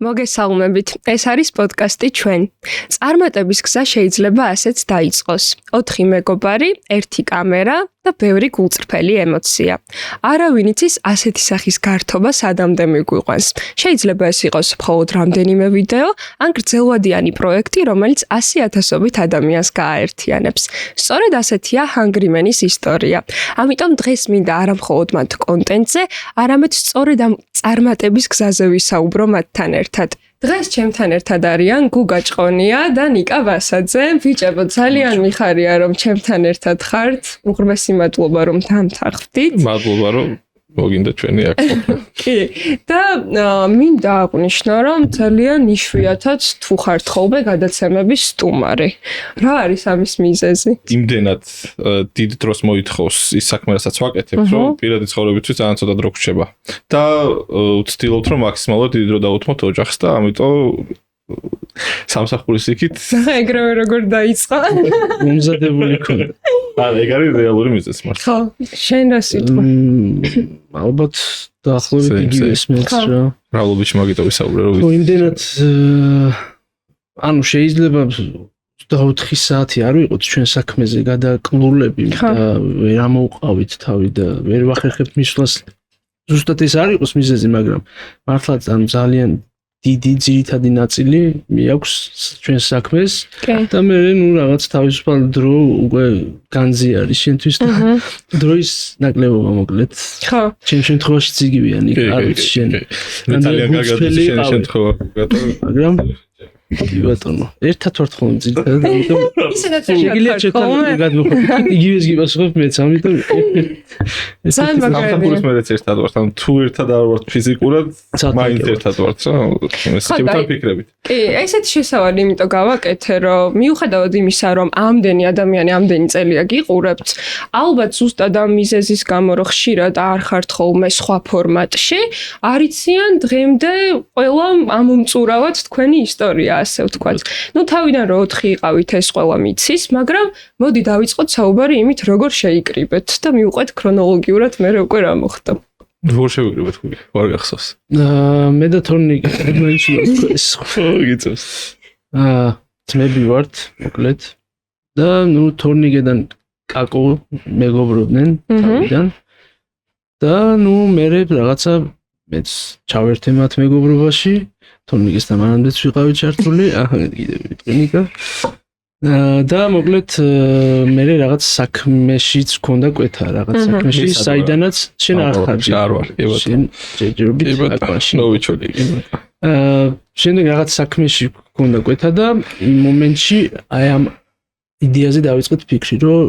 მოგესალმებით. ეს არის პოდკასტი ჩვენ. წარმატების გზა შეიძლება ასეც დაიწყოს. 4 მეგობარი, 1 კამერა და ბევრი გულწრფელი ემოცია. არავინ იცის ასეთი სახის გართობა სადამდე მიგვიყვანს. შეიძლება ეს იყოს მხოლოდ რამდენიმე ვიდეო, ან გრძელვადიანი პროექტი, რომელიც 100,000-ობით ადამიანს გააერთიანებს. სწორედ ასეთია Hungry Man-ის ისტორია. ამიტომ დღეს მინდა არა მხოლოდ მათ კონტენტზე, არამედ სწორედ ამ წარმატების გზაზე ვისაუბრო მათთან ერთად. დღეს ჩემთან ერთად არიან გუგა ჭყონია და ნიკა ვასაძე. ბიჭებო, ძალიან მიხარია რომ ჩემთან ერთად ხართ. უღრმესი მადლობა რომ დამთანხმდით. მადლობა რომ მოგინდა ჩვენი აქ. კი. და მინდა აღვნიშნო რომ ძალიან იშვიათად თუ ხართ ხოლმე გადაცემების სტუმარი. რა არის ამის მიზეზი? იმდენად დიდ დროს მოითხოვს ის საქმე, რასაც ვაკეთებ, რომ პირადი ცხოვრებისთვის ძალიან ცოტა დრო გრჩება. და ვცდილობთ რომ მაქსიმალურად დიდი დრო დავუთმოთ ოჯახს და ამიტომ სამსახურის იქით ეგრევე როგორ დაიწყო? მომზადებული ქონდა. ეგ არის რეალური მიზეზი მართლა. ხო, შენ რა სიტყვა? ალბათ დაახლოებით იგივე ესმის რა. მრავლობიჩი მაგიტო ვისაუბრე რომ ხო, იმდენად ანუ შეიძლება 24 საათი არ ვიყოთ ჩვენ საქმეზე გადაკლულები და ვერ ამოვყავით თავი და ვერ ვახერხებთ მისვლას. ზუსტად ეს არ იყოს მიზეზი, მაგრამ მართლაც ანუ ძალიან დიდი ძირითადი ნაწილი მიაქვს ჩვენ საქმეს და მე ნუ რაღაც თავისუფალ დრო უკვე განზიარი შენთვის და დროის ნაკლებობა მოკლედ. ხო. ჩემ შემთხვევაშიც იგივეა ნიკა არის შენ. მე ძალიან კარგად შენ შემთხვევა მაგრამ ბატონო, ერთად ვართ ხოლმე ძირითადად, ამიტომ შეგიძლიათ შეთანხმებით გადმოხვიდეთ. იგივეს გიპასუხებ მეც, ამიტომ ძალიან მაგარია. სამსახურის მეც ერთად ვართ, ანუ თუ ერთად არ ვართ ფიზიკურად, მაინც ერთად ვართ, რა. ეს ჩემთან ფიქრებით. კი, ესეთი შესავალი იმიტომ გავაკეთე, რომ მიუხედავად იმისა, რომ ამდენი ადამიანი ამდენი წელია გიყურებთ, ალბათ ზუსტად ამ მიზეზის გამო რომ ხშირად არ ხართ ხოლმე სხვა ფორმატში, არიციან დღემდე ყველა ამომწურავად თქვენი ისტორია. ასე ვთქვათ. ნუ თავიდან რო 4 იყავით ეს ყველა მიცის, მაგრამ მოდი დავიწყოთ საუბარი იმით, როგორ შეიკრიბეთ და მივყვეთ ქრონოლოგიურად მე უკვე რა მოხდა. როგორ შევიკრიბეთ ხუგი? ვარ გახსოვს. მე და თორნიკი ეს გიწევს. ძმები ვართ, მოკლედ. და ნუ თორნიკედან კაკო მეგობრობდნენ თავიდან. და ნუ მე რაღაცა მეც ჩავერთე მათ მეგობრობაში. თორნიკესთან მანამდეც ვიყავით ჩართული, კიდევ ნიკა. და მოკლედ მე რაღაც საქმეშიც მქონდა კვეთა, რაღაც საქმეში, საიდანაც შენ არ ხარ. არ ვარ, კი ბატონო. შენ ჯერჯერობით აკაში. ნოვიჩოდი. შემდეგ რაღაც საქმეში მქონდა კვეთა და იმ მომენტში აი ამ იდეაზე დავიწყეთ ფიქრი, რომ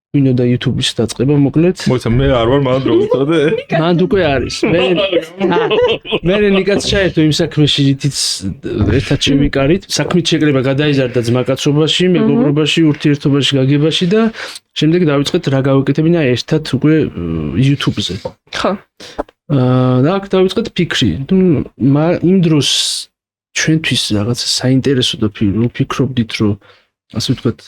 მინდა YouTube-ის დაწყება მოკლედ. მოიცა მე არ ვარ მანდ რო ვიცოდე. მანდ უკვე არის. მე ნიკაც ჩაერთო იმ საქმეში, რითიც ერთად შევიკარით. საქმით შეკრება გადაიზარდა ძმაკაცობაში, მეგობრობაში, ურთიერთობაში, გაგებაში და შემდეგ დავიწყეთ რა გავაკეთებინა ერთად უკვე YouTube-ზე. ხო. და აქ დავიწყეთ ფიქრი. იმ დროს ჩვენთვის რაღაც საინტერესო და ვფიქრობდით, რომ ასე ვთქვათ,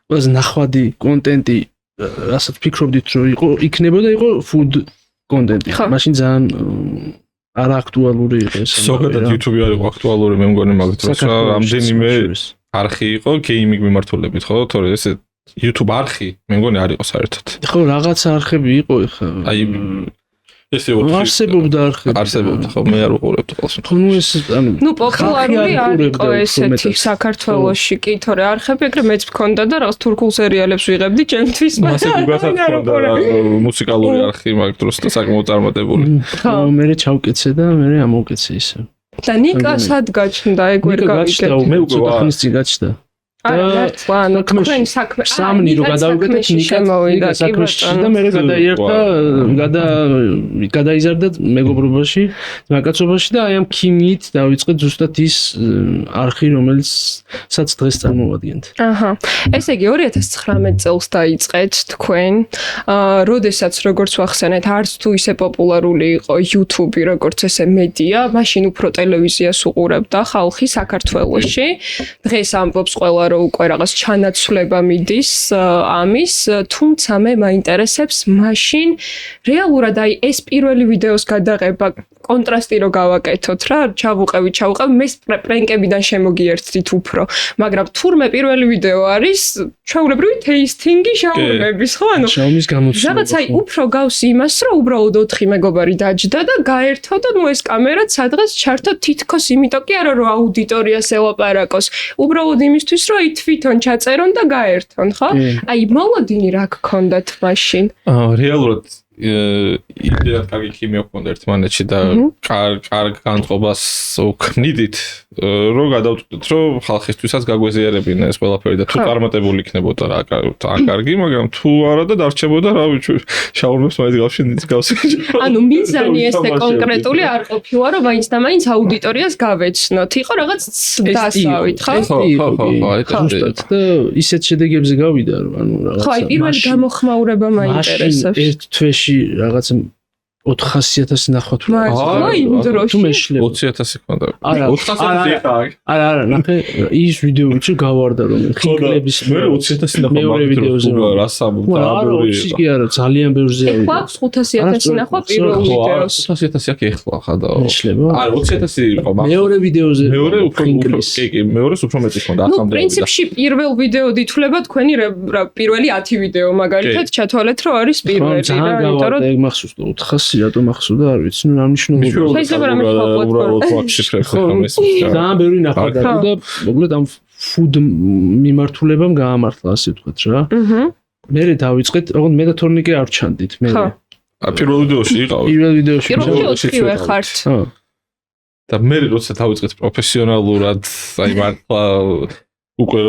ყველაზე ნახვადი კონტენტი რასაც ფიქრობდით რომ იქნებოდა იყო food content-ი. მაშინ ძალიან არააქტუალური იყო ეს. ზოგადად YouTube-ი არ იყო აქტუალური, მე მგონი მაგ დროს რამდენიმე არხი იყო gaming მიმართულებით, ხო? თორე ეს YouTube არხი მე მგონი არ იყო საერთოდ. ხო, რაღაც არხები იყო ხა. აი ესე იყო. არსებობდა არხები. არსებობდა, ხო, მე არ უყურებდი ყოველს. ხო, ნუ ეს ანუ ნუ პოპულარული არ იყო ესეთი საქართველოში, კი, თორე არხები ეგრე მეც მქონდა და რაღაც თურქულ სერიალებს ვიღებდი ჩემთვის. მასე გუგასაც მქონდა მუსიკალური არხი მაგ დროს და საკმაოდ წარმატებული. ხო, მე ჩავკეცე და მე ამოვკეცე ისე. და ნიკა სად გაჩნდა ეგ ვერ გავიგე. მე უკვე ხნის წინ გაჩნდა. ანუ თქვენ საქმე სამნი რო გადავუკეთეთ ნიკა საქმეში და მე გადაიერთა გადაიზარდა მეგობრობაში, მაკაცობაში და აი ამ ქიმიით დავიწყეთ ზუსტად ის არხი, რომელსაც დღეს წარმოვადგენთ. აჰა. ესე იგი 2019 წელს დაიწყეთ თქვენ, როდესაც როგორც ვახსენეთ, არც თუ ისე პოპულარული იყო YouTube-ი, როგორც ესე მედია, მაშინ უფრო ტელევიზიას უყურებდა ხალხი საქართველოში. დღეს ამბობს ყველა უკვე რაღაც ჩანაცვლება მიდის ამის, თუმცა მე მაინტერესებს მაშინ რეალურად აი ეს პირველი ვიდეოს გადაღება კონტრასტი რო გავაკეთოთ რა, ჩავუყევი, მე პრენკებიდან შემოგიერთდით უფრო, მაგრამ თურმე პირველი ვიდეო არის ჩვეულებრივი ტეისტინგი შაურმების, ხო? ანუ შაურმის გამოცდილება. რაღაც აი უფრო გავს იმას, რომ უბრალოდ 4 მეგობარი დაჯდა და გაერთო და ნუ ეს კამერაც სადღაც ჩართო თითქოს იმიტომ კი არა რომ აუდიტორიას ელაპარაკოს, უბრალოდ იმისთვის რომ აი თვითონ ჩაწერონ და გაერთონ, ხო? აი მოლოდინი რა გქონდათ მაშინ? რეალურად იდეა კარგი ქიმია გქონდა ერთმანეთში და კარგ განწყობას ვქმნიდით, რომ გადავწყვიტეთ, რომ ხალხისთვისაც გაგვეზიარებინა ეს ყველაფერი და თუ წარმატებული იქნებოდა რა კარგი, მაგრამ თუ არა და დარჩებოდა რა ვიცი, შაურმებს მაინც გავსინჯი. ანუ მიზანი ესე კონკრეტული არ ყოფილა, რომ მაინც და მაინც აუდიტორიას გავეცნოთ. იყო რაღაც დასავით, ხო? ზუსტად და ისეთ შედეგებზე გავიდა, რომ ანუ რაღაცა. ხო, აი პირველი გამოხმაურება მაინტერესებს. ერთ თვეში რაღაც 400.000 ნახვა თუ იმ დროში თუ მეშლება 20.000 ქონდა. 400.000 არა, ნახე ის ვიდეოებში გავარდა რომ ხინკლების მე 20.000 ნახვა მეორე ვიდეოზე რა სამუთა აბური კი არა ძალიან ბევრზე ავიდა. ხავს 500.000 ნახვა პირველ ვიდეოს. 500.000 აქ ეხლა ხადა. მეშლება? არა 20.000 იყო მაგრამ მეორე ვიდეოზე მეორე უფრო კი მეორეს უფრო მეტი ქონდა ახამდე. ნუ პრინციპში პირველ ვიდეო დითვლება თქვენი პირველი 10 ვიდეო მაგალითად ჩათვალეთ რომ არის პირველი რა, იმიტომ რომ ეგ მახსოვს 400 რატო მახსოვდა არ ვიცი, ნუ რა მნიშვნელობა. შეიძლება რამე პლატფორმის ძალიან ბევრი ნახვა გაქვს და მოკლედ ამ food მიმართულებამ გაამართლა ასე ვთქვათ რა. მე დავიწყეთ, ოღონდ მე და თორნი კი არ ჩანდით მე. პირველ ვიდეოში იყავით. პირველ ვიდეოში ხართ. და მე როცა დავიწყეთ პროფესიონალურად, აი მართლა უკვე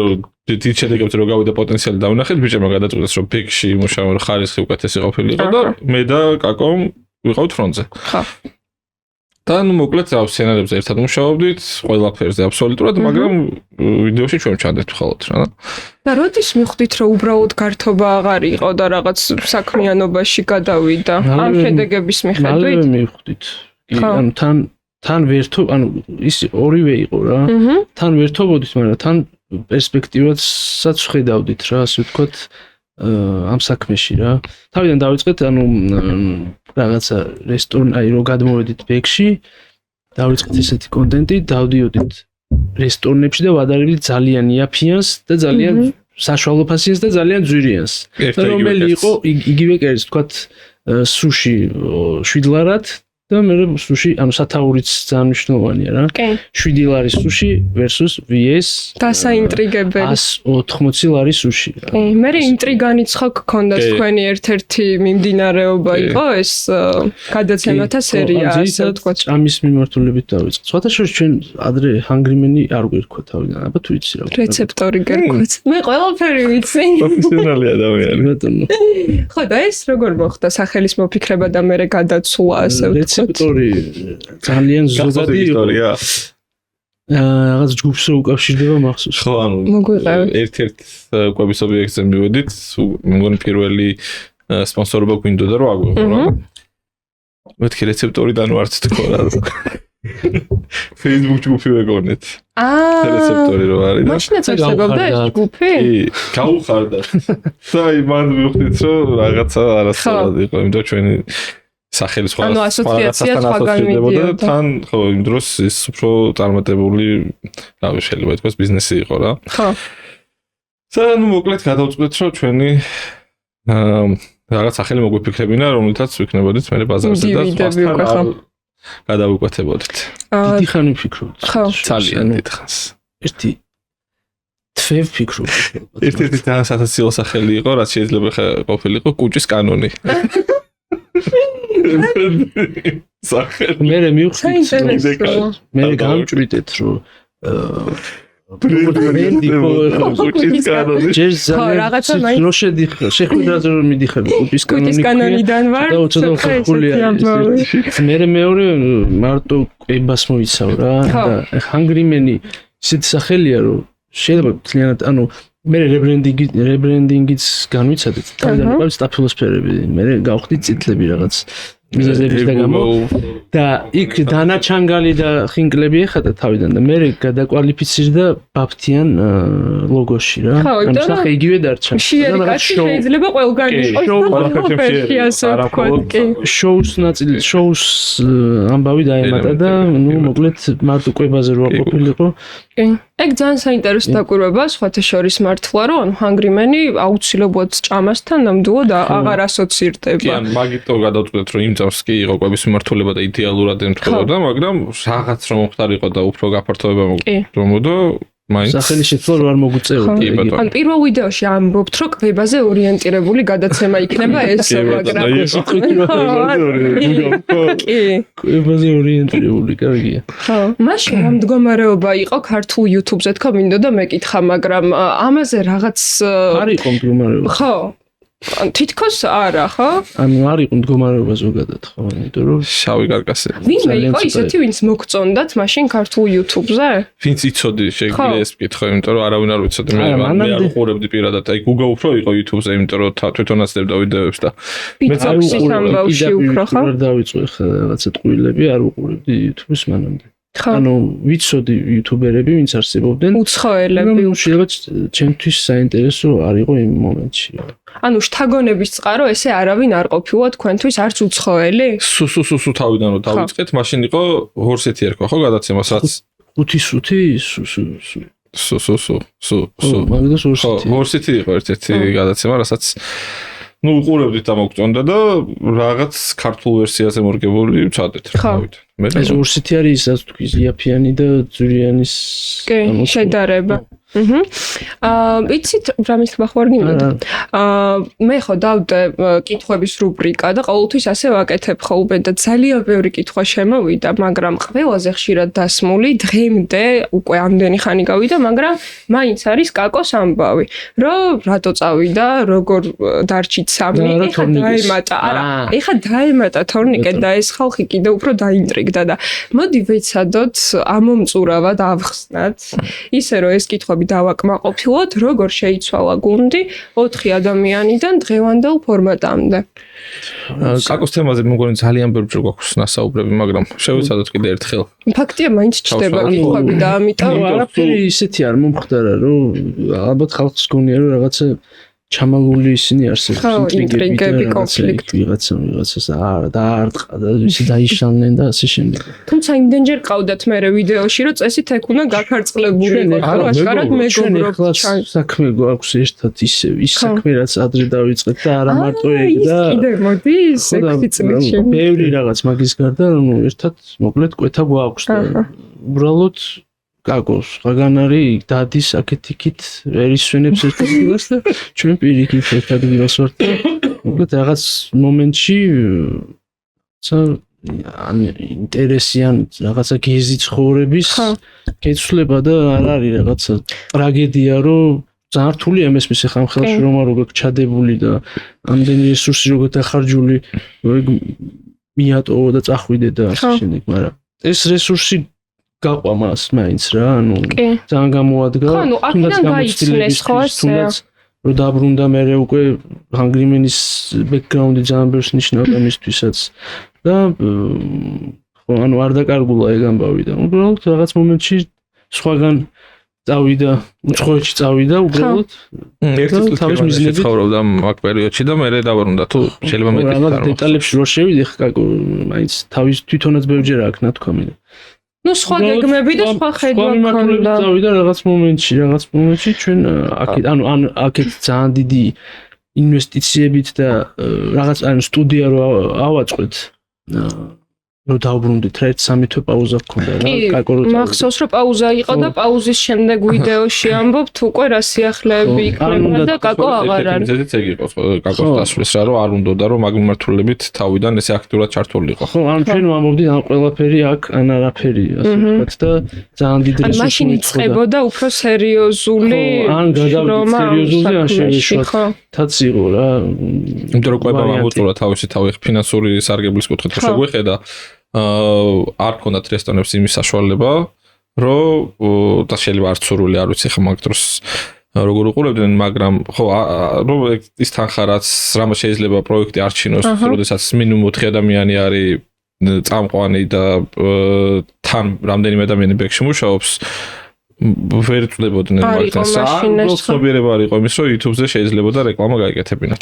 დიდ შედეგებს რო გავიდა პოტენციალი დავნახეთ, ბიჭებმა გადაწყვიტეს რომ ფიქში იმუშავა რომ ხარისხი უკეთესი ყოფილიყო და მე და კაკომ ვიყავთ ფრონტზე. ხო. და ნუ მოკლედ რა სცენარებზე ერთად მუშაობდით, ყველაფერზე აბსოლუტურად, მაგრამ ვიდეოში ჩვენ ჩანდეთ მხოლოდ რა. და როდის მიხვდით რომ უბრალოდ გართობა აღარ იყო და რაღაც საქმიანობაში გადავიდა ამ შედეგების მიხედვით? მალე მიხვდით. ანუ თან ვერთო, ანუ ის ორივე იყო რა. თან ვერთობოდით, მაგრამ თან პერსპექტივასაც ხედავდით რა, ასე ვთქვათ, ამ საქმეში რა. თავიდან დავიწყეთ, ანუ რაღაცა რესტორან, აი რო გადმოვედით ბექში, დავიწყეთ ესეთი კონტენტი, დავდიოდით რესტორნებში და ვადარებდით ძალიან იაფიანს და ძალიან საშუალო ფასიანს და ძალიან ძვირიანს. რომელი იყო იგივე კერძი, ვთქვათ, სუში 7 ლარად და მე სუში, ანუ სათაურიც ძალიან მნიშვნელოვანია რა. 7 ლარის სუში versus VS დასაინტრიგებელი 180 ლარის სუში. მე ინტრიგანიც ხო გქონდათ თქვენი ერთ-ერთი მიმდინარეობა იყო ეს გადაცემათა სერია, ასე ვთქვათ. ამის მიმართულებით დავიწყე. სხვათა შორის ჩვენ ადრე ჰანგრიმენი არ გვერქვა თავიდან, აბა თუ იცი რა. რეცეპტორი გერქვათ. მე ყველაფერი ვიცი. პროფესიონალი ადამიანი. ბატონო. ხო და ეს როგორ მოხდა სახელის მოფიქრება და მე გადაცვლა ასე ვთქვათ. რეცეპტორი ძალიან ზოგადი ისტორია. რაღაც ჯგუფს რო უკავშირდება მახსოვს. ხო, ანუ ერთ-ერთ კვების ობიექტზე მივედით, მეგონი პირველი სპონსორობა გვინდოდა რომ აგვიღო რა. მეთქი რეცეპტორიდან ვართ თქო რა. Facebook ჯგუფი ვეგონეთ. რეცეპტორი რო არის და მაშინაც არსებობდა ეს ჯგუფი? კი, გაუხარდა. და იმან მივხვდით რომ რაღაცა არასწორად იყო, იმიტომ ჩვენი სახელი სხვა ასოციაციებოდა და თან ხო იმ დროს ის უფრო წარმატებული რა შეიძლება ითქვას ბიზნესი იყო რა. ხო. და ნუ მოკლედ გადავწყვეტ რომ ჩვენი რაღაც სახელი მოგვიფიქრებინა, რომლითაც ვიქნებოდით მე ბაზარზე და სხვასთან გადავუკვეთებოდით. დიდი ხანი ვფიქრობთ. ხო. ძალიან დიდ ხანს. ერთი თვე ვფიქრობ. ერთ-ერთი ძალიან სასაცილო სახელი იყო, რაც შეიძლება ყოფილიყო კუჭის კანონი. მე მივხვდით მე გამჭრიდეთ რომ ბრენდი კუჭის კანონი რო შეხვედრაზე რომ მიდიხარ კუჭის კანონიდან ვარ და ცოტა ხალხულია მე მეორე მარტო კვებას მოიცავ რა და ჰანგრიმენი ისეთი სახელია რომ შეიძლება ძალიანად ანუ მე რებრენდინგიც განვიცადეთ. თავიდან ყავს სტაფილოსფერები. მე გავხდით წითლები რაღაც მიზეზების და გამო და იქ დანაჩანგალი და ხინკლები ეხადა თავიდან და მე გადაკვალიფიცირდა ბაფთიან ლოგოში რა. ანუ სახე იგივე დარჩა. შიერი კაცი შეიძლება ყველგან იყოს და ყველაფერში ასე ვთქვათ კი. შოუს ამბავი დაემატა და ნუ მოკლედ მარტო კვებაზე რო ყოფილიყო. კი. ეგ ძალიან საინტერესო დაკვირვება სხვათა შორის მართლა რომ ანუ ჰანგრიმენი აუცილებლად ჭამასთან ნამდვილად აღარ ასოცირდება. კი, ან მაგითო გადავწყვეტ რომ იმ წამს კი იყო კვების მიმართულება და იდეალურად ემთხვეოდა, მაგრამ რაღაც რომ მოხდარიყო და უფრო გაფართოება მომდო მაინც სახელი შეცვალა რომ არ მოგვიწეოდა. ან პირველ ვიდეოში ამბობთ რომ კვებაზე ორიენტირებული გადაცემა იქნება ესო, მაგრამ კვებაზე ორიენტირებული კარგია. ხო, მაშინ რა მდგომარეობა იყო ქართულ YouTube-ზე თქო მინდოდა მეკითხა, მაგრამ ამაზე რაღაც არ იყო მდგომარეობა. ხო თითქოს არა, ხო? ანუ არ იყო მდგომარეობა ზოგადად, ხო, იმიტომ რომ შავი კარკასი. ვინმე იყო ისეთი, ვინც მოგწონდათ მაშინ ქართულ YouTube-ზე? ვინც იცოდი, შეგვიძლია ეს ვკითხო, იმიტომ რომ არავინ არ ვიცოდი, მე არ უყურებდი პირადად, აი Google უფრო იყო YouTube-ზე, იმიტომ რომ თვითონ აცდებდა ვიდეოებს და მეც აქვს ამბავში უფრო, ხო? არ დავიწყე ხა რაღაცა ტყუილები, არ უყურებდი YouTube-ს მანამდე. ანუ ვიცოდი იუთუბერები, ვინც არსებობდნენ. უცხოელები. შეიძლება ჩემთვის საინტერესო არ იყო იმ მომენტში. ანუ შთაგონების წყარო ესე არავინ არ ყოფილა თქვენთვის არც უცხოელი? სუ თავიდან რომ დავიწყეთ, მაშინ იყო ჰორსეთი ერქვა, ხო, გადაცემას რაც უთი მაგდას ჰორსეთი იყო ერთ-ერთი გადაცემა, რასაც ნუ უყურებდით და მოგწონდა და რაღაც ქართულ ვერსიაზე მორგებული ვწადეთ რა. ეს ორსეთი არის ისაც თქვი იაფიანი და ძურიანის შედარება. იცით რა მისმა ხوار გინდა? მე ხო დავდე კითხვების რუბრიკა და ყოველთვის ასე ვაკეთებ ხოლმე და ძალიან ბევრი კითხვა შემოვიდა, მაგრამ ყველაზე ხშირად დასმული დღემდე უკვე ამდენი ხანი გავიდა, მაგრამ მაინც არის კაკოს ამბავი. რომ რატო წავიდა, როგორ დარჩით სამი, ეხა დაემატა. არა, ეხა დაემატა თორნიკე და ეს ხალხი კიდე უფრო დაინტრიგდა და მოდი ვეცადოთ ამომწურავად ავხსნათ. ისე რომ ეს კითხვები დავაკმაყოფილოთ, როგორ შეიცვალა გუნდი 4 ადამიანიდან დღევანდელ ფორმატამდე. კაკოს თემაზე მეგონი ძალიან ბევრი ჯერ გვაქვს ნასაუბრები, მაგრამ შევეცადოთ კიდე ერთხელ. ფაქტია, მაინც ჩდება კითხვები და ამიტომ არაფერი ისეთი არ მომხდარა, რომ ალბათ ხალხს გონია რომ რაღაცა ჩამალული ისინი არსებობს, ინტრიგები, კონფლიქტი, ვიღაცას დაარტყა და ისე დაიშალნენ და ასე შემდეგ. თუმცა იმდენჯერ ყავდათ მე ვიდეოში, რომ წესით ეგ უნდა გაქარწყლებული იყო, აშკარად მეგობრობთ. საქმე გვაქვს ერთად ისე, ის საქმე რაც ადრე დავიწყეთ და არა მარტო ეგ და კიდე მოდი 6 წლის შემდეგ. ბევრი რაღაც მაგის გარდა, ერთად მოკლედ კვეთა გვაქვს და უბრალოდ კაკოს რაგან არის დადის აქეთ-იქით ერისვენებს ერთად და ჩვენ პირიქით ერთად გილოს ვართ და მოკლედ რაღაც მომენტში ან ინტერესი ან რაღაცა გეზი ცხოვრების გეცვლება და არ არის რაღაცა ტრაგედია რომ ძალიან რთული ამესმის ახლა ამ ხელში რომ არ როგორ ჩადებული და ამდენი რესურსი როგორ დახარჯული მიატოვო და წახვიდე და ასე შემდეგ, მაგრამ ეს რესურსი გაყვა მას მაინც რა, ანუ ძალიან გამოადგა, თუნდაც გამოცდილების თუნდაც რომ დაბრუნდა მე უკვე ჰანგრიმენის ბექგრაუნდი ძალიან ბევრს ნიშნავდა მისთვისაც და ხო ანუ არ დაკარგულა ეგ ამბავი და უბრალოდ რაღაც მომენტში სხვაგან წავიდა, უცხოეთში წავიდა უბრალოდ ერთ-ერთი თავის მიზნებით ცხოვრობდა მაგ პერიოდში და მე დაბრუნდა თუ შეიძლება მეტი რაღაც დეტალებში რო შევიდე ხა მაინც თავის თვითონაც ბევრჯერ აქ ნათქვამი ნუ სხვა გეგმები და სხვა ხედვა ქონდა. წავიდა რაღაც მომენტში ჩვენ აქეთ ანუ აქეთ ძალიან დიდი ინვესტიციებით და რაღაც ანუ სტუდია რო ავაწყეთ რომ დავბრუნდით რა 1-3 თვე პაუზა გქონდა რა კაკორო მახსოვს რომ პაუზა იყო და პაუზის შემდეგ ვიდეოში ამბობთ უკვე რა სიახლეები იქნება და კაკო აღარ არის. ზედაც ეგ იყო კაკოს დასვლის რა რომ არ უნდოდა რომ მაგ მიმართულებით თავიდან ესე აქტიურად ჩართულიყო. ხო ანუ ჩვენ ვამბობდით ან ყველაფერი აქ ან არაფერი ასე ვთქვათ და ძალიან დიდი რესურსი მაშინ იწყებოდა უფრო სერიოზული ან გადავიდეთ სერიოზული ან შევეშვათ თაც იყო რა იმიტომ რომ ყვება მოუწურა თავისი თავი ფინანსური სარგებლის კუთხით რო შეგვეხედა არ ქონდათ რესტორნებს იმის საშუალება, რომ და შეიძლება არც სურვილი არ ვიცი ხა მაგ დროს როგორ უყურებდნენ, მაგრამ ხო, რომ ის თანხა რაც რამაც შეიძლება პროექტი არჩინოს, როდესაც მინიმუმ 4 ადამიანი არის წამყვანი და თან რამდენიმე ადამიანი ბექში მუშაობს, ვერ წლებოდნენ მაგას. ცნობიერება არ იყო იმის, რომ YouTube-ზე შეიძლებოდა რეკლამა გაიკეთებინათ.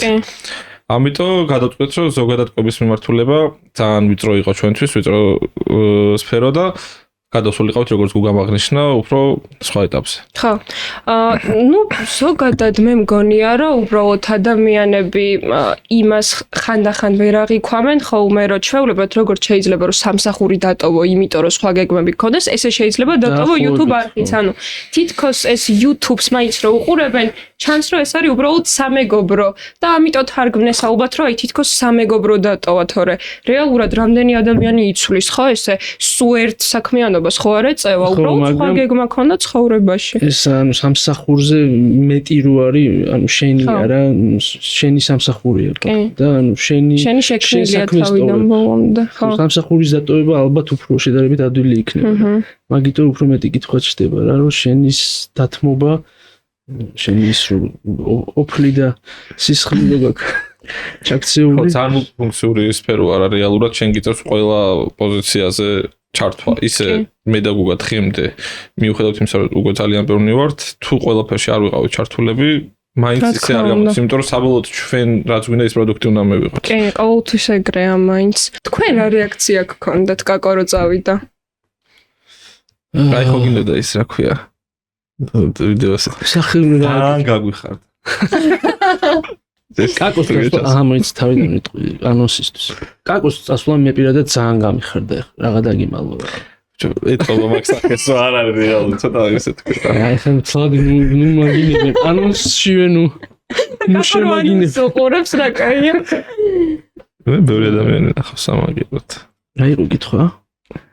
ამიტომ გადავწყვეტ, რომ ზოგადად კვების მიმართულება ძალიან ვიწრო იყო ჩვენთვის, ვიწრო სფერო და გადავსულიყავთ როგორც გუგამ აღნიშნა, უფრო სხვა ეტაპზე. ხო. ზოგადად მე მგონია, რომ უბრალოდ ადამიანები იმას ხანდახან ვერ აღიქვამენ, ხოლმე რომ ჩვეულებრივად როგორც შეიძლება რომ სამსახური დატოვო, იმიტომ რომ სხვა გეგმები გქონდეს, ესე შეიძლება დატოვო YouTube არხიც. ანუ თითქოს ეს YouTube-ს მაინც რო უყურებენ, ჩანს რომ ეს არის უბრალოდ სამეგობრო და ამიტომ თარგმნეს ალბათ რომ აი თითქოს სამეგობრო დატოვა, თორე რეალურად რამდენი ადამიანი იცვლის, ხო, ესე სუერთ საქმიანობას ხო არ ეწევა, უბრალოდ სხვა გეგმა ქონდა ცხოვრებაში. ეს ანუ სამსახურზე მეტი რო არის, ანუ შენი არა, შენი სამსახურია და ანუ შენი შექმნილია თავიდან ბოლომდე, ხო. სამსახურის დატოვება ალბათ უფრო შედარებით ადვილი იქნება. მაგიტომ უფრო მეტი კითხვა ჩდება რა, რომ შენის დათმობა შენი ის ოფლი და სისხლი როგორ ჩაქცეული. ძალიან ფუნქციური სფერო არა რეალურად შენ გიწევს ყველა პოზიციაზე ჩართვა. ისე მე და გუგა თხემდე მიუხედავად იმისა, რომ უკვე ძალიან ბევრი ვართ, თუ ყველაფერში არ ვიყავით ჩართულები, მაინც ისე არ გამოდის, იმიტომ რომ საბოლოოდ ჩვენ რაც გვინდა ის პროდუქტი უნდა მივიღოთ. კი, ყოველთვის ეგრეა მაინც. თქვენ რა რეაქცია გქონდათ კაკო რო წავიდა? აი ხო გინდა ის რა ქვია. ვიდეოს სახელი ძალიან გაგვიხარდა. კაკოს ამოიც თავიდან ვიტყვი ანონსისთვის. კაკოს წასვლა მე პირადად ძალიან გამიხარდა ახლა რაღა დაგიმალო რა. ეთქობა მაგ სახეს რა არ არის რეალურად ცოტა ისე თქვა. აი ხომ ცალდი ნუ მაგინე ანონსშივე ნუ შემაგინე. სოყურებს რა კაია. მე ბევრი ადამიანი ნახავს სამაგიეროდ. რა იყო კითხვა?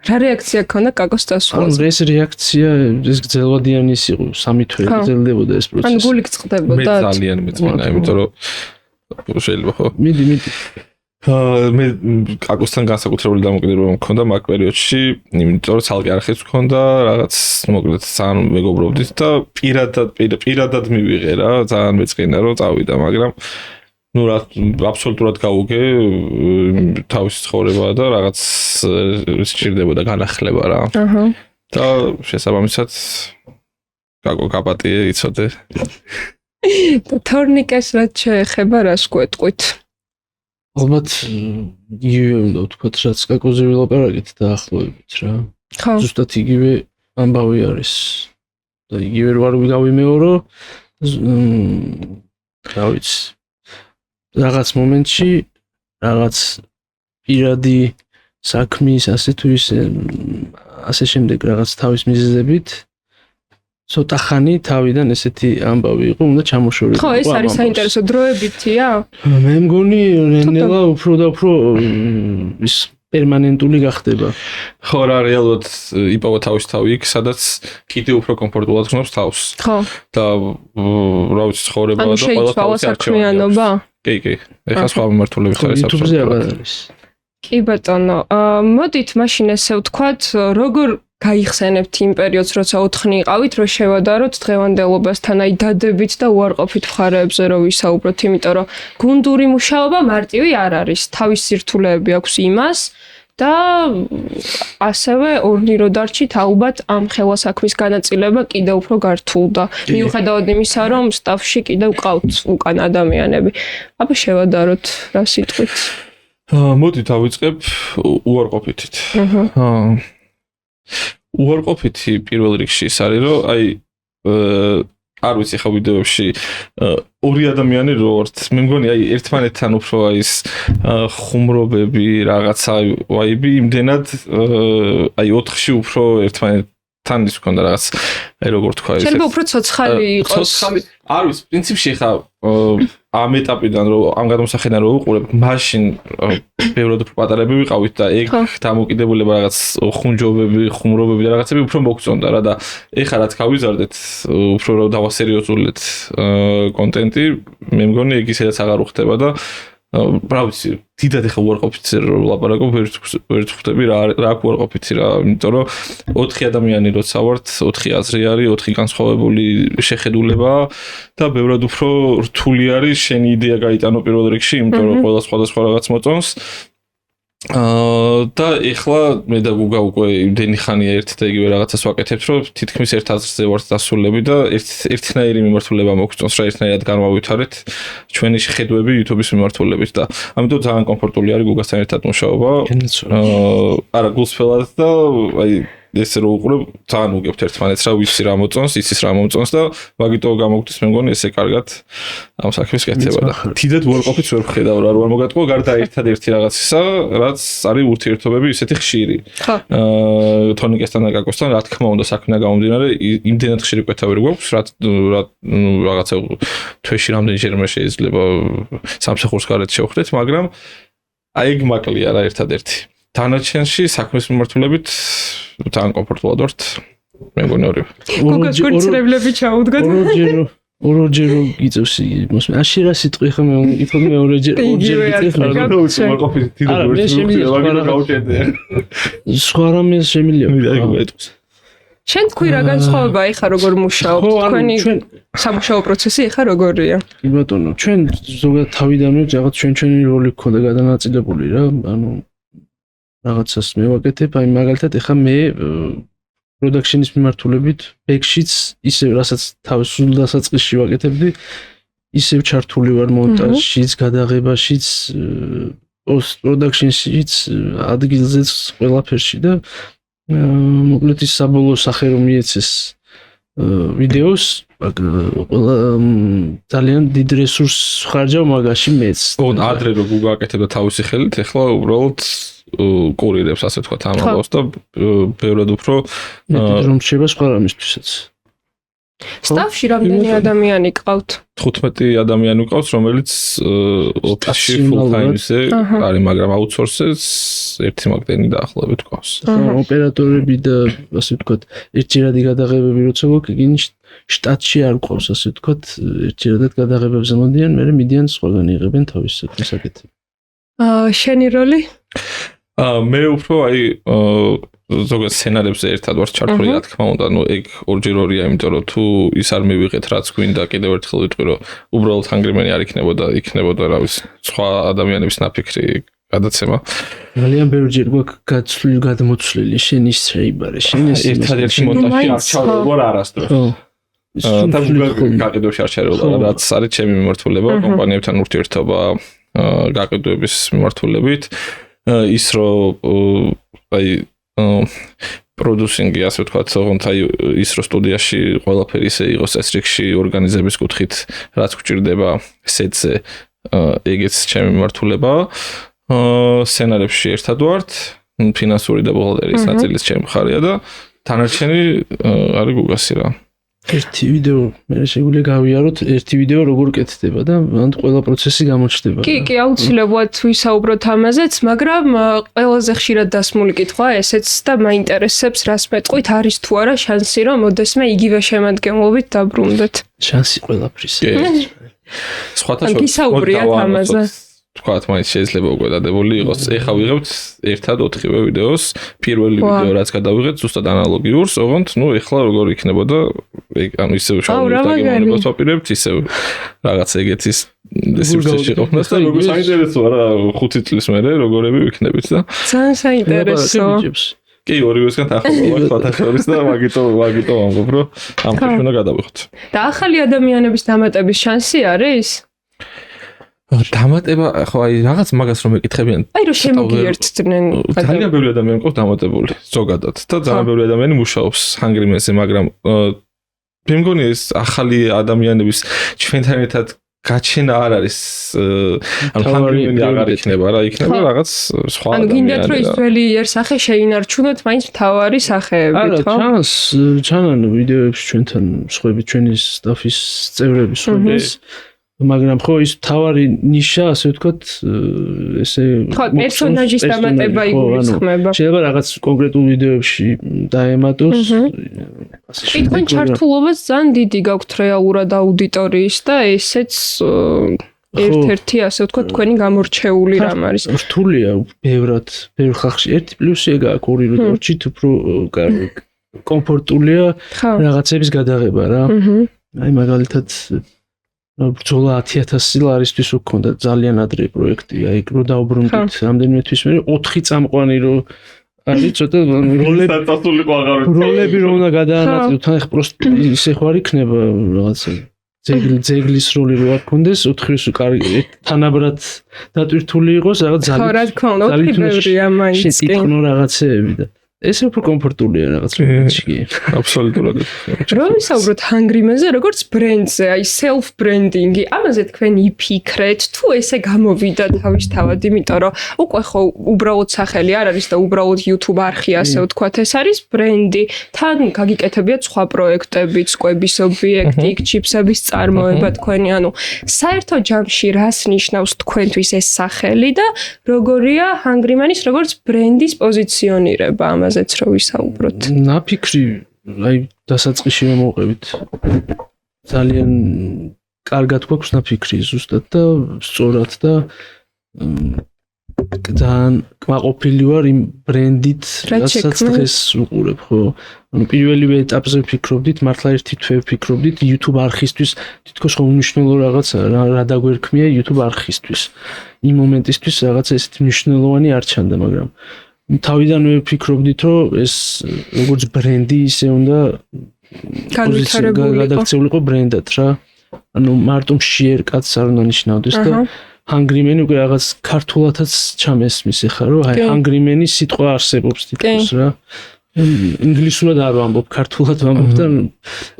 რა რეაქცია ქონდა კაკოს წასვლაზე? ანუ ეს რეაქცია ეს გრძელვადიანი ის იყო 3 თვე გრძელდებოდა ეს პროცესი. ანუ გული გწყდებოდა. მე ძალიან მეწინა, იმიტომ რომ შეიძლება ხო? მიდი. მე კაკოსთან განსაკუთრებული დამოკიდებულება მქონდა მაგ პერიოდში, იმიტომ რომ ცალკე არხიც მქონდა, რაღაც მოკლედ ძალიან მეგობრობდით და პირადად მივიღე რა, ძალიან მეწყინა რომ წავიდა, მაგრამ ну რა აბსოლუტურად გავუგე თავის ცხოვრება და რაღაც სჭირდებოდა განახლება რა. აჰა. და შესაბამისად კაკო გაპატიე იცოდე. და თორნიკეს რაც შეეხება რას გვეტყვით? ალბათ იგივე უნდა ვთქვათ, რაც კაკოზე ვილაპარაკეთ დაახლოებით რა. ხო. ზუსტად იგივე ამბავი არის. და იგივე რო გავიმეორო, რა ვიცი. რაღაც მომენტში რაღაც პირადი საქმის ასე თუ ისე ასე შემდეგ რაღაც თავის მიზეზებით ცოტა ხანი თავიდან ესეთი ამბავი იყო, უნდა ჩამოშორიყო. ხო, ეს არის საინტერესო დროებითია? მე მგონი რენელა უფრო და უფრო ის პერმანენტული გახდება. ხო, რა რეალურად იპოვა თავის თავი იქ, სადაც კიდევ უფრო კომფორტულად გნობს თავს. ხო. და რა ვიცი ცხოვრება და ყველა თავის საქმიანობა. კი. ეხლა სხვა მიმართულებით არის YouTube-ზე აღარ არის. კი ბატონო, მოდით მაშინ ესე ვთქვათ, როგორ გაიხსენებთ იმ პერიოდს, როცა 4-ნი იყავით, რომ შევადაროთ დღევანდელობასთან, აი დადებით და უარყოფით მხარეებზე რომ ვისაუბროთ, იმიტომ რომ გუნდური მუშაობა მარტივი არ არის, თავის სირთულეები აქვს იმას და ასევე ორნი რო დარჩით, ალბათ ამ ხელასაქმის განაწილება კიდევ უფრო გართულდა. მიუხედავად იმისა, რომ სტაფში კიდევ ყავთ უკან ადამიანები. აბა შევადაროთ რა სიტყვით. მოდი დავიწყებ უარყოფითით. უარყოფითი პირველ რიგში ის არის, რომ აი არ ვიცი ხა ვიდეოებში ორი ადამიანი რო ვართ, მე მგონი აი ერთმანეთთან უფრო აი ეს ხუმრობები, რაღაცა ვაიბი იმდენად აი 4-ში უფრო ერთმანეთთან ის მქონდა რაღაც აი როგორ თქვა ეს. შეიძლება უფრო ცოცხალი იყოს. არ ვიცი, პრინციპში ხა ამ ეტაპიდან რომ ამ გადმოსახედიდან რომ უყურებ, მაშინ ბევრად უფრო პატარები ვიყავით და ეგ დამოკიდებულება რაღაც ხუნჯობები, ხუმრობები და რაღაცები უფრო მოგწონდა რა და ეხლა რაც გავიზარდეთ, უფრო რომ დავასერიოზულეთ კონტენტი, მე მგონი ეგ ისედაც აღარ უხდება და რა ვიცი, დიდად ეხა უარყოფითი ლაპარაკობ, ვერ ხვდები რა უარყოფითი რა, იმიტომ რომ 4 ადამიანი როცა ვართ, 4 აზრი არის, 4 განსხვავებული შეხედულება და ბევრად უფრო რთული არის შენი იდეა გაიტანო პირველ რიგში, იმიტომ რომ ყველა სხვადასხვა რაღაც მოწონს. და ეხლა მე და გუგა უკვე იმდენი ხანია ერთ და იგივე რაღაცას ვაკეთებთ, რომ თითქმის ერთ აზრზე ვართ დასულები და ერთნაირი მიმართულება მოგწონს რა, ერთნაირად განვავითარეთ ჩვენი შეხედვები YouTube-ის მიმართულებით და ამიტომ ძალიან კომფორტული არის გუგასთან ერთად მუშაობა. არა გულსფელად და აი ეს რო უყურებ ძალიან უგებთ ერთმანეთს რა, ვიცი რა მოწონს, იცის რა მომწონს და მაგიტო გამოგდის მე მგონი ესე კარგად ამ საქმის კეთება და თიდად უარყოფით ვერ ვხედავ რა, რომ მოგატყო გარდა ერთადერთი რაღაცისა, რაც არის ურთიერთობები ისეთი ხშირი. თონიკესთან და გაკოსთან რა თქმა უნდა საქმე გამომდინარე, იმდენად ხშირი კვეთა ვერ გვაქვს, რაღაცა თვეში რამდენჯერმე შეიძლება სამსახურს გარეთ შევხვდეთ, მაგრამ აი ეგ მაკლია რა ერთადერთი. დანარჩენში საქმის მიმართულებით ძალიან კომფორტულად ვართ. მე მგონი ორივე. გულწრფელები ჩაუდგათ. ორჯერ გიწევს იმას. აში რა სიტყვი ხომ მე ვიკითხოთ მე ორჯერ სხვა რამე შემიძლია. შენ თქვი რა განსხვავება ეხა როგორ მუშაობ? თქვენი სამუშაო პროცესი ეხა როგორია? კი ბატონო, ჩვენ ზოგადად თავიდანვე რაღაც ჩვენი როლი გქონდა გადანაწილებული რა, ანუ რაღაცას მე ვაკეთებ, აი მაგალითად ეხა მე პროდაქშენის მიმართულებით ბექშიც ისევ რასაც თავის სულ დასაწყისში ვაკეთებდი, ისევ ჩართული ვარ მონტაჟშიც, გადაღებაშიც, პოსტ პროდაქშენშიც, ადგილზეც ყველაფერში და მოკლედ ის საბოლოო სახე რომ მიეცეს ვიდეოს ყველა ძალიან დიდ რესურსს ხარჯავ მაგაში მეც. ადრე რო გუგაკეთებდა თავისი ხელით, ეხლა უბრალოდ კურირებს ასე თქვა ამბავს და ბევრად უფრო რომ შეება სხვა რამისთვისაც. სტაფში რამდენი ადამიანი გყავთ? 15 ადამიანი გყავს, რომელიც ოფისში full time-ზე არის, მაგრამ აუთსორსებს ერთი მაგდენი დაახლოებით გყავს. ოპერატორები და ასე ვთქვათ, ერთჯერადი გადაღებები როცა გვაქვს, იგი შტატში არ გყავს, ასე ვთქვათ, ერთჯერადად გადაღებებზე მოდიან, მერე მიდიან სხვაგან იღებენ თავის საქმის აკეთება. შენი როლი? მე უფრო აი ზოგადად სცენარებზე ერთად ვარ ჩართული, რა თქმა უნდა, ნუ ეგ ორჯერ ორია, იმიტომ რომ თუ ის არ მივიღეთ რაც გვინდა, კიდევ ერთხელ ვიტყვი, რომ უბრალოდ ჰანგრიმენი არ იქნებოდა რა ვიცი, სხვა ადამიანების ნაფიქრი გადაცემა. ძალიან ბევრჯერ გვაქვს გადმოცვლილი, შენ ის შეიბარე, შენ ეს ერთადერთი მონტაჟი არ ჩავდივარ არასდროს. და გაყიდვაში არ ჩარეულა, რაც არის ჩემი მიმართულება, კომპანიებთან ურთიერთობა გაყიდვების მიმართულებით. ის რომ აი პროდიუსინგი ასე ვთქვათ, თუმცა ის რომ სტუდიაში ყველაფერი ისე იყოს ეს რიგში ორგანიზების კუთხით, რაც გვჭირდება სეტზე, ეგეც ჩემი მიმართულება. სცენარებში ერთად ვართ, ფინანსური და ბუღალტერიის ნაწილის ჩემი მხარეა და დანარჩენი არის გუგასი რა. ერთი ვიდეო მე შეგვიძლია გავიაროთ, ერთი ვიდეო როგორ კეთდება და მანდ ყველა პროცესი გამოჩნდება. კი, აუცილებლად ვისაუბროთ ამაზეც, მაგრამ ყველაზე ხშირად დასმული კითხვა ესეც და მაინტერესებს, რას მეტყვით, არის თუ არა შანსი, რომ მოდესმე იგივე შემადგენლობით დაბრუნდეთ. შანსი ყველაფრისა. სხვათა შორის გისაუბრიათ ამაზე. თქვათ, მაინც შეიძლება უკვე დადებული იყოს. ეხლა ვიღებთ ერთად 4-ვე ვიდეოს, პირველი ვიდეო რაც გადავიღეთ, ზუსტად ანალოგიურს, ოღონდ, ნუ ეხლა როგორ იქნებოდა, ანუ ისევ შავმოს დაგემოვნებას ვაპირებთ, ისევ რაღაც ეგეთის სივრცეში ყოფნას და როგორ საინტერესოა რა 5 წლის მერე როგორები ვიქნებით და ძალიან საინტერესო. კი, ორივესგან ახლოვართ სხვათა შორის და მაგიტო ვამბობ, რომ ამ ხერხს უნდა გადავიღოთ. და ახალი ადამიანების დამატების შანსი არის? დამატება, ხო აი რაღაც მაგას რომ ეკითხებიან. აი რომ შემოგიერთდნენ. ძალიან ბევრი ადამიანი მყავს დამატებული, ზოგადად და ძალიან ბევრი ადამიანი მუშაობს ჰანგრიმენზე, მაგრამ მე მგონი ეს ახალი ადამიანების ჩვენთან ერთად გაჩენა არ არის, ანუ ჰანგრიმენი აღარ იქნება რა, იქნება რაღაც სხვა ადამიანი. ანუ გინდათ რომ ის ძველი იერსახე შეინარჩუნოთ, მაინც მთავარი სახეებით, ხო? არა, ჩანან ვიდეოებში ჩვენთან სხვები, ჩვენი სტაფის წევრები სხვების მაგრამ ხო ის თავარი ნიშა ასე ვთქვათ ესე ხო პერსონაჟის დამატება იგულისხმება შეიძლება რაღაც კონკრეტულ ვიდეოებში დაემატოს ასე თქვენ ჩართულობას ძალიან დიდი გაქვთ რეალურად აუდიტორიის და ესეც ერთ-ერთი ასე ვთქვათ თქვენი გამორჩეული რამ არის? რთულია ბევრ ხალხში. ერთი პლუსი ეგ აქვს, ორი როჩით უფრო კომფორტულია რაღაცების გადაღება რა. აი მაგალითად ბრძოლა 10000 ლარისთვის უქონდა ძალიან ადრე პროექტი. აი რო დაუბრუნდით რამდენიმე თვის მერე 4 წამყვანი რო არის ცოტა როლები რომ უნდა გადაანაწილოთ. თან ხ პროსტ ისე ხარ იქნება რაღაცა ძეგლის როლი რო არ კონდეს 4-ის კარგი თანაბრად დატვირთული იყოს რაღაც ხო რა თქმა უნდა 4 ბევრია მაინც კი რაღაცეები და ესე უფრო კომფორტულია რაღაც როლებში. აბსოლუტურად. რო ვისაუბროთ Hungry-Man-ზე, როგორც ბრენდზე, აი self branding-ი, ამაზე თქვენ იფიქრეთ, თუ ესე გამოვიდა თავისთავად, იმიტომ რომ უკვე ხო უბრალოდ სახელი არ არის და უბრალოდ YouTube არხი ასე ვთქვათ, ეს არის ბრენდი. თან გაგიკეთებიათ სხვა პროექტებიც, კვების ობიექტი, ჩიპსების წარმოება თქვენი, ანუ საერთო ჯამში რას ნიშნავს თქვენთვის ეს სახელი და როგორია Hungry-Man-ის როგორც ბრენდის პოზიციონირება ამაზე? აზეც რო ვისაუბროთ. ნაფიქრი, აი დასაწყისში მომოვყევით. ძალიან კარგად გვაქვს ნაფიქრი ზუსტად და სწორად და ძალიან კმაყოფილი ვარ იმ ბრენდით, რასაც დღეს ვუყურებ, ხო? ანუ პირველივე ეტაპზე ვფიქრობდით, მართლა ერთი თვე ვფიქრობდით YouTube არხისთვის, თითქოს ხო უნიშნელო რაღაცა რა დაგვერქმია YouTube არხისთვის. იმ მომენტისთვის რაღაცა ესეთი მნიშვნელოვანი არ ჩანდა, მაგრამ თავიდანვე ვფიქრობდით, რომ ეს როგორც ბრენდი ისე უნდა გადაქცეულიყო ბრენდად რა. ანუ მარტო მშიერ კაცს არ უნდა ნიშნავდეს და Hungry-Man უკვე რაღაც ქართულადაც ჩამესმის ახლა, რომ აი Hungry-Man-ის სიტყვა არსებობს თითქოს რა. ინგლისურად არ ვამბობ, ქართულად ვამბობ და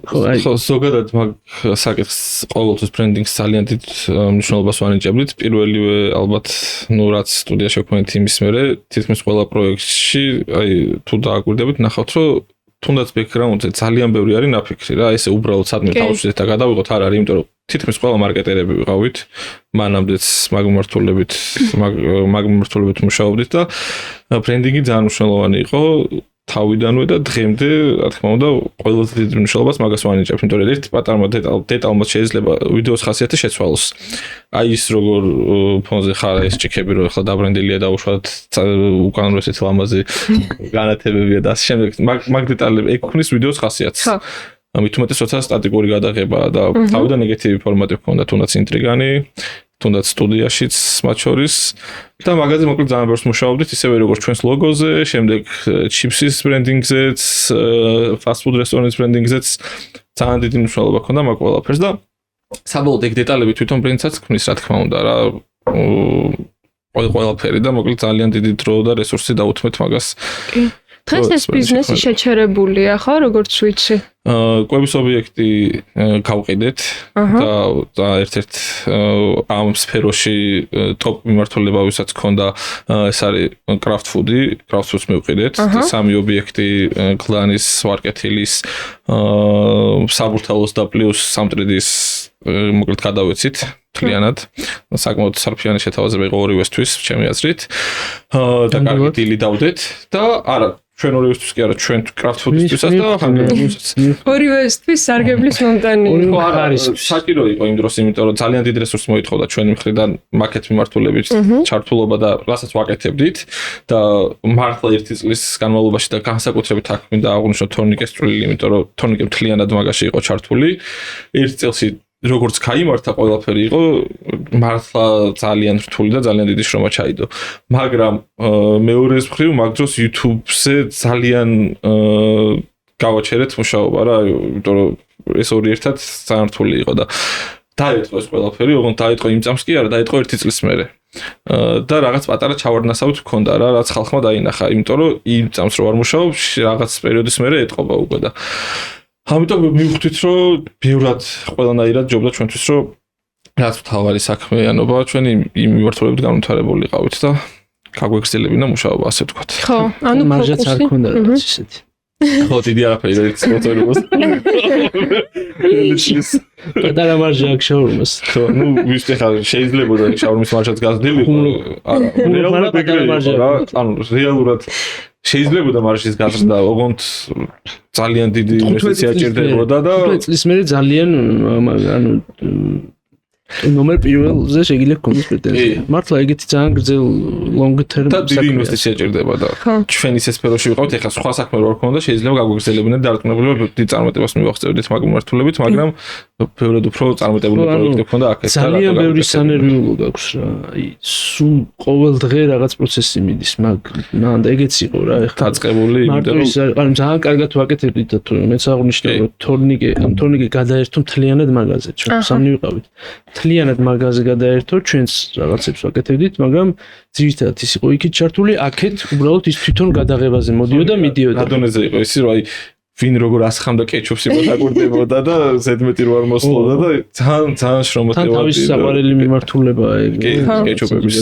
ხო ზოგადად მაგ საკითხს ყოველთვის ბრენდინგს ძალიან დიდ მნიშვნელობას ვანიჭებდით. პირველივე ალბათ ნუ რაც სტუდიაში ვქონდით იმის მერე თითქმის ყველა პროექტში აი თუ დააკვირდებით ნახავთ რომ თუნდაც ბექგრაუნდზე ძალიან ბევრი არის ნაფიქრი რა. ესე უბრალოდ სადმე თავშესეთ და გადავიღოთ არ არის, იმიტომ რომ თითქმის ყველა მარკეტერები ვიყავით. მანამდეც მაგ მიმართულებით მუშაობდით და ბრენდინგი ძალიან მნიშვნელოვანი იყო. თავიდანვე და დღემდე, რა თქმა უნდა, ყველაზე დიდ მნიშვნელობას მაგას ვანიჭებ, იმიტომ რომ ერთ პატარა დეტალმა შეიძლება ვიდეოს ხასიათი შეცვალოს. აი ის როგორ ფონზე ხარ ეს ჭიქები რომ ახლა დაბრენდილია და უშუალოდ უკან ესეთი ლამაზი განათებებია და ასე შემდეგ. მაგ დეტალები ეგ ქმნის ვიდეოს ხასიათს. ამით უმეტეს როცა სტატიკური გადაღება და თავიდან ნეგატივი ფორმატი ჰქონდა, თუნდაც ინტრიგანი, თუნდაც სტუდიაშიც მათ შორის და მაგაზე მოკლედ ძალიან ბევრს მუშაობდით, ისევე როგორც ჩვენს ლოგოზე, შემდეგ ჩიპსის ბრენდინგზეც, fast food რესტორნის ბრენდინგზეც ძალიან დიდი მნიშვნელობა ჰქონდა მაგ ყველაფერს და საბოლოოდ ეგ დეტალები თვითონ ბრენდსაც ქმნის, რა თქმა უნდა, რა ყველაფერი და მოკლედ ძალიან დიდი დრო და რესურსი დაუთმეთ მაგას. დღეს ეს ბიზნესი შეჩერებულია, ხო, როგორც ვიცი? კვების ობიექტი გავყიდეთ და ერთ-ერთ ამ სფეროში ტოპ მიმართულება ვისაც ჰქონდა ეს არის craft food-ს მივყიდეთ. სამი ობიექტი გლანის, ვარკეთილის, საბურთალოს და პლუს სამტრიდის მოკლედ გადავეცით თლიანად. საკმაოდ სარფიანი შეთავაზება იყო ორივესთვის, ჩემი აზრით. და კარგი დილი დავდეთ და არა ჩვენ ორივესთვის კი არა, ჩვენ craft food-ისთვისაც და Hungry-Man-ისთვის. ორივესთვის სარგებლის მომტანი. ხო არ არის საჭირო იყო იმ დროს, იმიტომ რომ ძალიან დიდ რესურსს მოითხოვდა ჩვენი მხრიდან მარკეტ მიმართულებით ჩართულობა და რასაც ვაკეთებდით და მართლა ერთი წლის განმავლობაში და განსაკუთრებით აქ მინდა აღვნიშნო თორნიკეს წვლილი, იმიტომ რომ თორნიკე მთლიანად მაგაში იყო ჩართული. ერთ წელსი როგორც გაიმართა ყველაფერი იყო მართლა ძალიან რთული და ძალიან დიდი შრომა ჩაიდო. მაგრამ მეორეს მხრივ მაგ დროს YouTube-ზე ძალიან გავაჩერეთ მუშაობა რა, იმიტომ რომ ეს ორი ერთად ძალიან რთული იყო და დაიწყო ეს ყველაფერი, ოღონდ დაიწყო იმ წამს კი არა, დაიწყო ერთი წლის მერე. და რაღაც პატარა ჩავარდნასავით ჰქონდა რა, რაც ხალხმა დაინახა, იმიტომ რომ იმ წამს რო არ მუშაობ, რაღაც პერიოდის მერე ეტყობა უკვე და ამიტომ მივხვდით რომ ბევრად ყველანაირად ჯობდა ჩვენთვის რომ რაც მთავარი საქმიანობა ჩვენი იმ მიმართულებით განვითარებული ყავით და გაგვეგრძელებინა მუშაობა ასე ვთქვათ. ხო, ანუ მარჟაც არ ქონდა რაღაც ისეთი. ხო, დიდი არაფერი ერთ მოწონებას. პატარა მარჟა აქვს შაურმას. ხო, ნუ ვისწრე ხარ შეიძლება შაურმის მარჟაც გაზრდილიყო. არა, რეალურად ეგრე რა, ანუ რეალურად შეიძლება მარჟის გაზრდა, ოღონდ ძალიან დიდი ინვესტიცია ჭირდებოდა და 5 წლის მერე ძალიან ანუ ნომერ პირველზე შეიძლება გქონდეს პრეტენზია. მართლა ეგეთი ძალიან გრძელ long term და დიდი ინვესტიცია ჭირდება და ჩვენ ისე სფეროში ვიყავით, ეხლა სხვა საქმე რო ქონდა, შეიძლება გაგვეგზელებინათ დარწმუნებულად დიდ წარმატებას მივაღწევდით მაგ მიმართულებით, მაგრამ ბევრად უფრო წარმატებული პროექტი ქონდა აქ ეს და ძალიან ბევრი სანერვიულო გაქვს რა. აი სულ ყოველ დღე რაღაც პროცესი მიდის, მან ეგეც იყო რა, ეხლა დაწყებული, იმიტომ რომ ძალიან კარგად ვაკეთებდით და თუ მეც აღნიშნე რომ თორნიკე გადაერთო მთლიანად მაგაზე, ჩვენ სამნი ვიყავით. მთლიანად მაგაზე გადაერთო, ჩვენს რაღაცებს ვაკეთებდით, მაგრამ ძირითადად ის იყო იქით ჩართული, აქეთ უბრალოდ ის თვითონ გადაღებაზე მოდიოდა, მიდიოდა. ადონეზე იყო ის რომ აი ვინ როგორ ასხამდა კეჩუპს იმას აგურდებოდა და ზედმეტი რო არ მოსლოდა და ძალიან შრომოთევადი. თან თავის საყვარელი მიმართულება კეჩუპების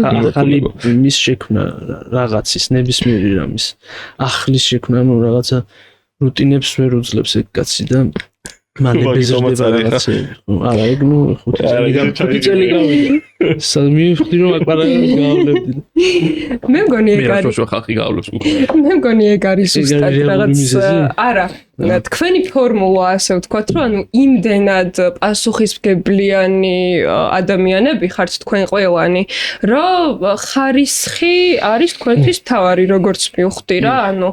ახალი მის შექმნა რაღაცის ნებისმიერი რამის ახლის შექმნა, ну რაღაცა რუტინებს ვერ უძლებს ეგ კაცი და მანებეზერდება რაღაცა. არა, ეგ ну 5 წელი გავიდა. მივხვდი რომ აქ პარალელურად გავავლებდი. მე მგონი ეგ არის. მე რო ხალხი გავავლებს უკვე. მე მგონი ეგ არის ზუსტად რაღაც არა, თქვენი ფორმულა ასე ვთქვათ, რომ ანუ იმდენად პასუხისმგებლიანი ადამიანები ხართ თქვენ ყველანი, რომ ხარისხი არის თქვენთვის მთავარი, როგორც მივხვდი რა, ანუ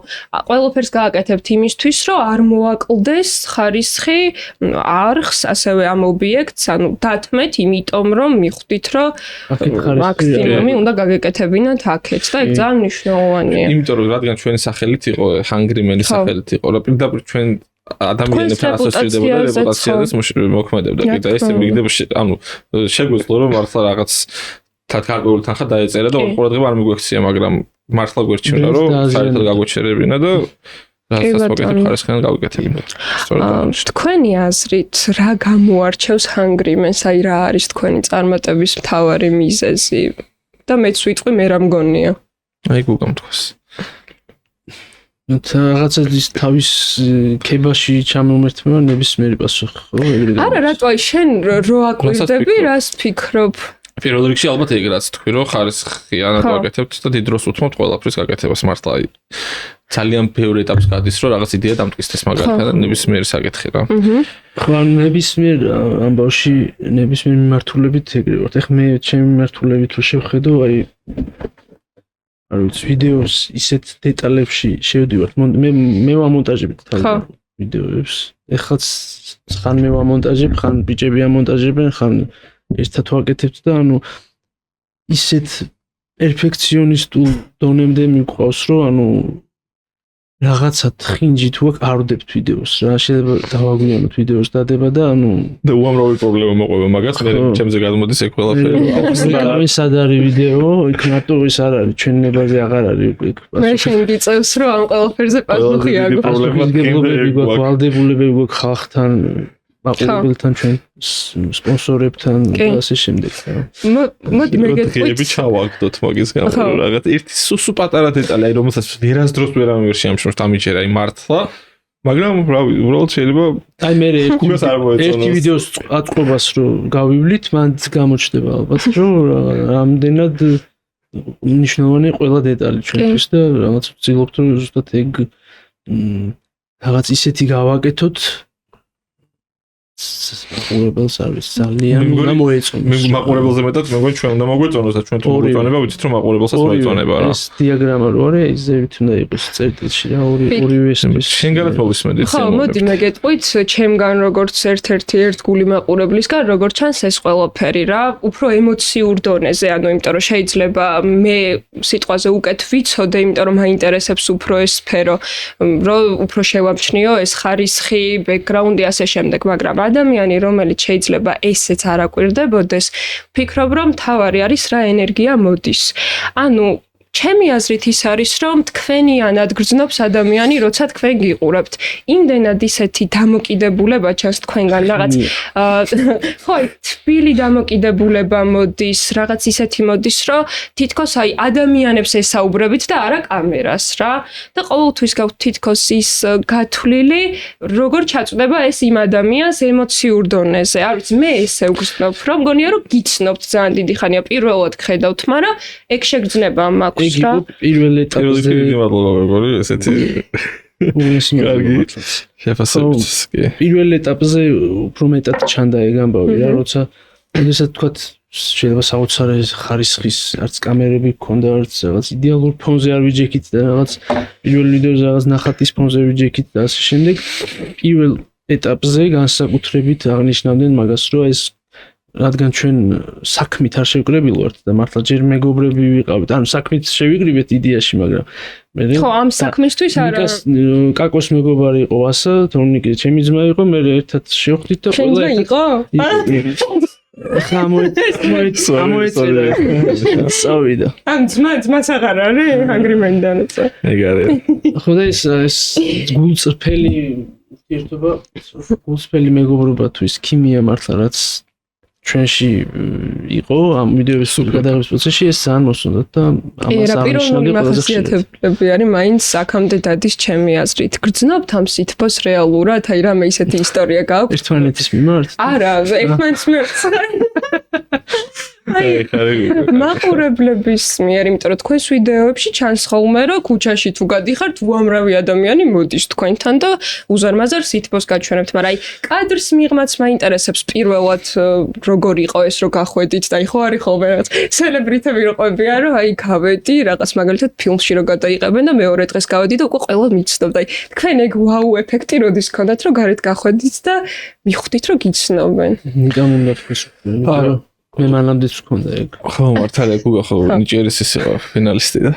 ყველაფერს გააკეთებთ იმისთვის, რომ არ მოაკლდეს ხარისხი არხს, ასევე ამ ობიექტს, ანუ დათმეთ, იმიტომ რომ მივხვდით რომ მაქსიმუმი უნდა გაგეკეთებინათ აქეთ და ეგ ძალიან მნიშვნელოვანია. იმიტომ რომ რადგან ჩვენი სახელით იყო ჰანგრიმენის სახელით იყო რა პირდაპირ ჩვენ ადამიანებთან ასოცირდებოდა რეპუტაციაზეც მოქმედებდა და ეს მიგდება ანუ შეგვეძლო რომ მართლა რაღაც თათქარგული თანხა დაეწერა და ყურადღება არ მიგვექცია, მაგრამ მართლა გვერჩივნა რომ საერთოდ გაგვეჩერებინა და რასაც მოგეთებ ხარისხიან გავიკეთებინოთ. თქვენი აზრით რა გამოარჩევს ჰანგრიმენს, აი რა არის თქვენი წარმატების მთავარი მიზეზი და მეც ვიტყვი მე რა მგონია. აი გუგამთქოს. რაღაცა ის თავის ქებაში ჩამომერთმევა ნებისმიერი პასუხი, ხო? არა, რატო აი შენ რო აკვირდები, რას ფიქრობ? პირველ რიგში ალბათ ეგ რაც თქვი რომ ხარისხიანად ვაკეთებთ და დიდ დროს უთმობთ ყველაფრის გაკეთებას, მართლა აი ძალიან ბევრი ეტაპს გადის რომ რაღაც იდეა დამტკიცდეს მაგალითად ნებისმიერი საკითხი რა. ხო, ნებისმიერ ამბავში ნებისმიერ მიმართულებით ეგრე ვარ. ეხლა მე ჩემი მიმართულებით რო შევხედო, აი არ ვიცი ვიდეოს ისეთ დეტალებში შევდივარ. მე ვამონტაჟებ თავის ვიდეოებს. ეხლა ხან მე ვამონტაჟებ, ხან ბიჭები ამონტაჟებენ, ხან ერთად ვაკეთებთ და ანუ ისეთ პერფექციონისტულ დონემდე მიყვავს რომ ანუ რაღაცა თხინჯი თუ აქ არ ვდებთ ვიდეოს რა, შეიძლება დავაგვიანოთ ვიდეოს დადება და ანუ და უამრავი პრობლემა მოყვება მაგას, მე ჩემზე გადმოდის ეგ ყველაფერი. ის სად არის ვიდეო, იქ ნატო ის არ არის, ჩვენებაზე აღარ არის იქ. მე შენ გიწევს რომ ამ ყველაფერზე პასუხი აქვს. გვაქვს ვალდებულებები გვაქვს ხალხთან, მაყურებელთან, ჩვენ სპონსორებთან და ასე შემდეგ. მოდი მე გეტყვით. ჩავაგდოთ მაგის გამო რაღაც ერთი სუსუ პატარა დეტალი, აი რომელსაც ვერასდროს ვერ ამერში ამშორს დამიჯერა აი მართლა, მაგრამ უბრალოდ შეიძლება აი მე ერთი ვიდეოს აწყობას რო გავივლით, მან გამოჩნდება ალბათ რომ რამდენად მნიშვნელოვანი ყველა დეტალი ჩვენთვის და რაღაც ვცდილობთ რომ ზუსტად ეგ რაღაც ისეთი გავაკეთოთ მაყურებელს არის ძალიან უნდა მოეწონოს. მე მაყურებელზე მეტად მეგონი ჩვენ უნდა მოგვეწონოს და ჩვენ თუ მოგვეწონება ვიცით რომ მაყურებელსაც მოეწონება რა. ეს დიაგრამა რო არის, ეს ზევით უნდა იყოს წერტილში რა, ორივე ესმის. შენგანაც მოვისმენთ. ხო, მოდი მე გეტყვით, ჩემგან როგორც ერთ-ერთი ერთგული მაყურებლისგან, როგორც ჩანს ეს ყველაფერი რა, უფრო ემოციურ დონეზე, ანუ იმიტომ რომ შეიძლება მე სიტყვაზე უკეთ ვიცოდე, იმიტომ რომ მაინტერესებს უფრო ეს სფერო, რომ უფრო შევამჩნიო ეს ხარისხი, ბექგრაუნდი ასე შემდეგ, მაგრამ ადამიანი, რომელიც შეიძლება ესეც არ აკვირდებოდეს, ფიქრობ, რომ თავარი არის რა ენერგია მოდის. ანუ ჩემი აზრით ის არის, რომ თქვენიანად გრძნობს ადამიანი, როცა თქვენ გიყურებთ. იმდენად ისეთი დამოკიდებულება ჩანს თქვენგან რაღაც ხო, თბილი დამოკიდებულება მოდის, რაღაც ისეთი მოდის, რომ თითქოს აი ადამიანებს ესაუბრებით და არა კამერას რა. და ყოველთვის გაქვთ თითქოს ის გათვლილი, როგორ ჩაწვდება ეს იმ ადამიანს ემოციურ დონეზე. არ ვიცი, მე ესე ვგრძნობ, რომ მგონია რომ გიცნობთ ძალიან დიდი ხანია პირველად გხედავთ, მაგრამ ეგ შეგრძნება მაქვს. პირველ ეტაპზე ესეთი შევასებთ. პირველ ეტაპზე უფრო მეტად ჩანდა ეგ ამბავი რა, როცა ესეც თქვა შეიძლება საოცარი ხარისხის არც კამერები გქონდა არც რაღაც იდეალურ ფონზე არ ვიჯექით და რაღაც პირველ ვიდეოზე რაღაც ნახატის ფონზე ვიჯექით და ასე შემდეგ პირველ ეტაპზე განსაკუთრებით აღნიშნავდნენ მაგას რომ ეს რადგან ჩვენ საქმით არ შევკრებილ ვართ და მართლა ჯერ მეგობრები ვიყავით ანუ საქმით შევიკრიბეთ იდეაში მაგრამ მე ხო ამ საქმისთვის არა კაკოს მეგობარი იყო ასა თორნიკე ჩემი ძმა იყო მე ერთად შევხვდით და ყველა იყო ხა მოეწერა წავიდა ამ ძმას აღარ არის აგრიმენტანოცა ეგ არის ხო და ეს გულწრფელი ერთობა გულწრფელი მეგობრობათვის ქიმია მართლა რაც ჩვენში იყო ამ ვიდეოების გადაღების პროცესში ეს ძალიან მოსუნდათ და ამას აღნიშნავდი ყველაზე ხშირად არის მაინც აქამდე დადის ჩემი აზრით გრძნობთ ამ სითბოს რეალურად აი რამე ისეთი ისტორია გაქვთ ერთმანეთის მიმართ არა ერთმანეთის მიმართ მაყურებლების მიერ იმიტომ რომ თქვენს ვიდეოებში ჩანს ხოლმე რომ ქუჩაში თუ გადიხართ უამრავი ადამიანი მოდის თქვენთან და უზარმაზარ სითბოს გაჩვენებთ მაგრამ აი კადრს მიღმაც მაინტერესებს პირველად როგორ იყო ეს რო გახვედით და ხო არის ხოლმე რაღაც სელებრიტები რო ყვებიან რომ აი გავედი რაღაც მაგალითად ფილმში რო გადაიყებენ და მეორე დღეს გავედი და უკვე ყველა მიცნობდა აი თქვენ ეგ ვაუ ეფექტი როდის გქონდათ რომ გარეთ გახვედით და მიხვდით რომ გიცნობენ გამონდა თქვენს მე მანამდეც ვქონდა ეგ ხო მართალია გუგა ხო ნიჭიერის ის იყო ფინალისტი და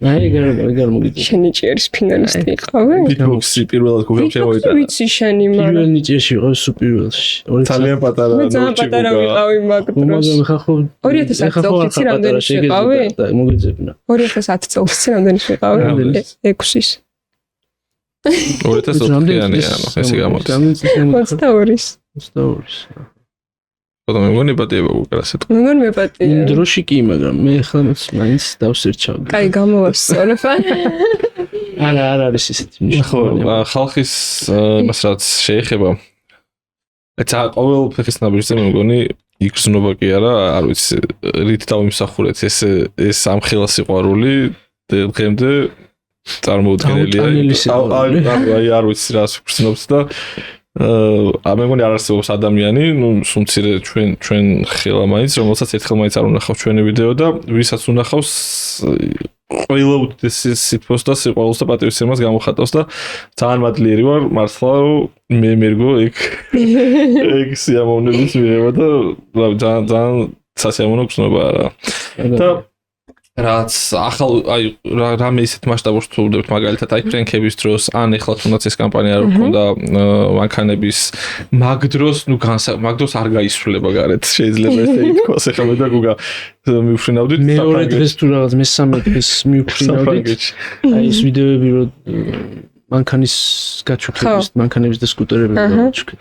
აი ეგარ მოგიწევს შენ ნიჭიერის ფინალისტი იყავი ბიტბოქსი პირველად გუგამ შემოვიდა ვიცი შენი მაგრამ პირველ ნიჭიერში ვიყავ სუპირველში ძალიან პატარა მე ძალიან პატარა ვიყავი მაგ დროს 2010 წელს რამდენი ვიყავი მოგეძებნა 2010 წელს რამდენი ვიყავი 6-ის 2004-იანი ანუ ესე გამოდის 22-ის ხოდა მე მგონი პატიება უკრასეთ. მე მგონი მე პატია. იმ დროში კი, მაგრამ მე ხლა მაინც დავსერჩავდი. კაი გამოვასწორებ. არა არის ისეთი მნიშვნელოვანი. ხო, ხალხის იმას რაც შეეხება. ეცა ყოველ ფეხის ნაბიჯზე მე მგონი იგრძნობა კი არა, არ ვიცი, რით დავიმსახურეთ ეს ამხელა სიყვარული დღემდე წარმოუდგენელია. აი არ ვიცი რას ვგრძნობს და მე მგონი არ არსებობს ადამიანი, ნუ სუმცირე ჩვენ ხელა მაინც, რომელსაც ერთხელ მაინც არ უნახავს ჩვენი ვიდეო და ვისაც უნახავს ყველა უდიდესი სითბოს და სიყვარულს და პატივისცემას გამოხატავს და ძალიან მადლიერი ვარ მართლა მე მერგო ეგ სიამოვნების მიღება და ძალიან სასიამოვნო გრძნობა არა და რაც ახალ აი რამე ისეთ მასშტაბურს თულდებთ მაგალითად აი ფრენკების დროს ან ეხლა თუნდაც ეს კამპანია რო ქონდა მანქანების მაგ დროს ნუ მაგ დროს არ გაისრულება გარეთ შეიძლება ესე ითქვას ეხლა მე და გუგა მივფრინავდით მეორე დღეს თუ რაღაც მესამე დღეს მივფრინავდით აი ეს ვიდეოები რო მანქანის გაჩუქების მანქანების და სკუტერების გაჩუქეთ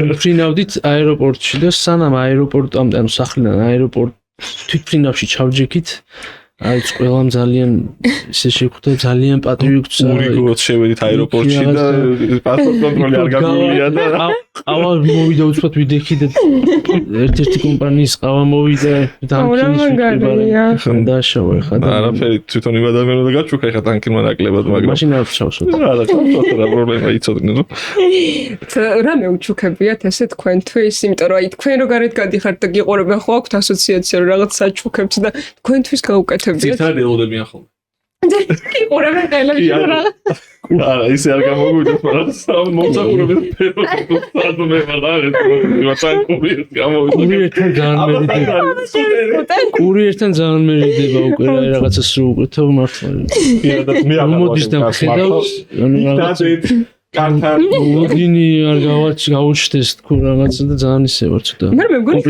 მივფრინავდით აეროპორტში და სანამ აეროპორტამდე ანუ სახლიდან აეროპორტ თვითფრინავში ჩავჯექით არის ყველამ ძალიან ისე შეხვდა ძალიან პატივი გწა ურიგოთ შევედით აეროპორტში და პასპორტ კონტროლი არ გაგულია და ყავა მოვიდა უცბად ვიდექი და ერთ-ერთი კომპანიის ყავა მოვიდა თანკინის დააშავა ხა და არაფერი თვითონ იმ ადამიანს და გაჩუქა ხა თანკინმა ნაკლებად მაგრამ მაშინ არ ჩავსოთ არა რა პრობლემა იცოდნენ რა მე უჩუქებიათ ესე თქვენთვის იმიტომ რომ აი თქვენ რო გარეთ გადიხართ და გიყურებენ ხო აქვთ ასოციაცია რომ რაღაც საჩუქებთ და თქვენთვის გაუკეთებიათ ცირთად ელოდებიან ხოლმე გიყურებენ ტელევიზორს რა არა ისე არ გამოგვიდეს მაგრამ სამ მომსახურებელ ფეროს მე ვარ ვაცან კურიერთან ძალიან მერიდება უკვე რაღაცა სულ უკეთო მართლა მე არ მოდის და ხედავს კანთან ლოგინი არ გაუჩნდეს თქო რაღაცა და ძალიან ისე ვარ ცოტა მე მგონი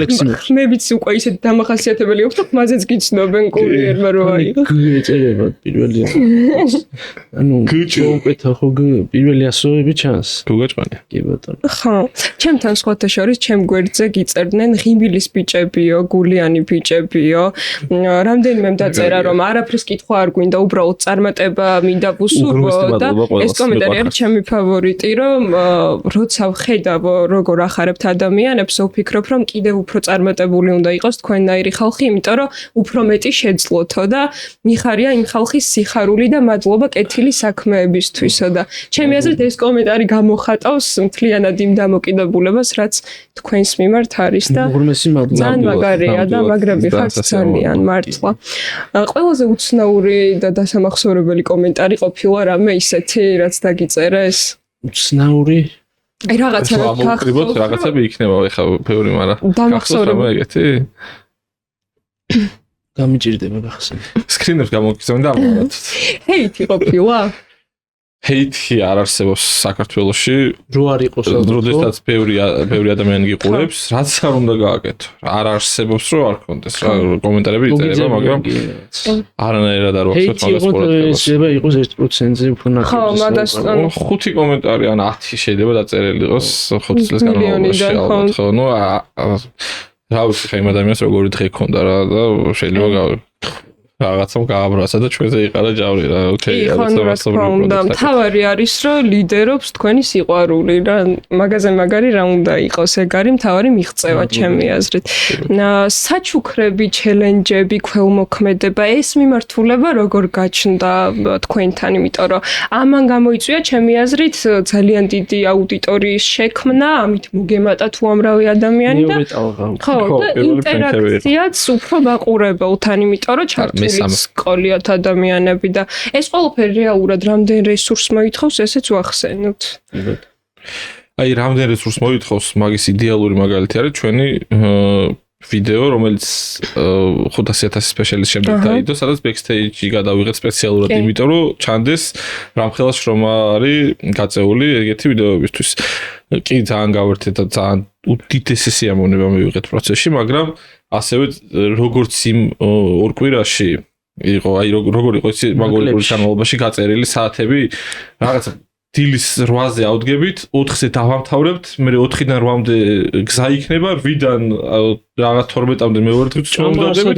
ხმებიც უკვე ისეთ დამახასიათებელი აქვს რომ მაზეც გიცნობენ კურიერმა რო აი ეწერება პირველი ანუ უკეთა ხო პირველი ასოები ჩანს გუგაჭმანი კი ბატონო ხო ჩემთან სხვათა შორის ჩემ გვერდზე გიწერდნენ ღიმბილის ბიჭებიო გულიანი ბიჭებიო რამდენიმე დაწერა რომ არაფრის კითხვა არ გვინდა უბრალოდ წარმატება მინდა ვუსურვო და ეს კომენტარი არის ჩემი ფავორიტი ფავორიტი, რომ როცა ვხედავ როგორ ახარებთ ადამიანებს, ვფიქრობ, რომ კიდევ უფრო წარმატებული უნდა იყოს თქვენნაირი ხალხი, იმიტომ რომ უფრო მეტი შეძლოთო და მიხარია იმ ხალხის სიხარული და მადლობა კეთილი საქმეებისთვისო და ჩემი აზრით ეს კომენტარი გამოხატავს მთლიანად იმ დამოკიდებულებას, რაც თქვენს მიმართ არის და ძალიან მაგარია და მაგრები ხართ ძალიან მართლა. ყველაზე უცნაური და დასამახსოვრებელი კომენტარი ყოფილა რამე ისეთი, რაც დაგიწერეს? უცნაური? აი რაღაცა გამოვკრიბოთ, რაღაცები იქნება ეხა ბევრი, მაგრამ დამახსოვრებელი ეგეთი? გამიჭირდება გახსენ. სკრინებს გამოგიწევენ და ამოვაროთ. ჰეითი ყოფილა? ჰეითი არ არსებობს საქართველოში. რო არ იყოს როდესაც ბევრი ადამიანი გიყურებს, რაც არ უნდა გააკეთო. არ არსებობს რო არ კონდეს რა კომენტარები იწერება, მაგრამ არანაირად არ ვახსოვთ მაგას ყურადღებას. შეიძლება იყოს 1%-ზე უფრო ნაკლები. ხო, მაგას 5 კომენტარი ან 10 შეიძლება დაწერილი იყოს 5 წელს განმავლობაში ალბათ, ხო, ნუ რა ვიცი ხა იმ ადამიანს როგორი დღე ქონდა რა და შეიძლება რაღაცამ გააბრასა და ჩვენზე იყარა ჯავრი რა, ოკეი, მთავარი არის რომ ლიდერობს თქვენი სიყვარული რა, მაგაზე მაგარი რა უნდა იყოს, ეგ არის მთავარი მიღწევა ჩემი აზრით. საჩუქრები, ჩელენჯები, ქველმოქმედება, ეს მიმართულება როგორ გაჩნდა თქვენთან, იმიტომ რომ ამან გამოიწვია ჩემი აზრით ძალიან დიდი აუდიტორიის შექმნა, ამით მოგემატათ უამრავი ადამიანი და ხო, და ინტერაქციაც უფრო მაყურებელთან, იმიტომ რომ ჩართული სკოლიათ ადამიანები და ეს ყველაფერი რეალურად რამდენ რესურსს მოითხოვს, ესეც ვახსენოთ. აი, რამდენ რესურსს მოითხოვს, მაგის იდეალური მაგალითი არის ჩვენი ვიდეო, რომელიც 500,000 სპეციალის შემდეგ დაიდო, სადაც backstage-ი გადავიღეთ სპეციალურად, იმიტომ რომ ჩანდეს რამხელა შრომა არის გაწეული ეგეთი ვიდეოებისთვის. კი, ძალიან გავერთეთ და ძალიან უდიდესი სიამოვნება მივიღეთ პროცესში, მაგრამ ასევე როგორც იმ ორ კვირაში იყო, აი როგორ იყო ისი მაგალითური განმავლობაში გაწერილი საათები, რაღაცა დილის 8-ზე ავდგებით, 4-ზე დავამთავრებთ, მე 4-დან 8-მდე გზა იქნება, 8-დან რაღაც 12-მდე მეორე დღით წვდომდებით.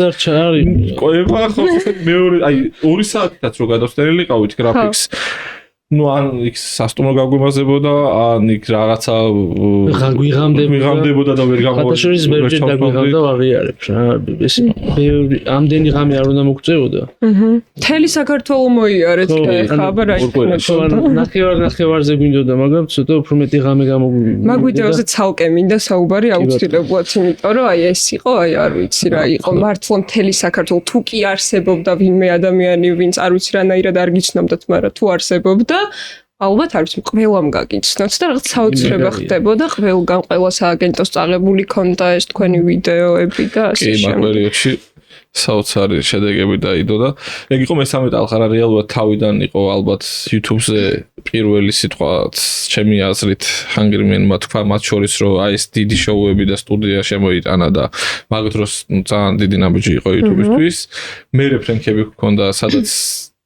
ყובה ხო, მეორე, აი 2 საათითაც რო გადავსტერილი ყავით გრაფიკს. ნუ ან იქ სასტუმრო გაგვიმაზებოდა, ან იქ რაღაცა ვიღამდებოდა და ვერ გამოვარდა. ხათაშორის ბერჯერ დაგვიღავდა აღიარებ რა. ეს ბევრი ამდენი ღამე არ უნდა მოგწევოდა. მთელი საქართველო მოიარეთ ხა, აბა რა იქნება. ნახევარზე გვინდოდა, მაგრამ ცოტა უფრო მეტი ღამე გამოგვივიდა. მაგ ვიდეოზე ცალკე მინდა საუბარი აუცილებლად, იმიტომ რომ აი ეს იყო, აი არ ვიცი რა იყო, მართლა მთელი საქართველო თუ კი არსებობდა ვინმე ადამიანი, ვინც არ ვიცი რანაირად არ გიცნობდათ, მაგრამ თუ არსებობდა ალბათ არის ყველამ გაგიცნოთ და რაღაც საოცრება ხდებოდა ყველგან, ყველა სააგენტოს წაღებული ქონდა ეს თქვენი ვიდეოები და ასე შემდეგ. კი, მაგ პერიოდში საოცარი შედეგები დაიდო და ეგ იყო მესამე ტალღა, რეალურად თავიდან იყო ალბათ YouTube-ზე პირველი სიტყვაც ჩემი აზრით Hungry Man-მა თქვა, მათ შორის რომ აი ეს დიდი შოუები და სტუდია შემოიტანა და მაგ დროს ძალიან დიდი ნაბიჯი იყო YouTube-ისთვის. მერე ფრენკები გქონდა, სადაც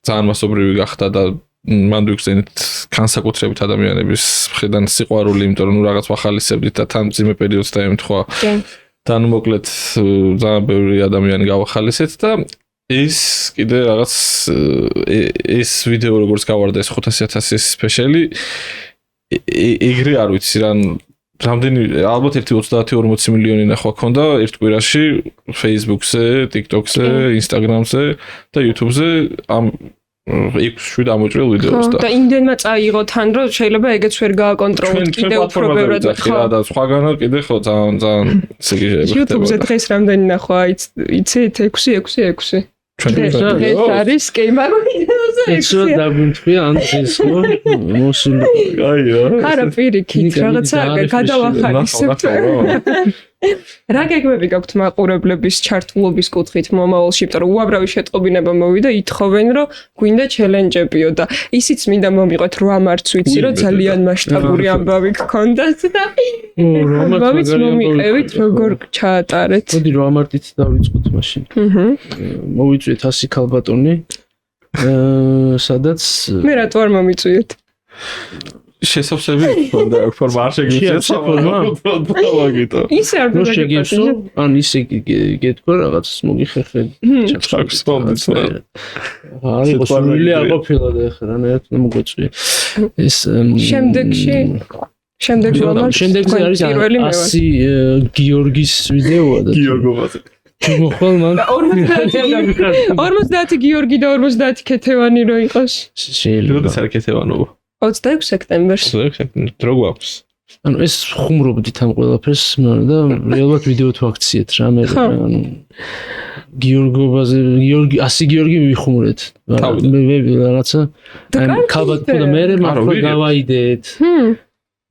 ძალიან მასობრივი გახდა და მან ვიგზენით განსაკუთრებით ადამიანების მხრიდან სიყვარული, იმიტომ რომ რაღაც ვახალისებდით და თან ძიმე პერიოდს დაემთხვა. და ნუ მოკლედ ძალიან ბევრი ადამიანი გავახალისეთ და ეს კიდე რაღაც ეს ვიდეო როგორც გავარდა ეს 500,000 სპეციალი ეგრე არ ვიცი რა რამდენი ალბათ 30-40 მილიონი ნახვა ქონდა ერთ კვირაში Facebook-ზე, TikTok-ზე, Instagram-ზე და YouTube-ზე ამ 6-7 ამოჭრილ ვიდეოს და იმდენმა წაიღო თან რომ შეიძლება ეგეც ვერ გააკონტროლოთ კიდე უფრო ბევრად ხო და სხვაგანო კიდე ხო ძალიან სიგიჟეები ხდება YouTube-ზე დღეს რამდენი ნახვა იცით 6 დღეს არის კეიმარო ვიდეოზე ეცო დაგვიმთვია ან ეს ხო მოსული აია არა პირიქით რაღაცა გადავახალისებთ რა გეგმები გაქვთ მაყურებლების ჩართულობის კუთხით მომავალში, იმიტომ რომ უამრავი შეტყობინება მოვიდა, ითხოვენ რომ გვინდა ჩელენჯებიო და ისიც მინდა მომიყვეთ 8 მარტს ვიცი რომ ძალიან მასშტაბური ამბავი გქონდათ და ამბავიც მომიყევით როგორ ჩაატარეთ. მოდი 8 მარტით დავიწყოთ მაშინ. მოვიწვიეთ 100 ქალბატონი. სადაც მე რატო არ მომიწვიეთ? შესაძლებელი ხონდა ფორმა არ შეგიძლიათ სამაგიტო. ისე არ უნდა შეგეცო, ან ისე გეთქვა რაღაც მოგიხერხეთ. ჩაქსპონდეთ. არის მოსული არ ყოფილა და ეხლა რანაირად მოგვეწვია. ეს შემდეგში შემდეგზე არის 100 გიორგის ვიდეოა და გიორგოვაზე. მოხვალ მან 50 გიორგი და 50 ქეთევანი რო იყოს. შეიძლება. როდის არის ქეთევანობა? 26 სექტემბერს. დრო გვაქვს. ანუ ეს ხუმრობდით ამ ყველაფერს და რეალურად ვიდეო თუ აქციეთ რა მე ანუ გიორგოვაზე 100 გიორგი ვიხუმრეთ. მე რაღაცა ქალბატ და მე მართლა გავაიდეთ.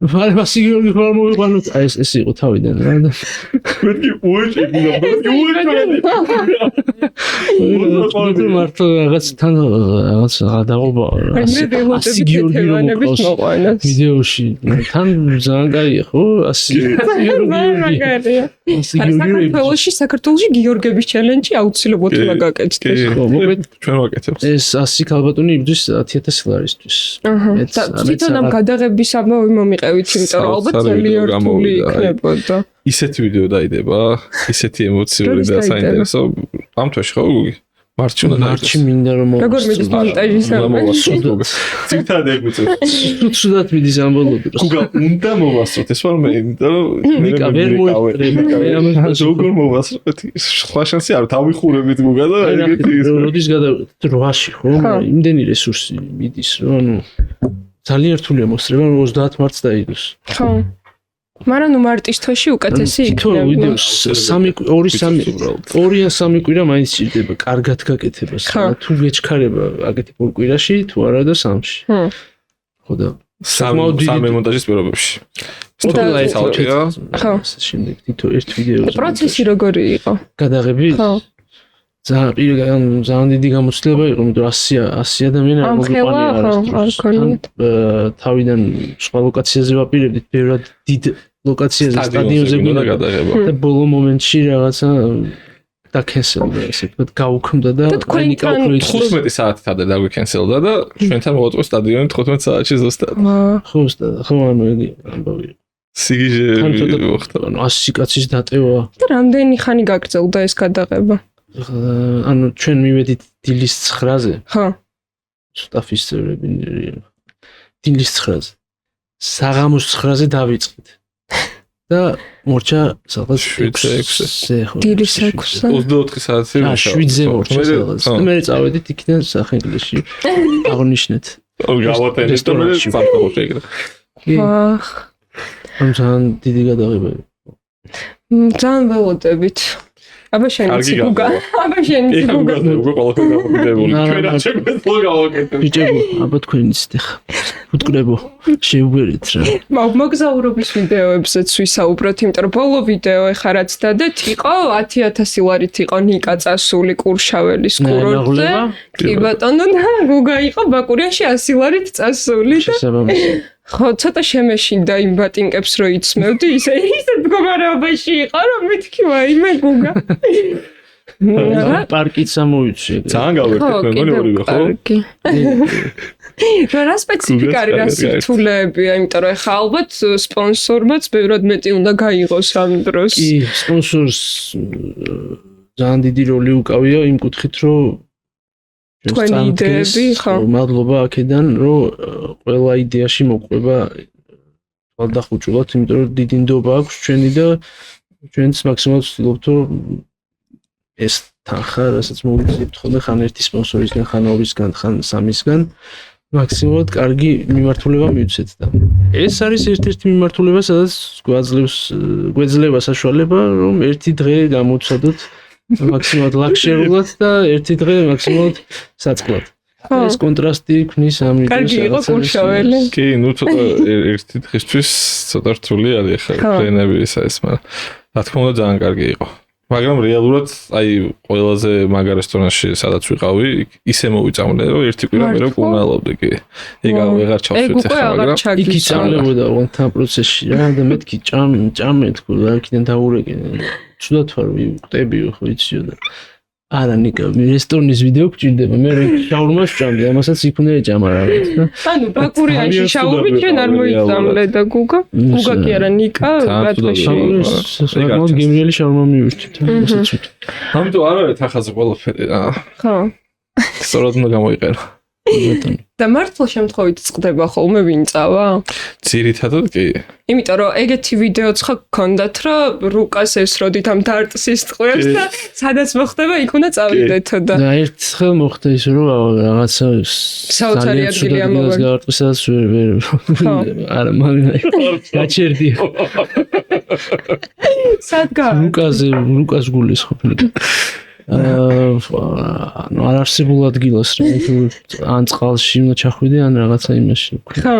ვარ 100 გიორგი ხარ მოვიყვანოთ ეს იყო თავიდან რა და მეთქი უეჭედი და მართლა რაღაც თან რაღაც დაღობა 100 გიორგი რომ მოყავს ვიდეოში თან ძალიან კაია ხო 100 გიორგი საქართველოში გიორგების ჩელენჯი აუცილებლად უნდა გაკეთდეს ხო მოკლედ ჩვენ ვაკეთებთ ეს 100 ქალბატონი იბრძვის 10000 ლარისთვის თვითონ ამ გადაღების ამბავი მომიყევით იმიტომ რომ ალბათ ძალიან რთული იქნებოდა ისეთი ვიდეო დაიდება ისეთი ემოციური და საინტერესო ამ თვეში ხო გუგი მარჩი მინდა რომ როგორ მიდის მონტაჟის ამბავი ცირთად ეგვიწევს სუდად მიდის ამბოლოდი გუგა უნდა მოვასწროთ ეს ვარ მე იმიტომ რომ ნიკა ვერ მოიწრება როგორ მოვასწროთ სხვა შანსი არ დავიხურებით გუგა და ეგეთი როდის გადავიდეთ 8-ში ხო იმდენი რესურსი მიდის რომ ანუ ძალიან რთულია მოსწრება 30 მარტს დაიდოს ხო მაგრამ ნუ მარტის თვეში უკეთესი იქნება 2-3 კვირა მაინც ჭირდება კარგად გაკეთებას თუ გეჩქარება აკეთებ 2 კვირაში თუ არა და 3-ში ხო და სამი მონტაჟის პირობებში ხო შემდეგ თითო ერთ ვიდეოზე პროცესი როგორი იყო გადაღები ხო ძალიან დიდი გამოცდილება იყო, იმიტომ რომ 100 ადამიანი არ მოგვიყვანია თავიდან სხვა ლოკაციაზე ვაპირებდით, ბევრად დიდ ლოკაციაზე, სტადიონზე გვინდა გადაღება და ბოლო მომენტში რაღაცა დაკენსელდა, ესე ვთქვათ, გაუქმდა და ნიკა უფრო 15 საათით ადრე დაგვიკენსელდა და ჩვენთან მოვაწყვე სტადიონი 15 საათში ზუსტად. ხო, ანუ იგი ამბავი. სიგიჟე მოხდა, ანუ 100 კაცის დატევა. და რამდენი ხანი გაგრძელდა ეს გადაღება? ანუ ჩვენ მივედით დილის 9-ზე. ხო. სტაფის წევრები დილის 9-ზე. საღამოს 9-ზე დავიწყეთ. და მორჩა სადღაც 7-6-ზე ხო. დილის 6-ზე. 24 საათი. 7-ზე მორჩა სადღაც. მე წავედით იქიდან სახენგლისში. აღნიშნეთ. გავატენეთ და მე სამყარო შეგრა. ახ. ამ ძალიან დიდი გადაღება იყო. ძალიან ველოდებით. აბა შენიც გუგა. აბა შენიც გუგა. უკვე ყველაფერი გამოგიდებული. ჩვენ არ შეგვეძლო გავაკეთოთ. ბიჭებო, აბა თქვენიც ხა. უტკრებო, შეუგერეთ რა. მოგზაურობის ვიდეოებზეც ვისაუბროთ, იმიტომ რომ ბოლო ვიდეო ეხა რაც დადეთ იყო 10000 ლარით იყო ნიკა წასული კურშაველის კურორტზე. კი ბატონო და გუგა იყო ბაკურიაში 100 ლარით წასული და ხო, ცოტა შემეშინდა იმ ბატინკებს რო იცმევდი, ისე მდგომარეობაში იყო, რომ მეთქი ვაიმე გუგა. პარკიც ამოვიცე. ძალიან გავერტეთ მეგონი ორივე, ხო? რა სპეციფიკა არის რა სირთულეებია, იმიტომ რომ ეხა ალბათ სპონსორმაც ბევრად მეტი უნდა გაიღოს ამ დროს. კი, სპონსორს ძალიან დიდი როლი უკავია იმ კუთხით, რომ თქვენი იდეები, ხო. მადლობა აქედან, რომ ყველა იდეაში მოყვება ვადახუჭულად, იმიტომ რომ დიდი ნდობა აქვს ჩვენი და ჩვენც მაქსიმალურად ვცდილობთ, რომ ეს თანხა, რასაც მოვიძიებთ ხოლმე ხან ერთი სპონსორისგან, ხან ორისგან, ხან სამისგან, მაქსიმალურად კარგი მიმართულება მივცეთ და ეს არის ერთ-ერთი მიმართულება, სადაც გვეძლება საშუალება, რომ ერთი დღე გამოვცადოთ მაქსიმალურად ლაქშერულად და ერთი დღე მაქსიმალურად საწყლად. ეს კონტრასტი ქმნის ამ იდეას. კარგი იყო კურშაველი. კი, ნუ ცოტა ერთი დღისთვის ცოტა რთული არის ხა პლენები ეს, მაგრამ რა თქმა უნდა ძალიან კარგი იყო. მაგრამ რეალურად აი ყველაზე მაგარ რესტორანში სადაც ვიყავი, ისე მოვიწამლე, რომ ერთი კვირა მე რო კუნალობდი კი. ეგ აღარ ჩავშვით ახლა, მაგრამ იქ იწამლებოდა თან პროცესში რა და მეთქი ჭამე თქო რა იქიდან დაურეკინე. ცუდად ვარ ვიკვდებიო ხო იციო და არა ნიკა რესტორნის ვიდეო გჭირდება მე შაურმას ჭამდი ამასაც იქ უნდა ეჭამა რაღაც და ანუ ბაკურიანში შაურმი ჩვენ არ მოიწამლე და გუგა კი არა ნიკა რა თქმა უნდა გემრიელი შაურმა მივირთით ასაც ვით ამიტომ არ არის ახაზე ყველაფერი რა ხო სწორად უნდა გამოიყენო და მართლა შემთხვევით წყდება ხოლმე ვინ წავა? ძირითადად კი. იმიტომ რომ ეგეთი ვიდეოც ხო გქონდათ, რომ რუკას ესროდით ამ დარტსის ტყვებს და სადაც მოხდება, იქ უნდა წავიდეთო და და ერთხელ მოხდა ის რომ რაღაცა საოცარი ადგილი ამოვარ. გავარტყისაც ვერ არა მაგრამ გაჩერდი. სადგა? რუკას გულის ყოფილი. ანუ არ არსებულ ადგილას რა ან წყალში უნდა ჩახვიდე ან რაღაცა იმაში. ხო.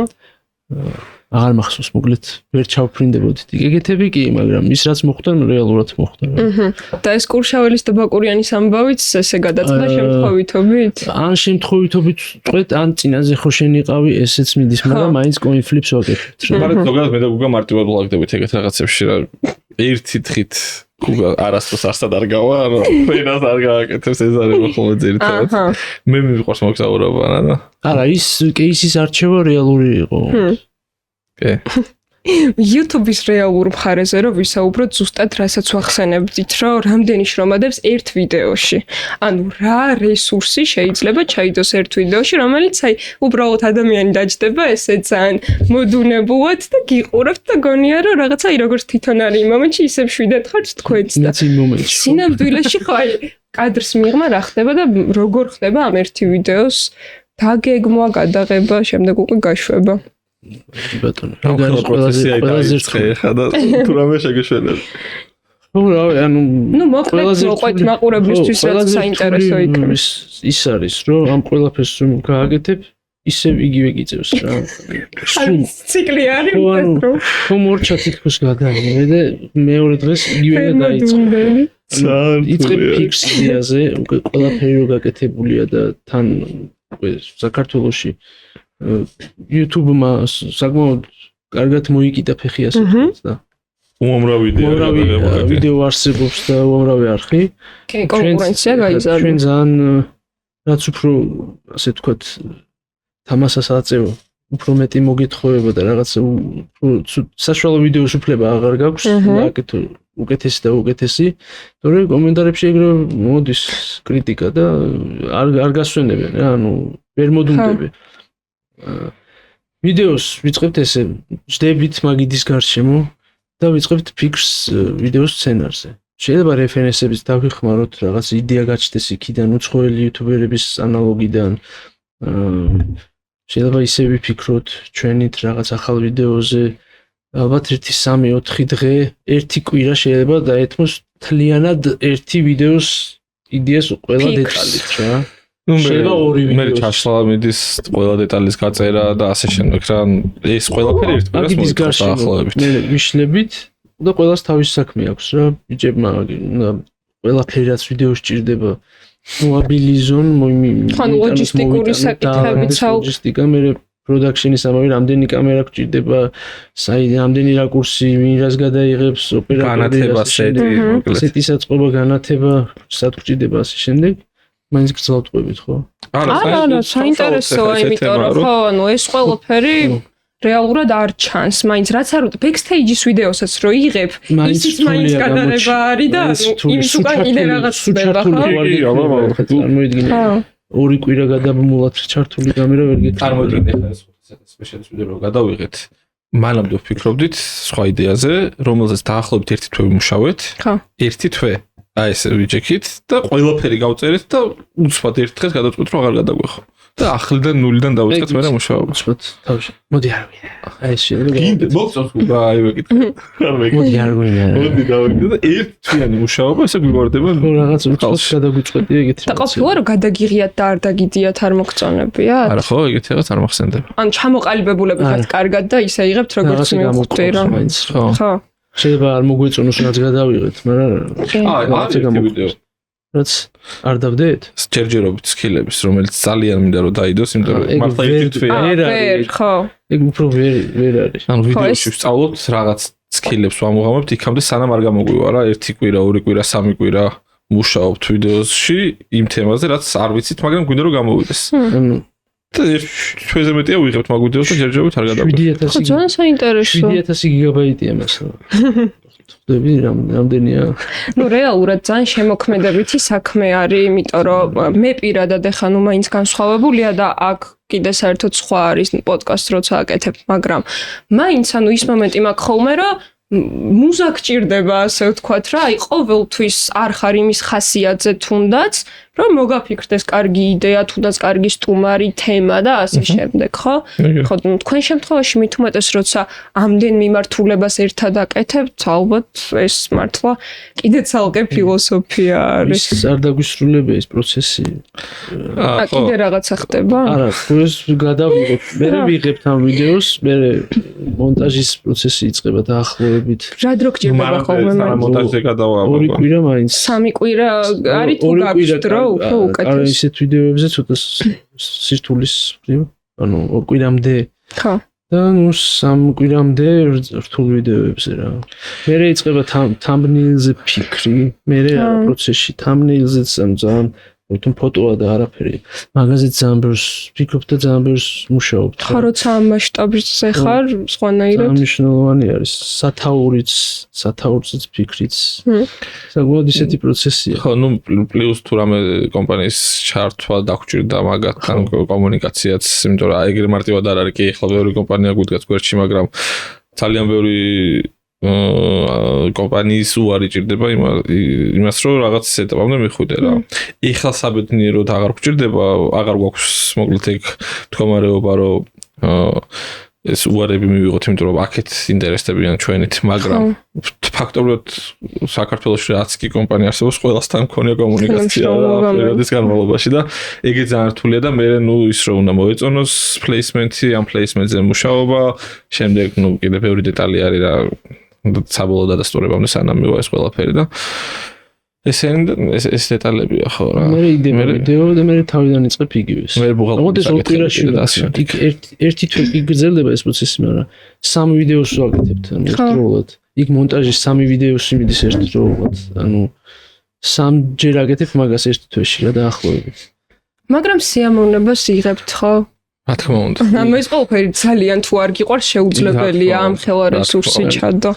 აღარ მახსოვს მოკლედ ვერ ჩავფრინდებოდით. ეგეთები კი, მაგრამ ის რაც მოხდა რეალურად მოხდა. და ეს კურშაველის და ბაკურიანის ამბავიც ესე გადაწყდა შემთხვევითობით? ან შემთხვევითობით წვეთ, ან წინაზე ხო შენიყავი, ესეც მიდის, მაგრამ მაინც კოინფლიპს ვაკეთებთ რა. მაგრამ ზოგადად მე და გუგა მარტივად ვლაგდებით ეგეთ რაღაცებში რა. ერთი თხით გუგა არასდროს არსად არ გავა, ანუ ფენას არ გააკეთებს ეს არის ხოლმე ძირითადად. მე მიყვარს მოგზაურობა რა და. არა, ის კეისის არჩევა რეალური იყო. კი. YouTube-ის რეალურ მხარეზე რომ ვისაუბროთ ზუსტად რასაც ვახსენებდით, რომ რამდენი შრომადებს ერთ ვიდეოში. ანუ რა რესურსი შეიძლება ჩაიდოს ერთ ვიდეოში, რომელიც აი უბრალოდ ადამიანი დაჯდება ესე ძალიან მოდუნებულად და გიყურებთ და გონია რომ რაღაცა აი როგორც თვითონ არის იმ მომენტში ისე შვიდეთ ხართ თქვენც და იმ მომენტში. სინამდვილეში ხო აი კადრს მიღმა რა ხდება და როგორ ხდება ამ ერთი ვიდეოს დაგეგმვა, გადაღება, შემდეგ უკვე გაშვება. ბატონო, ყველაზე ხა და თუ რამე შეგეშველებ. ხო, რავი, ანუ ნუ მოყვეთ მაყურებლისთვის რაც საინტერესო იქნება. ის არის, რომ ამ ყველაფერს რომ გააკეთებ, ისევ იგივე გიწევს რა. სულ ციკლი არის უბრალოდ. ხო მორჩა თითქოს გადაიღე და მეორე დღეს იგივე დაიწყო. იწყებ ფიქსიაზე, უკვე ყველაფერი რო გაკეთებულია და თან უკვე საქართველოში YouTube-მა საკმაოდ კარგად მოიკიდა ფეხი ასე ვთქვათ და უამრავი ვიდეო არსებობს და უამრავი არხი. კი, კონკურენცია გაიზარდა. ჩვენ ძალიან რაც უფრო ასე ვთქვათ თამასას აწევ, უფრო მეტი მოგეთხოვება და რაღაცა საშუალო ვიდეოს უფლება აღარ გაქვს და აკეთო უკეთესი და უკეთესი. თორე კომენტარებში ეგრე მოდის კრიტიკა და არ გასვენებენ რა, ანუ ვერ მოდუნდები. ვიდეოს ვიწყებთ ესე, ჯდებით მაგიდის გარშემო და ვიწყებთ ფიქრს ვიდეოს სცენარზე. შეიძლება რეფერენსებით დავიხმაროთ, რაღაც იდეა გაჩნდეს იქიდან, უცხოელი იუთუბერების ანალოგიდან. შეიძლება ისე ვიფიქროთ ჩვენით რაღაც ახალ ვიდეოზე, ალბათ 1-3-4 დღე, ერთი კვირა შეიძლება დაეთმოს თლიანად ერთი ვიდეოს იდეას ყველა დეტალით რა. შეიძლება ორი ვიდეო. მე ჩაშლა მიდის ყველა დეტალის გაწერა და ასე შემდეგ რა. ეს ყველაფერი ერთ კვირას მოიწევს ახლავებით. მე ვიშლებით და ყველას თავის საქმე აქვს რა. ბიჭებმა ყველაფერი რაც ვიდეოში ჭირდება მოაბილიზონ, ხან ლოჯისტიკური საკითხებიც ლოჯისტიკა, მე პროდაქშენის ამავე რამდენი კამერა გჭირდება, რამდენი რაკურსი, ვინ რას გადაიღებს, ოპერატორი, სეტის აწყობა, განათება, სად გჭირდება ასე შემდეგ. მაინც გძლავთ ყვებით, ხო? არა, საინტერესოა, იმიტომ რომ ხო, ანუ ეს ყველაფერი რეალურად არ ჩანს. მაინც რაც არ უნდა ბექსტეიჯის ვიდეოსაც რო იღებ, ისიც მაინც გადარება არის და იმის უკან კიდე რაღაც ხდება, ხო? წარმოიდგინე. ორი კვირა გადაბმულად ჩართული კამერა ვერ გეტყვი. წარმოიდგინე ხა ეს სპეციალის ვიდეო გადავიღეთ. მანამდე ვფიქრობდით სხვა იდეაზე, რომელზეც დაახლოებით ერთი თვე ვიმუშავეთ. ხო. ერთი თვე. აი ეს ვიჯექით და ყველაფერი გავწერეთ და უცბად ერთ დღეს გადავწყვეტ რომ აღარ გადაგვეხო. და ახლიდან ნულიდან დავიწყეთ მე მუშაობა. უცბად თავში. მოდი არ ვიდე. აი ეს შეიძლება. მოგწონს უკვე აი ვეკითხე. მოდი არ ვიდე. მოდი დავიწყე და ერთ თვიანი მუშაობა ესე გვივარდება. რაღაც უცბად გადაგვიწყვეტი ეგეთი. და ყოფილა რომ გადაგიღიათ და არ დაგიდიათ არ მოგწონებიათ? არა ხო, ეგეთი რაღაც არ მახსენდება. ანუ ჩამოყალიბებულები ხართ კარგად და ისე იღებთ როგორც მივხვდი რა. ხო. შეიძლება არ მოგვეწონოს რაც გადავიღეთ, მაგრამ აი ვიდეო რაც არ დავდეთ? ჯერჯერობით სკილების, რომელიც ძალიან მინდა რომ დაიდოს, იმიტომ რომ მართლა ერთი თვე ვერ, ხო. ეგ უფრო ვერ არის. ანუ ვიდეოში ვსწავლობთ რაღაც სკილებს ვამოღამებთ იქამდე სანამ არ გამოგვივა რა, ერთი კვირა, ორი კვირა, სამი კვირა მუშაობთ ვიდეოში იმ თემაზე, რაც არ ვიცით, მაგრამ გვინდა რომ გამოვიდეს. და ჩვენზე მეტია ვიღებთ მაგ ვიდეოს და ჯერჯერობით არ გადავიღეთ. ხო, ძალიან საინტერესოა. 7000 გიგაბაიტია მასალა. ხვდები რამდენია ნუ რეალურად ძალიან შემოქმედებითი საქმე არის, იმიტომ რომ მე პირადად ეხლა ნუ მაინც განსხვავებულია და აქ კიდე საერთოდ სხვა არის პოდკასტს როცა აკეთებ, მაგრამ მაინც ანუ ის მომენტი მაქვს ხოლმე რომ მუზა გჭირდება, ასე ვთქვათ რა, აი ყოველთვის არ ხარ იმის ხასიათზე თუნდაც, რომ მოგაფიქრდეს კარგი იდეა, თუნდაც კარგი სტუმარი, თემა და ასე შემდეგ, ხო? ხო, თქვენ შემთხვევაში მით უმეტეს როცა ამდენ მიმართულებას ერთად აკეთებთ, ალბათ ეს მართლა კიდე ცალკე ფილოსოფია არის. ის არ დაგვისრულებია ეს პროცესი. კიდე რაღაცა ხდება? არა, ეს გადავიღებ. მე ვიღებთ ამ ვიდეოს, მე მონტაჟის პროცესი იწყება დაახლოებით. რა დრო გჭირდება ხოლმე მაგრამ მონტაჟზე გადავა. 2 კვირა მაინც. 3 კვირა არის თუ გაქვს დრო? არა ისეთ ვიდეოებზე ცოტა სირთულის მხრივ, ანუ 2 კვირამდე. ხო. და ნუ 3 კვირამდე რთულ ვიდეოებზე რა. მერე იწყება thumbnail-ზე ფიქრი, მერე პროცესში thumbnail-ზეც ძალიან თვითონ ფოტოა და არაფერი. მაგაზეც ძალიან ბევრს ვფიქრობ და ძალიან ბევრს მუშაობ. ხო, როცა ამ მასშტაბზე ხარ, სხვანაირად. მნიშვნელოვანი არის სათაურზეც ფიქრიც. საკმაოდ ისეთი პროცესია. ხო, ნუ პლუს თუ რამე კომპანიის ჩართვა დაგჭირდა მაგათთან კომუნიკაციაც, იმიტომ რომ ეგრე მარტივად არ არის, კი ახლა ბევრი კომპანია გვიდგას გვერდში, მაგრამ ძალიან ბევრი კომპანიის უარი ჭირდება იმას რომ რაღაც ეტაპამდე მიხვიდე რა. ეხლა საბედნიეროდ აღარ გვჭირდება, აღარ გვაქვს მოკლედ ეგ მდგომარეობა რომ ეს უარები მივიღოთ, იმიტომ რომ აქეთ ინტერესდებიან ჩვენით, მაგრამ ფაქტობრივად საქართველოში რაც კი კომპანია არსებობს, ყველასთან მქონია კომუნიკაცია პერიოდის განმავლობაში და ეგეც ძალიან რთულია და მე ნუ ის რომ უნდა მოეწონოს პლეისმენტი, ამ პლეისმენტზე მუშაობა, შემდეგ ნუ კიდე ბევრი დეტალი არის რა საბოლოო დადასტურებამდე სანამ მივა ეს ყველაფერი და ეს დეტალებია ხო რა. მე იდეა ვიდეო და მე თავიდან იწყებ იგივეს. მე ბუღალტერია და ერთი თვე გრძელდება ეს პროცესი, მაგრამ 3 ვიდეოს ვაკეთებთ ერთდროულად. იქ მონტაჟის 3 ვიდეოს მიდის ერთდროულად. ანუ 3 ჯერ აკეთებ მაგას ერთ თვეში რა დაახლოებით. მაგრამ სიამოვნებას იღებთ ხო? რა თქმა უნდა. ანუ ეს ყველაფერი ძალიან თუ არ გიყვარს შეუძლებელია ამ ხელა რესურსი ჩადო.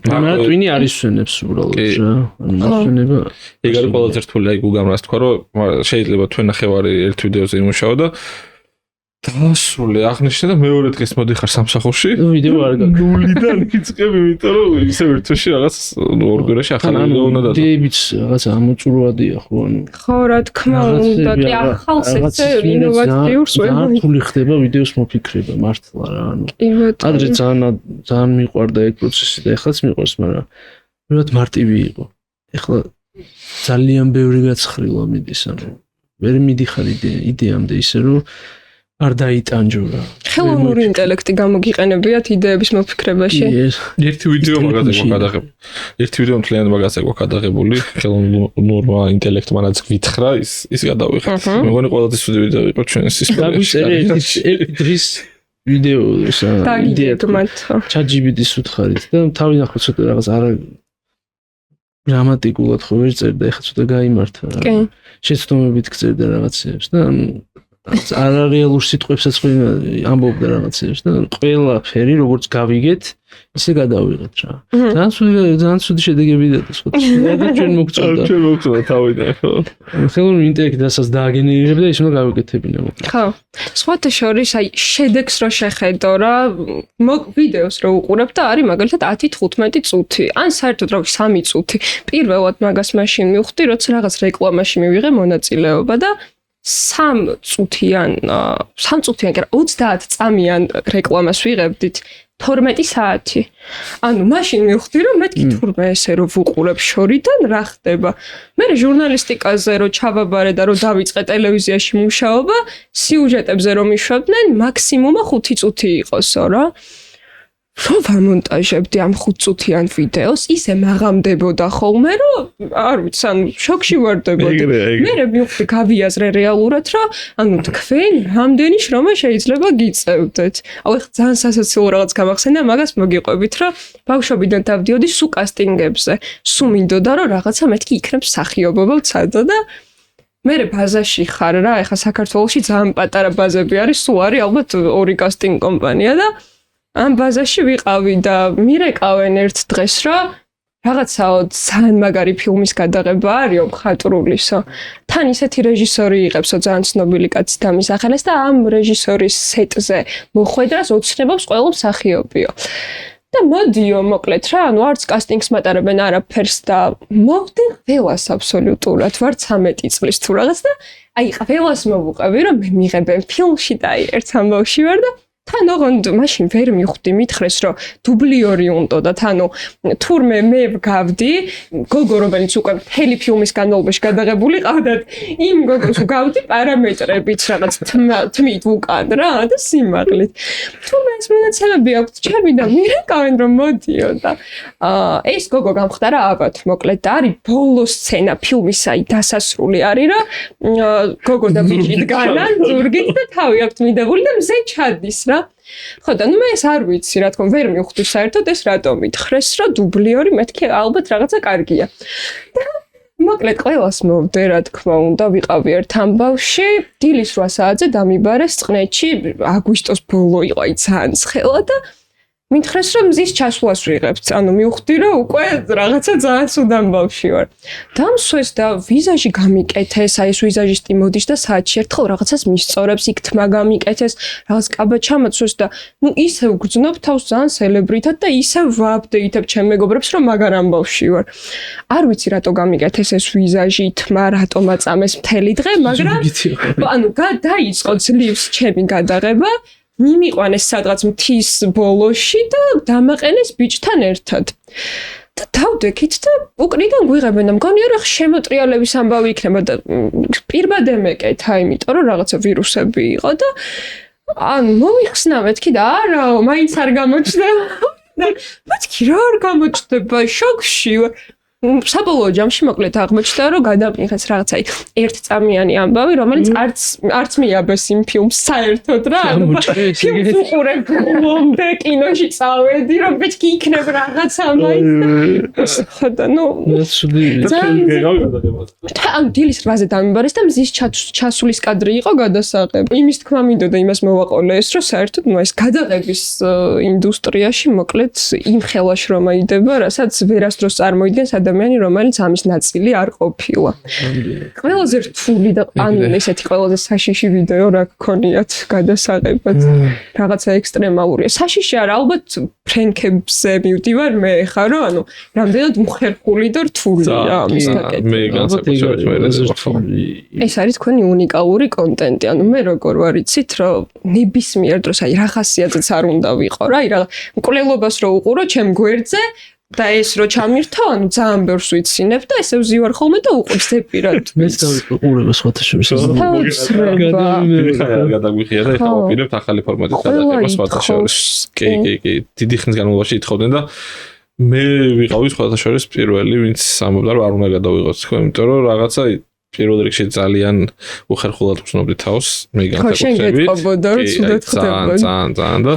მაგრამ twin არის სვენებს უბრალოდ რა. ანუ სვენება ეგ არის ყველაზე რთული, აი გუგამრას თქვა რომ შეიძლება თქვენ ნახევარი ერთ ვიდეოზე იმუშაო და დაასრულე აღნიშნე და მეორე დღეს მოდიხარ სამსახურში. ვიდეო არ გაქვს. ნულიდან იწყებ, იმიტომ რომ ისე ერთ თვეში რაღაც ორ კვირაში ახალი ვიდეო უნდა დადო. დებიც რაღაც ამოწურვადია ხო ანუ. ხო რა თქმა უნდა, კი ახალს ესე ინოვაციურს ვერ რთული ხდება ვიდეოს მოფიქრება მართლა რა ანუ. ადრე ძალიან მიყვარდა ეგ პროცესი და ეხლაც მიყვარს, მაგრამ ვიღაც მარტივი იყო. ეხლა ძალიან ბევრი გაცხრილა მიდის ანუ. ვერ მიდიხარ იდეამდე ისე რომ არ დაიტანჯო რა. ხელოვნური ინტელექტი გამოგიყენებიათ იდეების მოფიქრებაში. ერთი ვიდეო მაგაზე გვაკადაღებული. ერთი ვიდეო მთლიანად მაგაზე გვაკადაღებული. ხელოვნურმა ინტელექტმანაც გვითხრა, ის გადავიღეთ. მეგონი ყველაზე ცუდი ვიდეო იყო ჩვენს ის. დაგვიწერე ერთი დღის ვიდეო ესა იდეა ChatGPT-ს უთხარით და თავი ნახო ცოტა რაღაც არა გრამატიკულად ხო ვერ წერდა, ეხლა ცოტა გაიმართა. კი. შეცდომებით გწერდა რაღაცებს და არარეალურ სიტყვებსაც ამბობდა რაღაცებს და ყველაფერი როგორც გავიგეთ, ისე გადავიღეთ რა. ძალიან ცუდი შედეგები და სხვა და ჩვენ მოგწონდა. ჩვენ მოგწონდა თავიდან ხო. ხელოვნური ინტელექტი დასაც დააგენერირებ და ის უნდა გავეკეთებინა. ხო. სხვათა შორის აი შედეგს რო შეხედო რა, ვიდეოს რო უყურებ და არის მაგალითად 10-15 წუთი, ან საერთოდ რა 3 წუთი. პირველად მაგას მაშინ მივხვდი, როცა რაღაც რეკლამაში მივიღე მონაწილეობა და 3 წუთიან კი რა 30 წამიან რეკლამას ვიღებდით 12 საათი. ანუ მაშინ მივხვდი რომ მეთქი თურმე ესე რომ ვუყურებ შორიდან რა ხდება. მე ჟურნალისტიკაზე რო ჩავაბარე და რო დავიწყე ტელევიზიაში მუშაობა, სიუჟეტებზე რომ მიშვებდნენ, მაქსიმუმ 5 წუთი იყოსო რა. რო ვამონტაჟებდი ამ 5 წუთიან ვიდეოს, ისე მაღამდებოდა ხოლმე, რომ არ ვიცი, ანუ შოქში ვარდებოდი. მე მივხვდი გავიაზრე რეალურად, რომ ანუ თქვენ რამდენი შრომა შეიძლება გიწევდეთ. აუ ეხლა ძალიან სასაცილო რაღაც გამახსენდა, მაგას მოგიყვებით, რომ ბავშვობიდან დავდიოდი სულ კასტინგებზე. სულ მინდოდა, რომ რაღაცა მეთქი იქნებ მსახიობობა ვცადო და მე ბაზაში ხარ რა, ეხლა საქართველოში ძალიან პატარა ბაზები არის, სულ არის ალბათ 2 კასტინგ კომპანია და ამ ბაზაში ვიყავი და მირეკავენ ერთ დღეს, რომ რაღაცაო ძალიან მაგარი ფილმის გადაღება არისო, მხატვრულისო. თან ისეთი რეჟისორი იღებსო ძალიან ცნობილი კაცი დამისახელეს და ამ რეჟისორის სეტზე მოხვედრას ოცნებობს ყველა მსახიობიო. და მოდიო მოკლედ რა, ანუ არც კასტინგს მატარებენ არაფერს და მოვდი ყველას აბსოლუტურად, ვარ 13 წლის თუ რაღაც და აი ყველას მოვუყევი რომ მე მიღებენ ფილმში და აი ერთ ამბავში ვარ და თან ოღონდ მაშინ ვერ მივხვდი მითხრეს რომ დუბლიორი უნდა და თანო თურმე მე ვგავდი გოგო რომელიც უკვე მთელი ფილმის განმავლობაში გადაღებული ყავდათ იმ გოგოს ვგავდი პარამეტრებით რაღაც თმით უკან რა და სიმაღლით თურმე ეს მონაცემები აქვს ჩემი და მირეკავენ რომ მოდიო და ეს გოგო გამხდარა აბათ მოკლედ და არის ბოლო სცენა ფილმისა აი დასასრული არის რომ გოგო და ბიჭი დგანან ზურგით და თავი აქვს მიდებული და მზე ჩადის რა ხო და ნუ მე ეს არ ვიცი რა თქმა ვერ მივხვდი საერთოდ ეს რატომ მითხრეს რომ დუბლიორი მეთქი ალბათ რაღაცა კარგია და მოკლედ ყველას მოვდე რა თქმა უნდა ვიყავი ერთ ამბავში დილის 8 საათზე დამიბარეს წყნეთში აგვისტოს ბოლო იყო აი ძალიან ცხელა და მითხრეს რომ მზის ჩასვლას ვიღებთ ანუ მივხვდი რომ უკვე რაღაცა ძალიან სულ ამბავში ვარ დამსვეს და ვიზაჟი გამიკეთეს აი ეს ვიზაჟისტი მოდის და საათში ერთხელ რაღაცას მისწორებს იქ თმა გამიკეთეს რაღაც კაბა ჩამოცვეს და ნუ ისე ვგრძნობ თავს ძალიან სელებრიტად და ისე ვაპდეიტებ ჩემ მეგობრებს რომ მაგარ ამბავში ვარ არ ვიცი რატო გამიკეთეს ეს ვიზაჟი თმა რატო აწამეს მთელი დღე მაგრამ ანუ დაიწყო ძლივს ჩემი გადაღება მიმიყვანეს სადღაც მთის ბოლოში და დამაყენეს ბიჭთან ერთად. და დავდექით და უკრიდან გვიღებენ და მგონია რომ შემოტრიალების ამბავი იქნება და პირბად ემეკეთა, იმიტომ რომ რაღაცა ვირუსები იყო და ან მომიხსნა მეთქი და არაო, მაინც არ გამოჩნდება. მეთქი რა არ გამოჩნდება, შოკში ვარ. საბოლოო ჯამში მოკლედ აღმოჩნდა რომ გადამიღეს რაღაცა ერთწამიანი ამბავი რომელიც არც მიაბეს იმ ფილმს საერთოდ რა ფილმს უყურებ მომდე კინოში წავედი რომ მეთქი იქნებ რაღაცა მაინც ხოდა ნუ თან დილის 8-ზე დამიბარეს და მზის ჩასulis კადრი იყო გადასაღები იმის თქმა მინდოდა იმას მოვაყოლე ეს რომ საერთოდ ნუ ეს გადაღების ინდუსტრიაში მოკლედ იმ ხელაში რომ აიდება რასაც ვერასდროს წარმოიდგენს ადამიანი რომელიც ამის ნაწილი არ ყოფილა. ყველაზე რთული და ანუ ესეთი ყველაზე საშიში ვიდეო რა გქონიათ გადასაღებად. რაღაცა ექსტრემალურია. საშიში არა, ალბათ ფრენკებზე მივდივარ მე ხა რომ ანუ რამდენად მხერხული და რთულია ამის დაკეთება. მე განსაკუთრებით ეს არის თქვენი უნიკალური კონტენტი. ანუ მე როგორ ვარ იცით რომ ნებისმიერ დროს აი რაღაციაც არ უნდა ვიყო რა. აი რა მკვლელობას რო უყურო ჩემ გვერდზე და ეს რო ჩამირთო, ანუ ძალიან ბევრს ვიცინებ და ესე ვზივარ ხოლმე და უყურს ზეპირად. მეც დავიყურებ სხვათა შორის. გადაგვიხიარა ეხლა ვაპირებთ ახალი ფორმატით გადაღებას სხვათა შორის. კი, დიდი ხნის განმავლობაში ითხოვდნენ და მე ვიყავი სხვათა შორის პირველი, ვინც ამბობდა რომ არ უნდა გადავიღოს თქო, იმიტომ რომ რაღაცა პირველ რიგში ძალიან უხერხულად ვცნობდი თავს, მე განსაკუთრებით. ძალიან და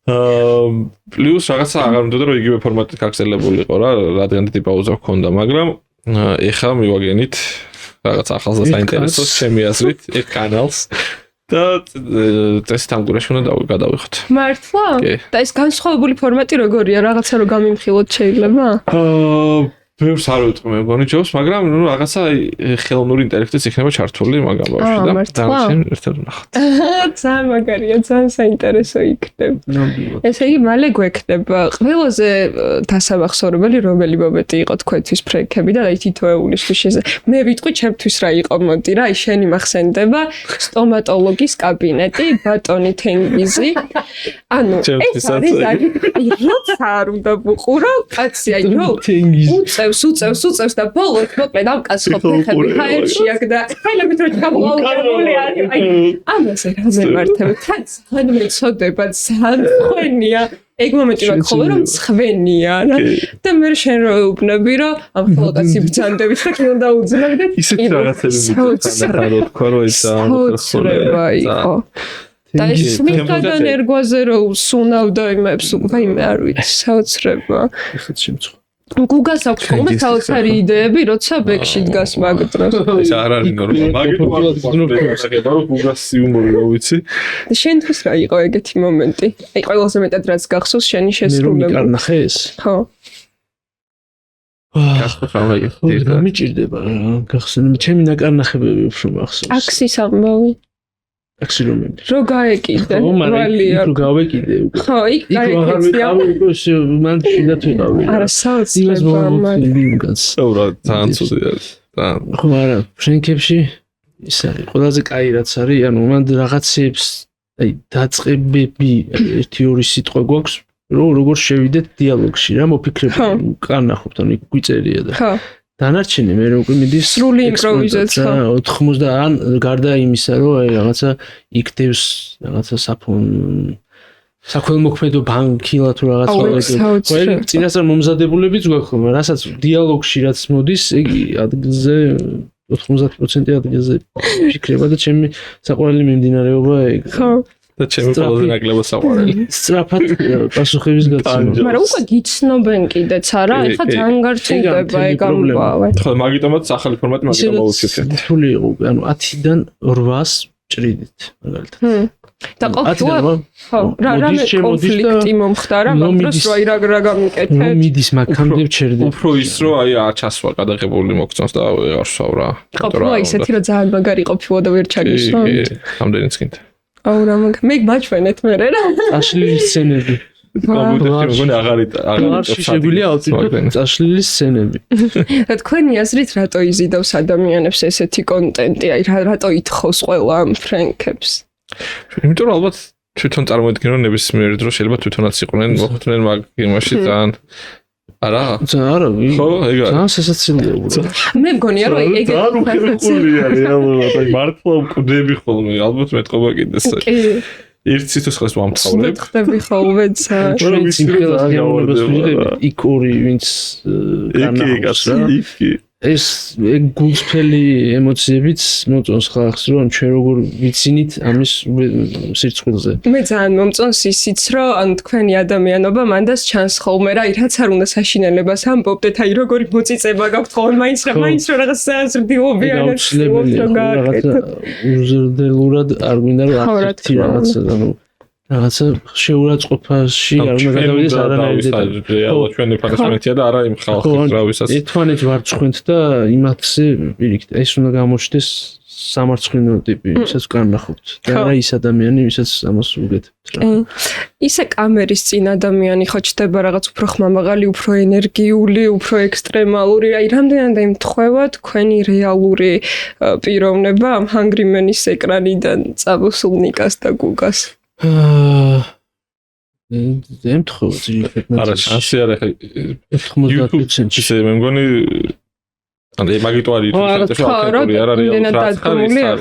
პლუს რაღაცა აღარ უნდა რომ იგივე ფორმატით გაგრძელებულიყო რა, რადგან დიდი პაუზა ჰქონდა, მაგრამ ეხლა მივაგენით რაღაც ახალს და საინტერესოს ჩემი აზრით ერთ კანალს და წესით ამ გურაში უნდა გადავიხოთ. მართლა? და ეს განსხვავებული ფორმატი როგორია, რაღაცა რო გამიმხილოთ შეიძლება? ბევრს არ ვიტყვი მე მგონი ჯობს, მაგრამ ნუ რაღაცა ხელოვნური ინტელექტიც იქნება ჩართული მაგამ ბავშვი და დავშენ ერთად ვნახოთ. ძალიან მაგარია, ძალიან საინტერესო იქნება. ესე იგი მალე გვექნება ყველაზე დასამახსოვრებელი რომელი მომენტი იყო თქვენთვის ფრენკები და აი თითოეულისთვის მე ვიტყვი ჩემთვის რა იყო მოდი რა, აი შენი მახსენდება სტომატოლოგის კაბინეტი, ბატონი თენგიზი. ანუ ეს არის აი როცა არ უნდა ვუყურო, კაცი აი რო უწევს და ბოლოს მოკლედ ამ კაცს ხო ფეხები ჰაერში აქ და ხელებით რო გამოყოლებული არის აი ამაზე რა მემართებ თან ხანმე წოდება ძალიან ხვენია ეგ მომენტი რა ხოლმე რომ ხვენია რა და მე შენ რო უბნები რომ ამ ხოლკაცი ბრძანდებით და კი უნდა უძლებდე ისეთ რაღაცები მითხრა თქო რომ ეს ხდება იყო და ეს მიგდან ერგვაზე რო სუნავდა იმებს უკვე მე არ ვიცი საოცრება ეხეთ შემწყო გუგას აქვს ხოლმე საოცარი იდეები, როცა ბექში დგას მაგ დროს. ეს არ არის ნორმალი. მაგით გუგას იუმორი რა ვიცი. შენთვის რა იყო ეგეთი მომენტი? აი ყველაზე მეტად რაც გახსოვს შენი შესრულება. მე რომ მიკარნახე ეს? ხო. რა მიჭირდება გახსენები ჩემი ნაკარნახებები უფრო მახსოვს ტაქსის ამბავი ტაქსი რომელი რო გაეკიდე ვალია რო გავეკიდე ხო იქ გაეკიდე მან შედათ ვიყავი არა საოცრება საურა ძალიან ცუდი არის ხო არა ფრენკებში ის არის ყველაზე კაი რაც არის ანუ მან რაღაცებს აი დაწყებები ერთი ორი სიტყვა გვაქვს როგორ შევიდეთ დიალოგში რა მოფიქრებთ კარნახობთ ანუ გვიწერია და ხო დანარჩენი მე უკვე მიდის სრული იმპროვიზაცია 90 ან გარდა იმისა რომ აი რაღაცა იქდევს რაღაცა საქველმოქმედო ბანკილა თუ რაღაცა წინასწარ მომზადებულებიც გვაქვს ხოლმე რასაც დიალოგში რაც მოდის იგი ადგილზე 90% ადგილზე ფიქრება და ჩემი საყვარელი მიმდინარეობა ეგ ხო და ჩემი ყველაზე ნაკლებად საყვარელი სწრაფად პასუხების გაცემა მაგრამ უკვე გიცნობენ კიდეც არა ეხლა ძალიან გარჩევდება ეგ ამბავი ხო მაგიტომაც ახალი ფორმატი მაგიტომ მოვუცეთ რთული იყო ანუ 10-დან 800 ჭრიდით მაგალითად და ყოფილა ხო რამე კონფლიქტი მომხდარა მაგრამ რა ირაგრა გამიკეთეთ მიდის მაგამდე ჩერდი უფრო ის რომ აი ჩასვა გადაღებული მოგწონს და აღარ სვავ რა ყოფილა ისეთი რომ ძალიან მაგარი ყოფილა და ვერ ჩაგისვა ამდენიც კიდე აუ რა მე მაჩვენეთ მე რა წაშლილი სცენები კომპიუტერში მგონი აღარ შეგვიძლია ავწირდეთ წაშლილი სცენები და თქვენი აზრით რატო იზიდავს ადამიანებს ესეთი კონტენტი აი რატო ითხოვს ყველა ამ ფრენკებს იმიტომ რომ ალბათ თვითონ წარმოედგენ რომ ნებისმიერ დრო შეიძლება თვითონაც იყვნენ მოხვდნენ მაგ იმაში ძალიან არა არა ხო ეგ არის ძალიან სასაცილოა უბრალოდ მე მგონია რომ ეგ ძალიან უხერხულია რეალურად აი მართლა მკვდები ხოლმე ალბათ მეტყობა კიდეს ერთ სიტყვას ვამთავრებ ხდები ხოლმე ჩვენი სიმღერას გამოვიდეს იქ ორი ვინც განახოს რა ეს გულწრფელი ემოციებიც მოწონს ხალხს რომ ჩვენ როგორ ვიცინით ამის სირცხვილზე მე ძალიან მომწონს ისიც რომ ან თქვენი ადამიანობა მანდას ჩანს ხოლმე რა რაც არ უნდა საშინელებას ამბობდეთ აი როგორი მოწიწება გაქვთ ხოლმე მაინც რომ რაღაც საზრდილობიანად რაღაცა უზრდელურად არ გვინდა რომ ახერხი რაღაცა ანუ რაღაცა შეურაცხყოფაში არ უნდა გადავიდეს არანაირი რეალურად ჩვენი პარლამენტია და არა იმ ხალხის რა ვისაც ერთმანეთს ვარცხნით და იმათზე პირიქით ეს უნდა გამოჩნდეს სამარცხინო ტიპი ვისაც განახობთ და არა ის ადამიანი ვისაც ამას უგეთებთ რა ისე კამერის წინ ადამიანი ხო ჩდება რაღაც უფრო ხმამაღალი უფრო ენერგიული უფრო ექსტრემალური აი რამდენად ემთხვევა თქვენი რეალური პიროვნება ამ Hungry Man-ის ეკრანიდან წაბოსულ ნიკას და გუგას ემთხვევა ძირითადად არა შანსი არ ახლა 90%-ში ისე მე მგონი ანუ მაგიტო არის თვითონ არ არის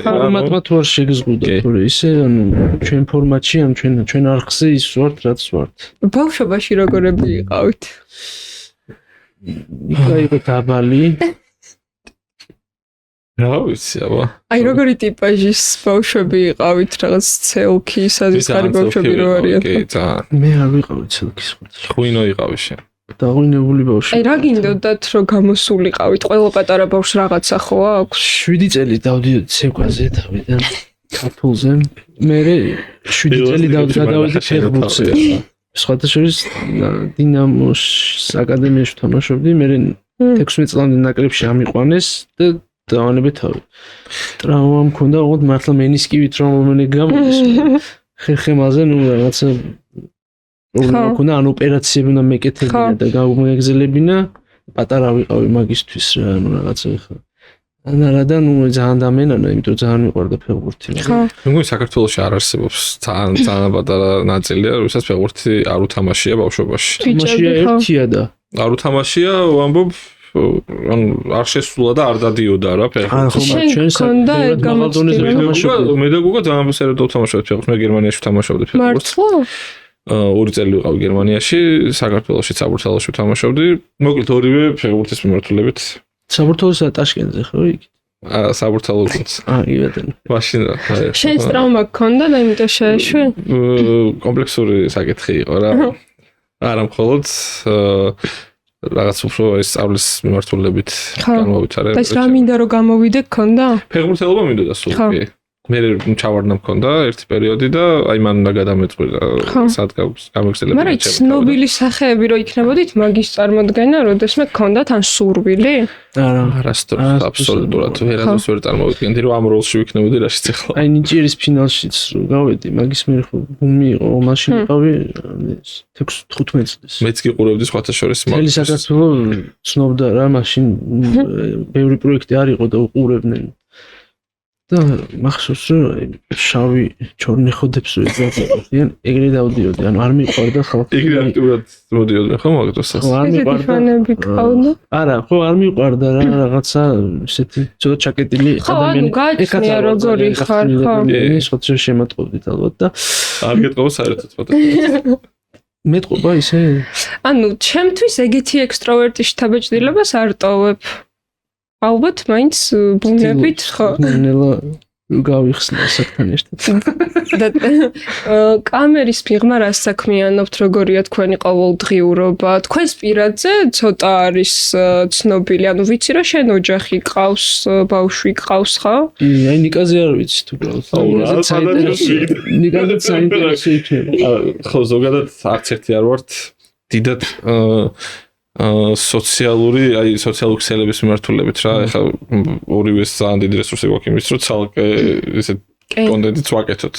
ფორმატმა თუ არ შეგზღუდა თორე ისე ანუ ჩვენ ფორმატში ან ჩვენ არხზე ის ვართ რაც ვართ ბავშვობაში როგორები იყავით იყო დაბალი რა ვიცი აბა აი როგორი ტიპაჟის ბავშვები იყავით რაღაც ცელქი საზისხარი ბავშვები რო არიან მე არ ვიყავი ცელქის ღვინო იყავი შენ დაღუინებული ბავშვი აი რა გინდოდათ რომ გამოსულიყავით ყველა პატარა ბავშვს რაღაცა ხო აქვს 7 წელი დავდიოდი ცეკვაზე თავიდან ქართულზე მე 7 წელი გადავედი ფეხბურთზე სხვათა შორის დინამოს აკადემიაში თამაშობდი მე 16 წლამდე ნაკრებში ამიყვანეს და დავანებე თავი ტრავმა მქონდა უბრალოდ მართლა მენისკივით რომ გამოდის ხერხემაზე ნუ რაღაცა მქონდა ან ოპერაციები უნდა მეკეთებინა და გამოგეგზელებინა პატარა ვიყავი მაგისთვის რა ნუ რაღაცა ხა არა და ნუ ძალიან დამენანა იმიტომ ძალიან მიყვარდა ფეხბურთი ხო მე მგონი საქართველოში არ არსებობს ძალიან პატარა ნაწილია ვისაც ფეხბურთი არ უთამაშია ბავშვობაში თამაშია ერთია და არ უთამაშია ვამბობ ან არ შესულა და არ დადიოდა რა ფეხბურთში ჩვენ საკუთრად მაღალდონეზე ვთამაშობდი მე და გუგა ძალიან სერიოზულად ვთამაშობდი ფეხბურთს მე გერმანიაში ვთამაშობდი ფეხბურთს მართლა 2 წელი ვიყავი გერმანიაში საქართველოში საბურთალოში ვთამაშობდი მოკლედ ორივე ფეხბურთის მიმართულებით საბურთალოსა და ტაშკენტზე ხო იქ საბურთალოშიც იგივე მაშინ შენს ტრავმა გქონდა და იმიტომ შეეშვი კომპლექსური საკითხი იყო რა არა მხოლოდ რაღაც უფრო ეს სწავლის მიმართულებით გამოვიტარე და ეს რა მინდა რომ გამოვიდე გქონდა ფეხბურთელობა მინდოდა სულ კი მე ჩავარდნა მქონდა ერთი პერიოდი და აი მან უნდა გადამეწყვიტა სად გამოგზავნე. მაგრამ ცნობილი სახეები რო იქნებოდით მაგის წარმოდგენა, როდესმე გქონდათ ან სურვილი? არასდროს აბსოლუტურად ვერასდროს ვერ წარმოვიდგენდი რომ ამ როლში ვიქნებოდი რაშიც ახლა. აი ნიჭიერის ფინალშიც რო გავედი, მაგის მე ხო ბუმი იყო, მაშინ ვიყავი 15 წლის. მეც გიყურებდი სხვათა შორის მთელი საქართველო ცნობდა რა მაშინ ბევრი პროექტი არ იყო და უყურებდნენ. და მახსოვს რომ შავი ჩორნი ხოდებს ვეძებდნენ, ეგრე დავდიოდი, ანუ არ მიყვარდა ხალხი. ეგრე აქტიურად მოდიოდნენ ხო მაგას? არ მიყვარდა. არა, ხო არ მიყვარდა რა რაღაცა ესეთი ცოტა ჩაკეტილი ადამიანი. ხო, ანუ გაჩნია როგორი ხარ, ხო. ის ხოთში შემატყობდით ალბათ და არ გეტყობა საერთოდ ფოტო. მეტყობა ისე? ანუ ჩემთვის ეგეთი ექსტროვერტი შთაბეჭდილებას არ ტოვებ. ალბათ მაინც ბუნებით ხო ნელა გავიხსნა საკთან ერთად და კამერის ფირმა რას საქმიანობთ როგორია თქვენი ყოველდღიურობა თქვენს პირადზე ცოტა არის ცნობილი ანუ ვიცი რომ შენ ოჯახი ყავს ბავშვი ყავს ხო აი ნიკაზე არ ვიცი თუ გავს ნიკაზე საინტერესო იქნება ხო ზოგადად არც ერთი არ ვართ დიდად სოციალური, აი სოციალური ქსელების მიმართულებით რა, ეხლა ორივე ძალიან დიდი რესურსი გვაქვს იმის, რომ ცალკე ესე კონტენტიც ვაკეთოთ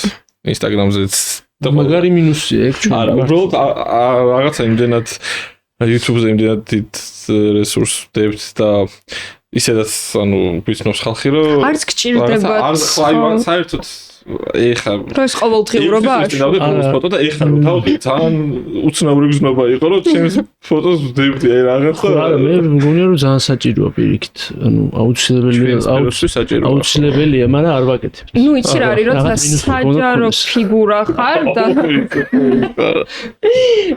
Instagram-ზეც. მაგარი მინუსია ეგ ჩვენ. არა, უბრალოდ რაღაცა იმდენად YouTube-ზე იმდენად დიდ რესურსს ვდებთ და ისედაც ანუ ვიცნობს ხალხი, რომ არც გჭირდება. არც აი საერთოდ ეხა ეს ყოველდღიურობა არის ფოტო და ეხა რომ თავი ძალიან უცნაური გზნობა იყო რომ ჩემს ფოტოს ვდებდი აი რაღაცა არა მე მგონია რომ ძალიან საჭიროა პირიქით ანუ აუცილებელია მაგრამ არ ვაკეთებ ნუ იცი რა არის როცა საჯარო ფიგურა ხარ და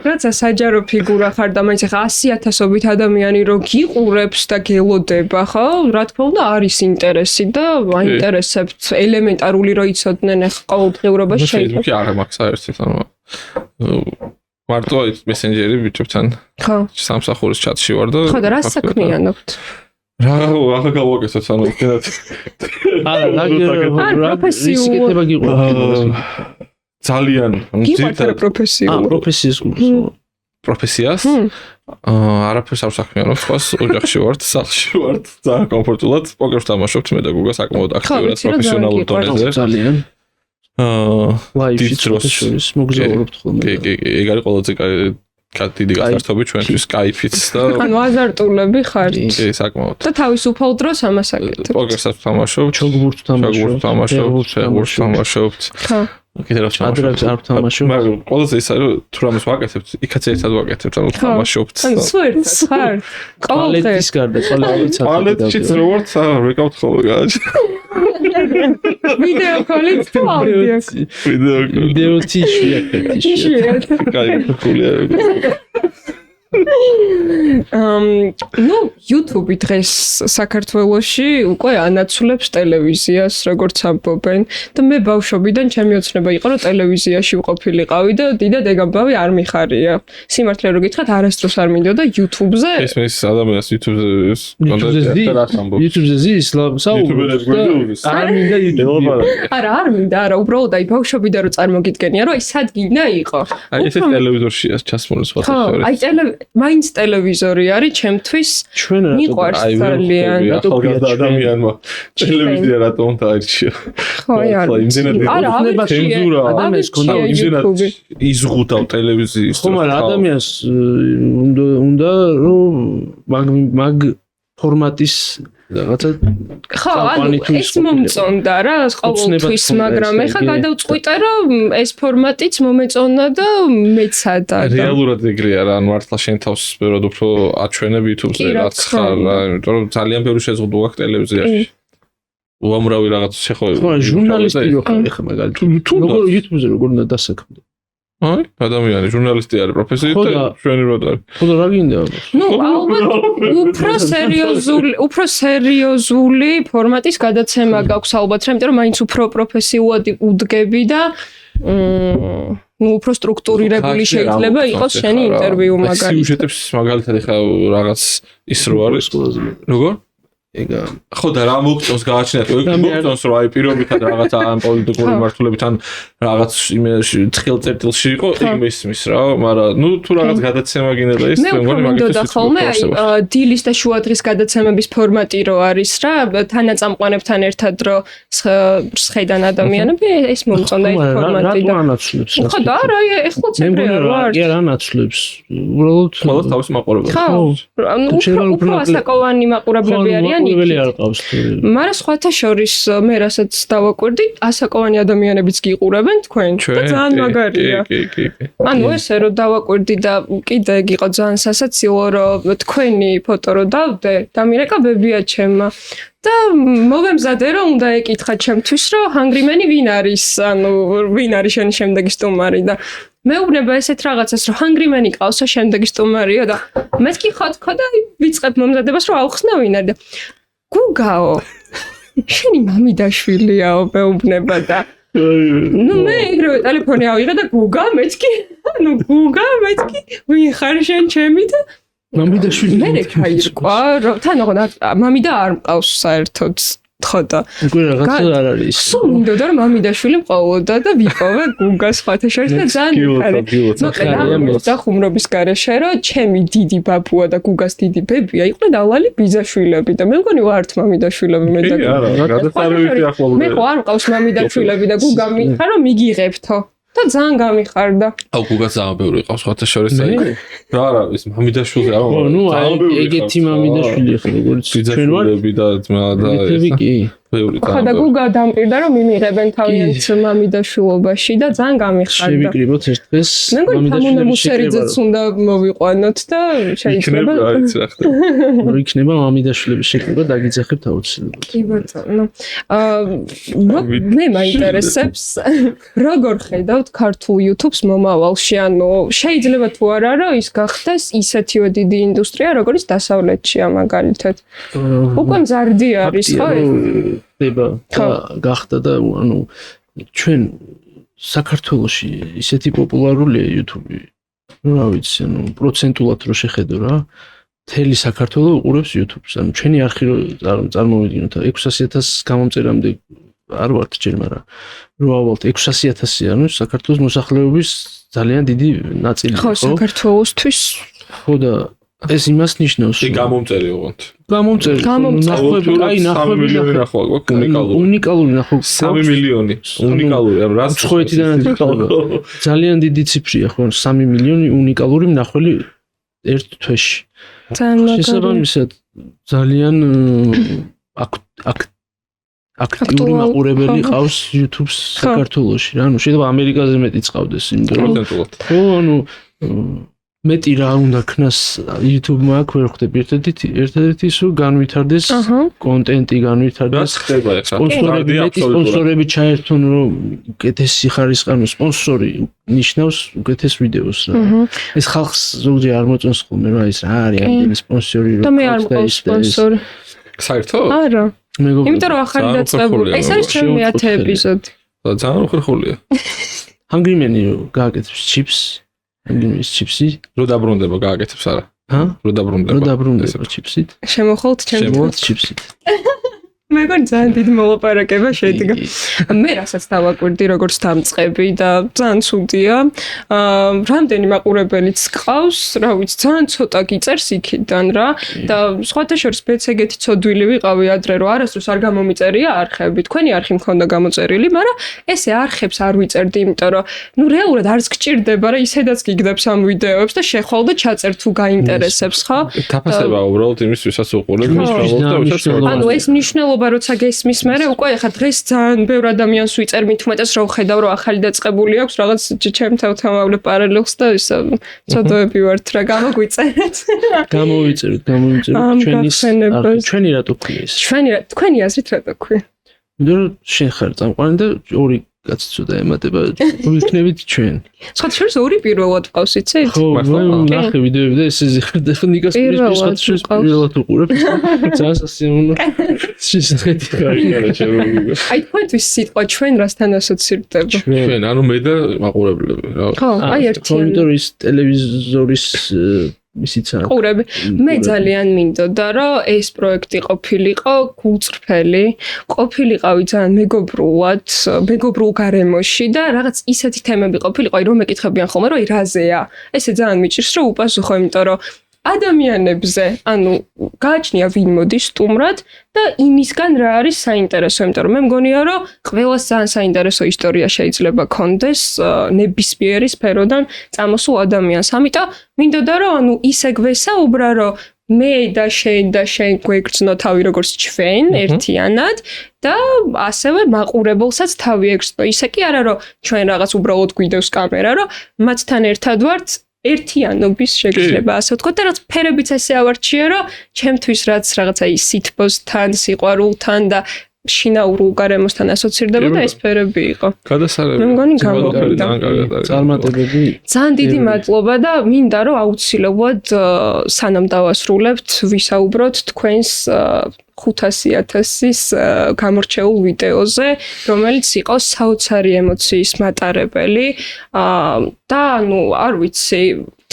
როცა საჯარო ფიგურა ხარ და მაინც ეხა 100,000-ობით ადამიანი რო გიყურებს და გელოდება ხო რა თქმა უნდა არის ინტერესი და აინტერესებთ ელემენტარული რო იცოდნენ ახ ყოველდღიურობაში შეიძლება კი არ მაქვს საერთოდ ანუ მარტო აი მესენჯერი ბიჭებთან ხო სამსახურის ჩატში ვარ და ხო და რა საქმიანობთ რა გავაკეთოთ ანუ კიდევ არა პროფესიულად გიყურებ ძალიან გიყურებ პროფესიულად პროფესიას არაფერს არ საქმიანობ სხვას ოჯახში ვართ სახლში ვართ ძალიან კომფორტულად პოკერს თამაშობთ მე და გუგა საკმაოდ აქტიურად პროფესიონალურ დონეზე ძალიან ლაივში შორის მოგზაურობთ ხოლმე კი ეგ არის ყველაზე დიდი გასართობი ჩვენთვის Skype-იც და ანუ აზარტულები ხართ კი საკმაოდ და თავისუფალ დროს ამას აკეთებთ პოკერსაც თამაშობთ ჩოგბურთს თამაშობთ ხო კიდე რა ადრეც არ თამაშობ მაგრამ ყველაზე ის არის თუ რამეს ვაკეთებთ იქაც ერთად ვაკეთებთ ანუ თამაშობთ ანუ სვერტ ხარ კვალეტის გარდა კვალეტიც როგორც რეკავთ ხოლმე გააჩ ვიდეო კოლით აუდიო ვიდეო ტიში კაი კულია ну YouTube დღეს საქართველოში უკვე ანაცვლებს ტელევიზიას როგორც ამბობენ და მე ბავშვობიდან ჩემი ოცნება იყო რომ ტელევიზიაში ვყოფილიყავი და დიდად ეგ ამბავი არ მიხარია სიმართლე რო გითხრათ არასდროს არ მინდოდა YouTube-ზე ეს ადამიანს YouTube-ზე ზის საუბრობს არ მინდა YouTube არ მინდა არა უბრალოდ აი ბავშვობიდან რო წარმოგიდგენია რომ აი სად გინდა იყო აი ეს ტელევიზორშია ჩასმული სხვა შორის აი მაინც ტელევიზორი არის ჩემთვის მიყვარს ძალიან ახალგაზრდა ადამიანმა ტელევიზია რატომ დაირჩია ხო არა ცენზურა ადამიანს ქონდა იმენად იზღუდავ ტელევიზიის ხო მაგრამ ადამიანს უნდა რომ მაგ ფორმატის რაღაცა ხო ანუ ეს მომწონდა რა ყოველთვის მაგრამ ეხა გადავწყვიტე რომ ეს ფორმატიც მომეწონა და მეცადა რეალურად ეგრეა რა ანუ მართლა შენ თავს ბევრად უფრო აჩვენებ YouTube-ზე რაც ხარ რა იმიტომ რომ ძალიან ბევრი შეზღუდვა აქვს ტელევიზიაში უამრავი რაღაც შეხოვება ხო ჟურნალისტი რო ხარ ეხა მაგალითად როგორ YouTube-ზე როგორ უნდა დასაქმდე აი ადამიანი ჟურნალისტი არის პროფესიით და ჩვენი როდ არის ხო და რა გინდა ნუ ალბათ უფრო სერიოზული ფორმატის გადაცემა გაქვს ალბათ რა იმიტომ რომ მაინც უფრო პროფესიულად უდგები და ნუ უფრო სტრუქტურირებული შეიძლება იყოს შენი ინტერვიუ მაგალითად სიუჟეტებს მაგალითად ეხა რაღაც ის რო არის როგორ ეგა ხო და რა მოგწონს გააჩნიათ ეგ მოგწონს რომ აი პირობითად რაღაც ამ პოლიტიკური მართლობებით ან რაღაც იმაში თხილწერტილში იყო ეგ მესმის რა მაგრამ ნუ თუ რაღაც გადაცემა გინდა ის მეგონი მაგითაც ხოლმე აი დილის და შუა დღის გადაცემების ფორმატი რო არის რა თანაწამყვანებთან ერთად რო სხედან ადამიანები ეს მომწონდა ეს ფორმატი და ხო და რა ეხლა წევრია რა კი რა ნაცვლებს უბრალოდ ყველა თავის მაყურებელი ხო ანუ უფრო ასაკოვანი მაყურებლები არიან მაყურებელი არ ყავს მაგრამ სხვათა შორის მე რასაც დავაკვირდი ასაკოვანი ადამიანებიც გიყურებენ თქვენ და ძალიან მაგარია ანუ ესე რომ დავაკვირდი და კიდე იყო ძალიან სასაცილო რომ თქვენი ფოტო რო დავდე და მირეკაბებია ჩემმა და მოვემზადე რომ უნდა ეკითხა ჩემთვის რომ ჰანგრიმენი ვინ არის ანუ ვინ არის შენი შემდეგი სტუმარი და მეუბნება ესეთ რაღაცას რომ ჰანგრიმენი ყავსა შემდეგი სტუმარიო და მეც კი ხოთქო და ვიწყებ მომზადებას რომ ავხსნა ვინ არის და გუგაო შენი მამიდაშვილიაო მეუბნება და ნუ მე ეგრევე ტელეფონი ავიღე და გუგა მეც კი ანუ გუგა მეც კი ვინ ხარ შენ ჩემი და მამიდაშვილი მე ხაირკვა რომ თან ოღონდ მამიდა არ მყავს საერთოდ ხო და უკვე რაღაცა არ არის სულ მინდოდა რომ მამიდაშვილი მყავოდა და ვიყავე გუგას ხათა შორის და ძალიან და ხუმრობის გარეშე რომ ჩემი დიდი ბაბუა და გუგას დიდი ბებია იყვნენ დალალი ბიძაშვილები და მე მგონი ვართ მამიდაშვილები მე და მე ხო არ მყავს მამიდაშვილები და გუგა მითხარ რომ მიგიღებთო და ძალიან გამიხარდა. აუ გუგა ძალიან ბევრი ყავს ხათა შორის აი. რა არა ის მამიდაშვილი რა. ნუ აი ეგეთი მამიდაშვილი ხო როგორც ჩვენ ვარები და ძმა და ეს. ბევრი ხო და გუგა დამპირდა რომ მიმიღებენ თავიანთ მამიდაშვილობაში და ძალიან გამიხარდა. შევიკრიბოთ ერთ დღეს მამიდაშვილი მუსერიძეც უნდა მოვიყვანოთ და შეიძლება იქნება მამიდაშვილების შეკრება დაგიძახებთ აუცილებლად. კი ბატონო. მე მაინტერესებს როგორ ხედავთ ქართულ YouTube-ს მომავალში, ანუ შეიძლება თუ არა რომ ის გახდეს ისეთივე დიდი ინდუსტრია, როგორც დასავლეთშია მაგალითად. უკვე მზარდი არის ხო ეს? ხდება და გახდა და ანუ ჩვენ საქართველოში ისეთი პოპულარულია YouTube-ი. რა ვიცი, ანუ პროცენტულად რო შეხედო რა, მთელი საქართველო უყურებს YouTube-ს. ანუ ჩვენი არხი რო წარმოვიდგინოთ 600,000 გამომწერამდე არ ვართ ჯერ, მაგრამ რო ავალთ 600,000 ანუ საქართველოს მოსახლეობის ძალიან დიდი ნაწილი ხო საქართველოსთვის ხო და ეს იმას ნიშნავს რომ გამომწერი ოღონდ გამომწერი ნახვები უნიკალური ნახვა 3 მილიონი უნიკალური ანუ რა სხვეთიდან ძალიან დიდი ციფრია ხო 3 მილიონი უნიკალური მნახველი ერთ თვეში შესაბამისად ძალიან აქტიური მაყურებელი ყავს YouTube-ს საქართველოში რა ანუ შეიძლება ამერიკაზე მეტიც ყავდეს იმიტომ რომ ხო ანუ მეტი რა უნდა ქნას YouTube-მა აქ ვერ ხვდები ერთადერთი ის რომ განვითარდეს კონტენტი განვითარდეს სპონსორები ჩაერთონ რომ უკეთესი ხარისხი სპონსორი ნიშნავს უკეთეს ვიდეოს რა ეს ხალხს ზოგჯერ არ მოწონს ხოლმე რა ის რა არის ამ სპონსორი და მე არ მყავს სპონსორი საერთოდ არა იმიტომ რომ ახალი დაწყებული ეს არის ჩემი 10 ეპიზოდი და ძალიან უხერხულია ჰანგრიმენი გააკეთებს ჩიპს ჰანგრიმენის ჩიპსი რო დაბრუნდება გააკეთებს არა რო დაბრუნდება ჩიპსით შემოხოლთ ჩემს ჩიპსით მე გონი ძალიან დიდი მოლაპარაკება შედგა. მე რასაც დავაკვირდი როგორც დამწყები და ძალიან ცუდია. რამდენი მაყურებელიც ყავს, რა ვიცი, ძალიან ცოტა გიწერს იქიდან რა და სხვათა შორის მეც ეგეთი ცოდვილი ვიყავი ადრე რომ არასდროს არ გამომიწერია არხები. თქვენი არხი მქონდა გამოწერილი, მაგრამ ესე არხებს არ ვიწერდი, იმიტომ რომ ნუ რეალურად არც გჭირდება რა ისედაც გიგდებს ამ ვიდეოებს და შეხვალ და ჩაწერ თუ გაინტერესებს, ხო? დაფასება უბრალოდ იმის ვისაც უყურებ, ანუ ეს მნიშვნელობა როცა გესმის მე უკვე ხა დღეს ძალიან ბევრ ადამიანს ვიწერ მით უმეტეს რომ ხედავ რომ ახალი დაწყებული აქვს რაღაც ჩემ თავთავავლე პარალელს და ის ცოდოები ვართ რა გამოგვიწერეთ გამოვიწერეთ ჩვენი რატო ქვია ეს თქვენი აზრით რატო ქვია იმიტომ რომ შენ ხარ წამყვანი და ორი კაცი ცოტა ემატება ვიქნებით ჩვენ სხვა შორის ორი პირველად ყავს იცით ხო ნახე ვიდეოები და ესე ზიხარ და ნიკას პირის პირველად უყურებ ძალიან სასიამოვნო შესაძლებელი ხარ აი თქვენთვის სიტყვა ჩვენ რასთან ასოცირდება ჩვენ ანუ მე და მაყურებლები რა ხო აი ერთი მონიტორის ტელევიზორის ისიც არ ყურები. მე ძალიან მინდოდა რომ ეს პროექტი ყოფილიყო გულწრფელი, ყოფილიყავი ძალიან მეგობრულ გარემოში და რაღაც ისეთი თემები ყოფილიყო, რომ მეკითხებიან ხოლმე რომ რაზეა. ესე ძალიან მიჭირს რომ უპასუხო, იმიტომ რომ ადამიანებზე, გააჩნია ვინ მოდის სტუმრად და იმისგან რა არის საინტერესო, იმიტომ რომ მე მგონია რომ ყველას ძალიან საინტერესო ისტორია შეიძლება კონდეს ნებისმიერი სფეროდან წამოსულ ადამიანს. ამიტომ მინდოდა რომ ისე გვესაუბრა რომ მე და შენ გვეგრძნო თავი როგორც ჩვენ ერთიანად და ასევე მაყურებელსაც თავი ეგრძნო. ისე კი არა რომ ჩვენ რაღაც უბრალოდ გვიდევს კამერა, რომ მათთან ერთად ვართ ერთიანობის შეგრძნება, ასე ვთქვათ, და რაღაც ფერებიც ესე ავარჩიე, რომ ჩემთვის რაც რაღაცა ის სითბოსთან, სიყვარულთან და შინაურულ გარემოსთან ასოცირდება და ეს ფერები იყო. გადასარევი. მე მგონი გამოვიდა. წარმატებები. ძალიან დიდი მადლობა და მინდა რომ აუცილებლად სანამ დავასრულებთ, ვისაუბროთ თქვენს 500,000-ის გამორჩეულ ვიდეოზე, რომელიც იყო საოცარი ემოციის მატარებელი და არ ვიცი,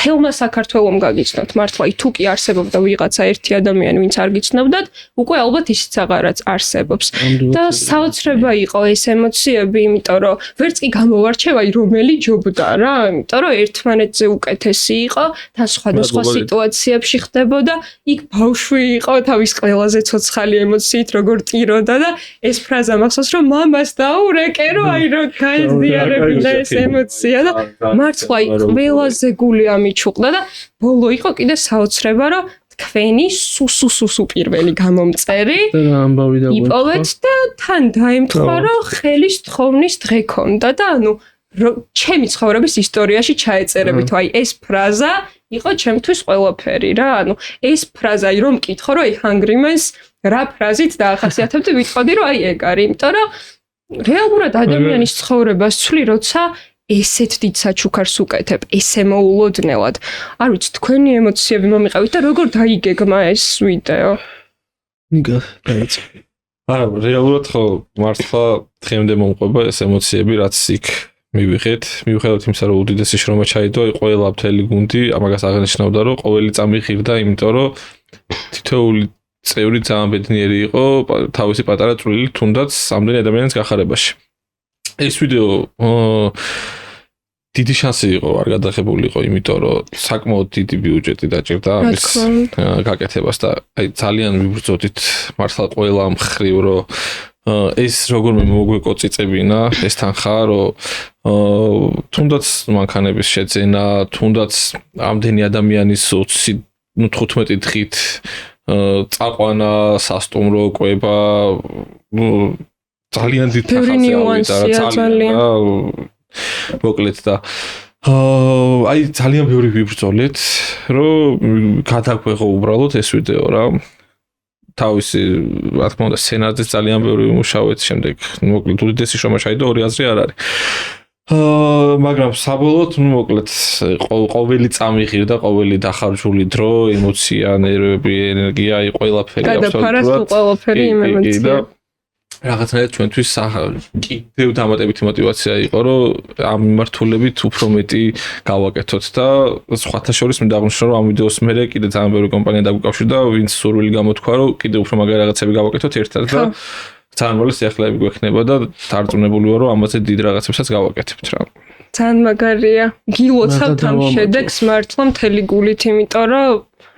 თელმა საქართველომ გაგიცნოთ მართლა თუ კი არსებობდა ვიღაცა ერთი ადამიანი, ვინც არ გიცნობდათ, უკვე ალბათ ისიც აღარაც არსებობს. და საოცრება იყო ეს ემოციები, იმიტომ რომ ვერც კი გამოვარჩევ, რომელი ჯობდა რა, იმიტომ რომ ერთმანეთზე უკეთესი იყო, თან სხვადასხვა სიტუაციებში ხდებოდა, იქ ბავშვი იყო თავის ყველაზე ცოცხალი ემოციით, როგორ ტიროდა და ეს ფრაზა მახსოვს, რომ მამას დაურეკე, რომ რომ გაეზიარებინა ეს ემოცია და მართლა ყველაზე გული ამიჩუყდა და ბოლო იყო კიდე საოცრება, რომ თქვენი სუსუ პირველი გამომწერი იპოვეთ და თან დაემთხვა, რომ ხელის თხოვნის დღე ქონდა და ჩემი ცხოვრების ისტორიაში ჩაეწერებით, ეს ფრაზა იყო ჩემთვის ყველაფერი რა, ეს ფრაზა რომ მკითხო, რომ Hungry Man-ს რა ფრაზით დაახასიათებდი, ვიტყოდი, რომ ეგ არის, იმიტომ რომ რეალურად ადამიანის ცხოვრებას ვცვლი, როცა ესეთ დიდ საჩუქარს უკეთებ, ესე მოულოდნელად. არ ვიცი, თქვენი ემოციები მომიყევით და როგორ დაიგეგმა ეს ვიდეო? ნიკა, დაიწყე. რეალურად ხო მართლა დღემდე მომყვება ეს ემოციები, რაც იქ მივიღეთ. მიუხედავად იმისა, რომ უდიდესი შრომა ჩაიდო, ყველა მთელი გუნდი ამაგას აღნიშნავდა, რომ ყოველი წამი ღირდა, იმიტომ რომ თითოეული წევრი ძალიან ბედნიერი იყო თავისი პატარა წვლილი თუნდაც ამდენი ადამიანის გახარებაში. ეს ვიდეო დიდი შანსი იყო არ გადაღებულიყო, იმიტომ რომ საკმაოდ დიდი ბიუჯეტი დაჭირდა ამის გაკეთებას და ძალიან ვიბრძოდით მართლა ყველა მხრივ, რომ ეს როგორმე მოგვეკოწიწებინა ეს თანხა, რომ თუნდაც მანქანების შეძენა, თუნდაც ამდენი ადამიანის 15 დღით წაყვანა, სასტუმრო კვება, ძალიან დიდ თანხაზე ავიდა ძალიან მოკლედ და ძალიან ბევრი ვიბრძოლეთ, რომ გადაგვეღო უბრალოდ ეს ვიდეო რა. თავისი რა თქმა უნდა სცენარზე ძალიან ბევრი ვიმუშავეთ, შემდეგ მოკლედ უდიდესი შრომა ჩაიდო, ორი აზრი არ არის. მაგრამ საბოლოოდ მოკლედ ყოველი წამი ღირდა, ყოველი დახარჯული დრო, ემოცია, ნერვები, ენერგია, ყველაფერი აბსოლუტურად ყველაფერი იმ ემოცია. რაღაცნაირად ჩვენთვის კიდევ დამატებითი мотиваცია იყო, რომ ამ მიმართულებით უფრო მეტი გავაკეთოთ და სხვათა შორის მინდა აღვნიშნო, რომ ამ ვიდეოს მერე კიდე ძალიან ბევრი კომპანია დაგვიკავშირდა, ვინც სურვილი გამოთქვა, რომ კიდე უფრო მაგარი რაღაცები გავაკეთოთ ერთად და ძალიან მალე სიახლეები გვექნება და დარწმუნებული ვარ, რომ ამაზე დიდ რაღაცებსაც გავაკეთებთ რა. ძალიან მაგარია. გილოცავთ ამ შედეგს მართლა მთელი გულით, იმიტომ რომ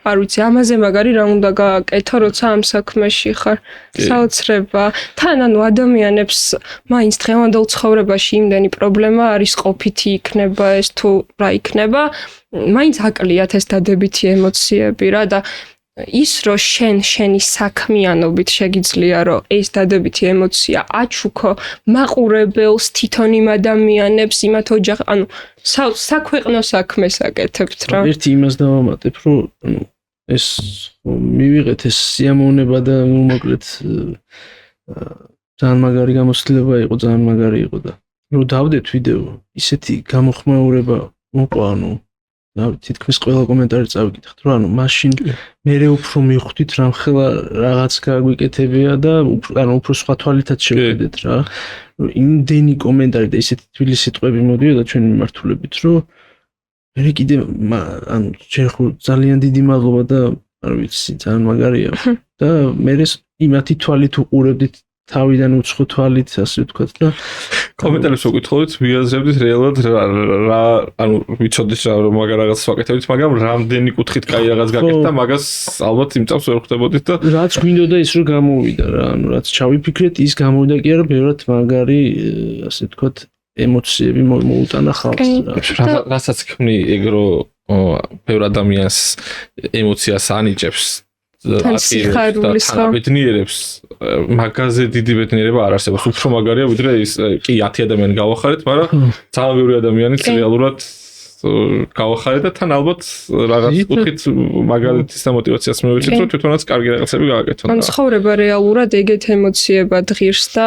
არ ვიცი, ამაზე მაგარი რა უნდა გააკეთო, როცა ამ საქმეში ხარ. საოცრება. თან ადამიანებს მაინც დღევანდელ ცხოვრებაში იმდენი პრობლემა არის, ყოფითი იქნება ეს თუ რა იქნება, მაინც აკლიათ ეს დადებითი ემოციები რა და ის რომ შენი საქმიანობით შეგიძლია რომ ეს დადებითი ემოცია აჩუქო მაყურებელს, თვითონ იმ ადამიანებს, იმათ ოჯახს, საქვეყნო საქმეს აკეთებთ რა. ერთი იმას დავამატებ, რომ ეს მივიღეთ ეს სიამოვნება და მოკლედ ძალიან მაგარი გამოცდილება იყო, ძალიან მაგარი იყო და რომ დავდეთ ვიდეო, ისეთი გამოხმაურება მოყვა, თითქმის ყველა კომენტარი წავიკითხეთ, რომ მაშინ მერე უფრო მივხვდით რამხელა რაღაც გაგვიკეთებია და უფრო სხვა თვალითაც შევხედეთ რა. იმდენი კომენტარი და ისეთი თბილი სიტყვები მოდიოდა ჩვენი მიმართულებით, რომ მე კიდე ანუ შენ ხო ძალიან დიდი მადლობა და არ ვიცი ძალიან მაგარია და მე იმათი თვალით უყურებდით თავიდან უცხო თვალით ასე ვთქვათ და კომენტარებში ვკითხულობთ ვიაზრებდით რეალურად რა ანუ ვიცოდით რომ მაგარ რაღაცას ვაკეთებთ მაგრამ რამდენი კუთხით კაი რაღაც გაკეთდა მაგას ალბათ იმ წამს ვერ ხვდებოდით და რაც გვინდოდა ის რომ გამოვიდა რა ანუ რაც ჩავიფიქრეთ ის გამოვიდა კი არა ბევრად მაგარი ასე ვთქვათ ემოციები მოუტანა ხალხს რა რასაც ქმნი ეგ რომ ბევრ ადამიანს ემოციას ანიჭებს სიხარულის ხო ბედნიერებს მაგაზე დიდი ბედნიერება არ არსებობს უფრო მაგარია ვიდრე ის კი 10 ადამიანი გავახარეთ მაგრამ ძალიან ბევრი ადამიანიც რეალურად გავახარეთ და თან ალბათ რაღაც კუთხით მაგალითის და მოტივაციას მივეცეთ რომ თვითონაც კარგი რაღაცები გააკეთონ ან ცხოვრება რეალურად ეგეთ ემოციებად ღირს და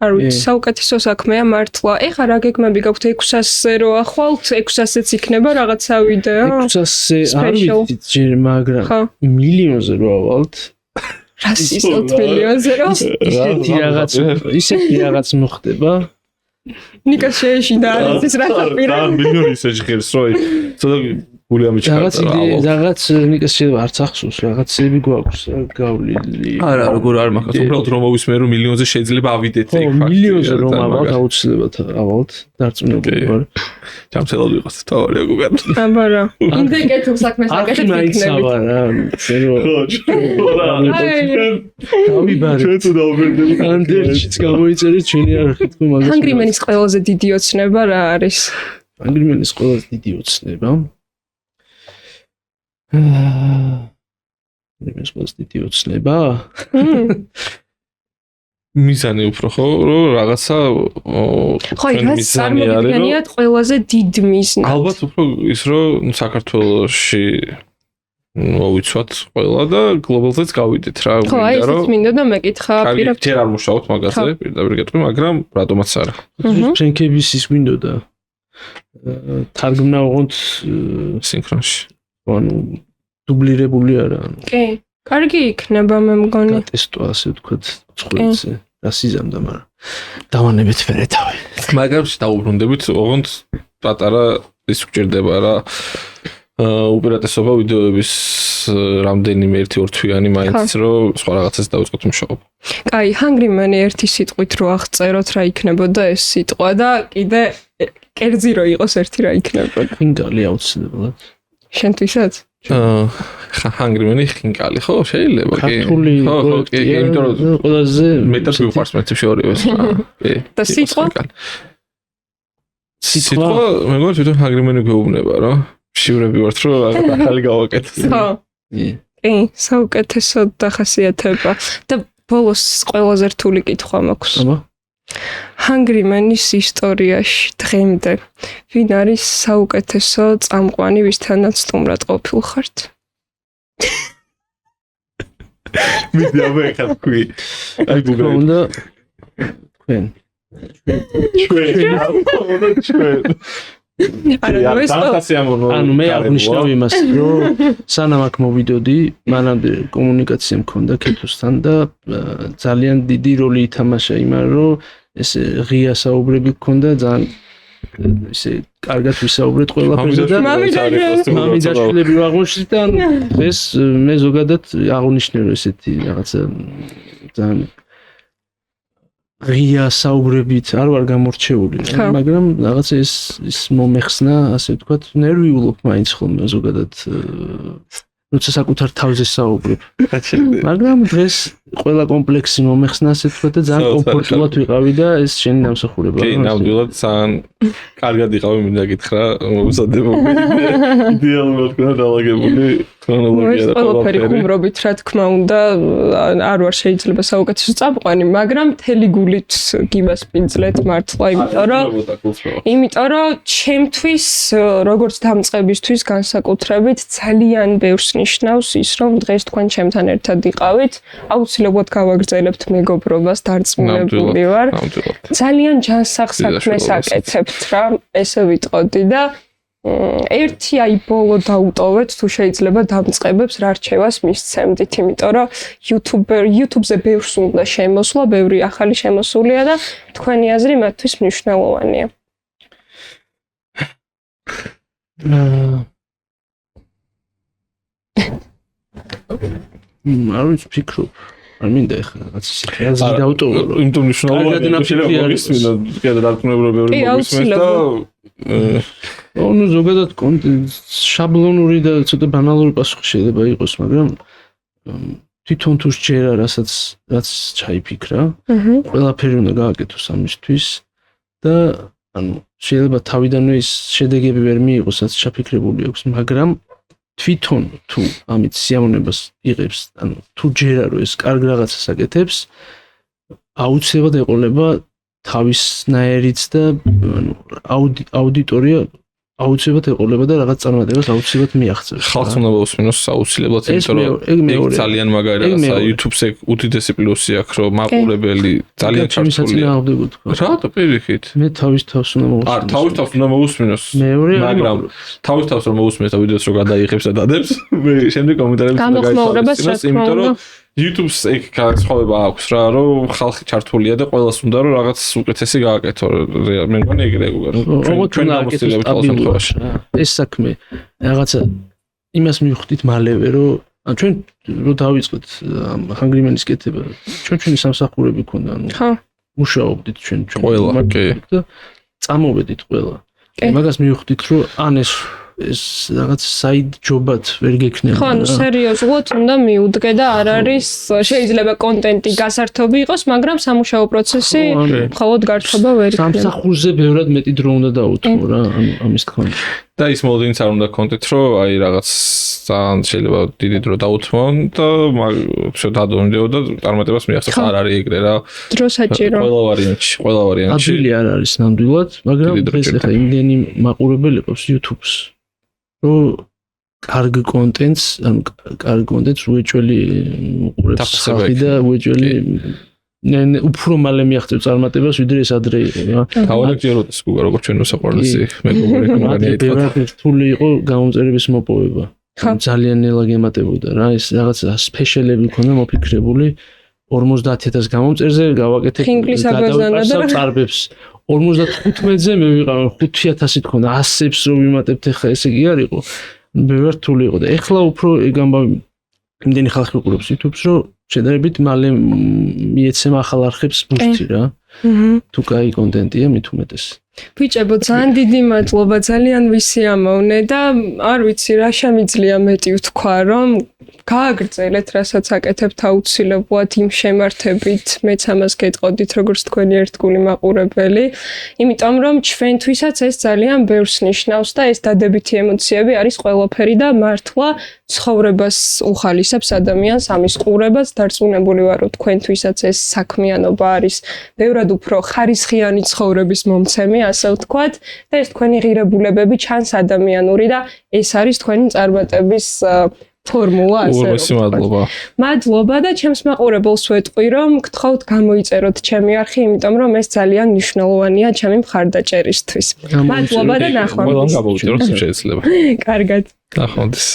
არ ვიცი საუკეთესო საქმეა მართლა ეხლა რა გეგმები გაქვთ 600-ზე რო ახვალთ 600-ზე იქნება რაღაც ვიდეო 600-ზე არ ვიცი ჯერ მაგრამ მილიონზე რო ავალთ რას ისეთ მილიონზე რო ისეთი რაღაც მოხდება ნიკა შეეშინდა არის ის რა დაპირა მილიონი შეჭირს როი ცოტა გული ამიჩქარდა რაღაც ნიკას შეიძლება არც ახსოვს რაღაცები გვაქვს გავლილი არა როგორ არ მაქვს უბრალოდ რომ მოვისმენ რომ მილიონზე შეიძლება ავიდეთ ეგ ფაქტი მილიონზე რომ ავალთ აუცილებლად ავალთ დარწმუნებული ვარ ჯამთელად ვიყოს თავარია გუგან აბარა იმდენ კეთილ საქმეს აკეთებ იქნებით დავიბარე ჩვენ თუ დავბერდები ანდერჩიც გამოიწერეთ ჩვენი არხით თუ მაგას ჰანგრიმენის ყველაზე დიდი ოცნება რა არის ჰანგრიმენის ყველაზე დიდი ოცნება იმის პოზიტივი ოცნება მიზანი უფრო ხო რომ რაღაცა ხო ის წარმოგიდგენიათ ყველაზე დიდ მიზნად ალბათ უფრო ის რომ საქართველოში მოვიცვათ ყველა და გლობალზეც გავიდეთ რა ხო აი ეს მინდა და მეკითხა პირდაპირ ჯერ არ მუშაობთ მაგაზე პირდაპირ გეტყვი მაგრამ რატომაც არა ფრენკების ის გვინდოდა თარგმნა უღონთ სინქრონში ანუ დუბლირებული არა ანუ კი კარგი იქნება მე მგონი ტესტო ასე ვთქვათ წყვილზე რასიზამდა მაგრამ დავანებეთ ფერეთავი მაგრამ დაუბრუნდებით ოღონდ პატარა ის გვჭირდება რა უპირატესობა ვიდეოების რამდენიმე 1-2 თვიანი მაინც რომ სხვა რაღაცას დავიწყოთ მუშაობა. კაი, ჰანგრიმენი ერთი სიტყვით რო აღწეროთ რა იქნებოდა ეს სიტყვა და კიდე კერძი რო იყოს ერთი რა იქნებოდა. ხინკალი აუცილებლად. შენთვისაც? ჰანგრიმენი ხინკალი ხო შეიძლება კი. ხო, კი, იმიტომ რომ ყველაზე მეტად მიყვარს მეცებში ორივეს. კი. და სიტყვა? სიტყვა მე მგონი თვითონ ჰანგრიმენი გვეუბნება რა. შივრები ვართ რომ რაღაც ახალი გავაკეთოთ. ხო. კი, საუკეთესო დახასიათება და ბოლოს ყველაზე რთული კითხვა მაქვს. აბა. ჰანგრიმენის ისტორიაში დღემდე ვინ არის საუკეთესო წამყვანი ვისთანაც სტუმრად ყოფილხართ? მიდი აბეხა თქვი. აი გუგა. უნდა თქვენ. ჩვენ. ანუ მე აღნიშნავ იმას, რომ სანამ აქ მოვიდოდი, მანამდე კომუნიკაცია მქონდა ქეთოსთან და ძალიან დიდი როლი ითამაშა იმან, რომ ეს ღია საუბრები მქონდა ძალიან ისე კარგად ვისაუბრეთ ყველაფერზე და მამიდაშვილები ვაღმოჩნდით და დღეს მე ზოგადად აღნიშნე რომ ესეთი რაღაცა ძალიან ღია საუბრებით არ ვარ გამორჩეული, მაგრამ რაღაცა ეს მომეხსნა, ასე ვთქვათ, ნერვიულობ მაინც ხოლმე ზოგადად როცა საკუთარ თავზე საუბრობ. მაგრამ დღეს ყველა კომპლექსი მომეხსნა, ასე ვთქვათ და ძალიან კომფორტულად ვიყავი და ეს შენი დამსახურება. კი, ნამდვილად ძალიან კარგად იყავი, მინდა გითხრა, მოგზადებოდი. იდეალურად გქონდა დაალაგებული ქრონოლოგია და ყველაფერი ხუმრობით, რა თქმა უნდა, არ ვარ შეიძლება საუკეთესო წამყვანი, მაგრამ მთელი გულით გიმასპინძლეთ მართლა, იმიტომ რომ ჩემთვის, როგორც დამწყებისთვის განსაკუთრებით, ძალიან ბევრს ნიშნავს ის, რომ დღეს თქვენ ჩემთან ერთად იყავით, აუცილებლად გავაგრძელებთ მეგობრობას, დარწმუნებული ვარ. ძალიან ჯანსაღ საქმეს აკეთებთ რა, ესე ვიტყოდი და ერთი აი ბოლო დაუტოვეთ თუ შეიძლება დამწყებებს რა რჩევას მისცემდით, იმიტომ რომ YouTube-ზე ბევრს უნდა შემოსვლა, ბევრი ახალი შემოსულია და თქვენი აზრი მათთვის მნიშვნელოვანია. არ ვიცი ფიქრობ. არ მინდა ეხლა რაღაც ისეთი აზრი დავტოვო. იმიტომ მნიშვნელოვანია შეიძლება მოგისმინო, კიდევ დარწმუნებულები მოგისმენთ და ну ზოგადად შაბლონური და ცოტა ბანალური პასუხი შეიძლება იყოს, მაგრამ თვითონ თუ შეერა რაც ჩაიფიქრა, ყველაფერი უნდა გააკეთოს ამისთვის და ანუ შეიძლება თავიდანვე ის შედეგები ვერ მიიღოს, რაც ჩაფიქრებული აქვს, მაგრამ თვითონ თუ ამით სიამოვნებას იღებს, ანუ თუ ჯერა რომ ეს კარგ რაღაცას აკეთებს, აუცილებლად ეყოლება თავისნაირიც და ანუ აუდიტორია აუცილებლად ეყოლება და რაღაც წარმატებას აუცილებლად მიაღწევს. ხალხს უნდა მოусმინოს აუცილებლად, იმიტომ რომ ეგ ძალიან მაგარი რაღაცა YouTube-ზე უდიდესი პლუსი აქვს, რომ მაყურებელი ძალიან ჩართულია. რატო პირიქით? მე თავის თავს უნდა მოусმინოს. არ, თავის თავს უნდა მოусმინოს. მაგრამ თავის თავს რომ მოусმინოს და ვიდეოს რო გადაიღებს და დადებს, მე შემდეგ კომენტარებში გაიხსნას, იმიტომ რომ YouTube-ს ეგ განსხვავება აქვს რა, რომ ხალხი ჩართულია და ყველას უნდა რომ რაღაც უკეთესი გააკეთო. მე მგონი ეგრე ჩვენ გამოსtildeებით ყოველ შემთხვევაში. ეს საქმე რაღაცა იმას მივხვდით მალევე, რომ ჩვენ რო დავიწყეთ Hungry Man-ის კეთება, ჩვენი სამსახურები ქონდა, ანუ მუშაობდით ჩვენ ყველა, კი. და წამოვედით ყველა. მაგას მივხვდით, რომ ან ეს რაღაც საიდ ჯობად ვერ გექნება. ხო, ანუ სერიოზულად უნდა მიუდგე და არ არის შეიძლება კონტენტი გასართობი იყოს, მაგრამ სამუშაო პროცესი მხოლოდ გართობა ვერ იქნება. სამსახურზე ბევრად მეტი დრო უნდა დაუთმო რა, ანუ ამის თქმა. და ის მოლოდინიც არ უნდა კონტენტ, რომ აი რაღაც ძალიან შეიძლება დიდი დრო დაუთმონ და დადონდეო და წარმატებას მიაღწევს. არ არის ეგრე რა. დრო საჭირო. ყველა ვარიანტში. ადვილი არ არის ნამდვილად, მაგრამ ეს ახლა იმდენი მაყურებელი ყავს YouTube-ს. რომ კარგ კონტენტს, ანუ კარგ კონტენტს უეჭველი უყურებს ხალხი და უეჭველი უფრო მალე მიაღწევს წარმატებას, ვიდრე ეს ადრე იყო რა. თავად ჯეროდეს გუგა როგორც ჩვენ უსაყვარლესი მეგობრები კომპანია იყო. რთული იყო გამომწერების მოპოვება. ძალიან ნელა გემატებოდა რა, ეს რაღაც სპეციალები ქონდა მოფიქრებული 50000 გამომწერზე გავაკეთებ გადავიყვანო წარბებს 55-ზე მე ვიყავ 5000-ით ქონდა 100-ებს რომ ვიმატებთ ეხლა ესე იგი არ იყო ბევრი რთული იყო და ეხლა უფრო ეგ ამბავი იმდენი ხალხი უყურებს YouTube-ს რომ შედარებით მალე მიეცემა ახალ არხებს ბუსტი რა თუ კაი კონტენტია მით უმეტეს ბიჭებო ძალიან დიდი მადლობა ძალიან ვისიამოვნე და არ ვიცი რა შემიძლია მეტი ვთქვა რომ გააგრძელეთ რასაც აკეთებთ აუცილებლად იმ შემართებით მეც ამას გეტყოდით როგორც თქვენი ერთგული მაყურებელი იმიტომ რომ ჩვენთვისაც ეს ძალიან ბევრს ნიშნავს და ეს დადებითი ემოციები არის ყველაფერი და მართლა ცხოვრებას უხალისებს ადამიანს ამის ყურებას დარწმუნებული ვარ რომ თქვენთვისაც ეს საქმიანობა არის ბევრად უფრო ხარისხიანი ცხოვრების მომცემი ასე ვთქვათ და ეს თქვენი ღირებულებები ჩანს ადამიანური და ეს არის თქვენი წარმატების ფორმულა ასე მადლობა. მადლობა და ჩემს მაყურებელს ვეტყვი რომ გთხოვთ გამოიწეროთ ჩემი არხი იმიტომ რომ ეს ძალიან მნიშვნელოვანია ჩემი მხარდაჭერისთვის. მადლობა და ნახვამდის. ყველამ გამოვიწეროთ შეიძლება. კარგად. ნახვამდის.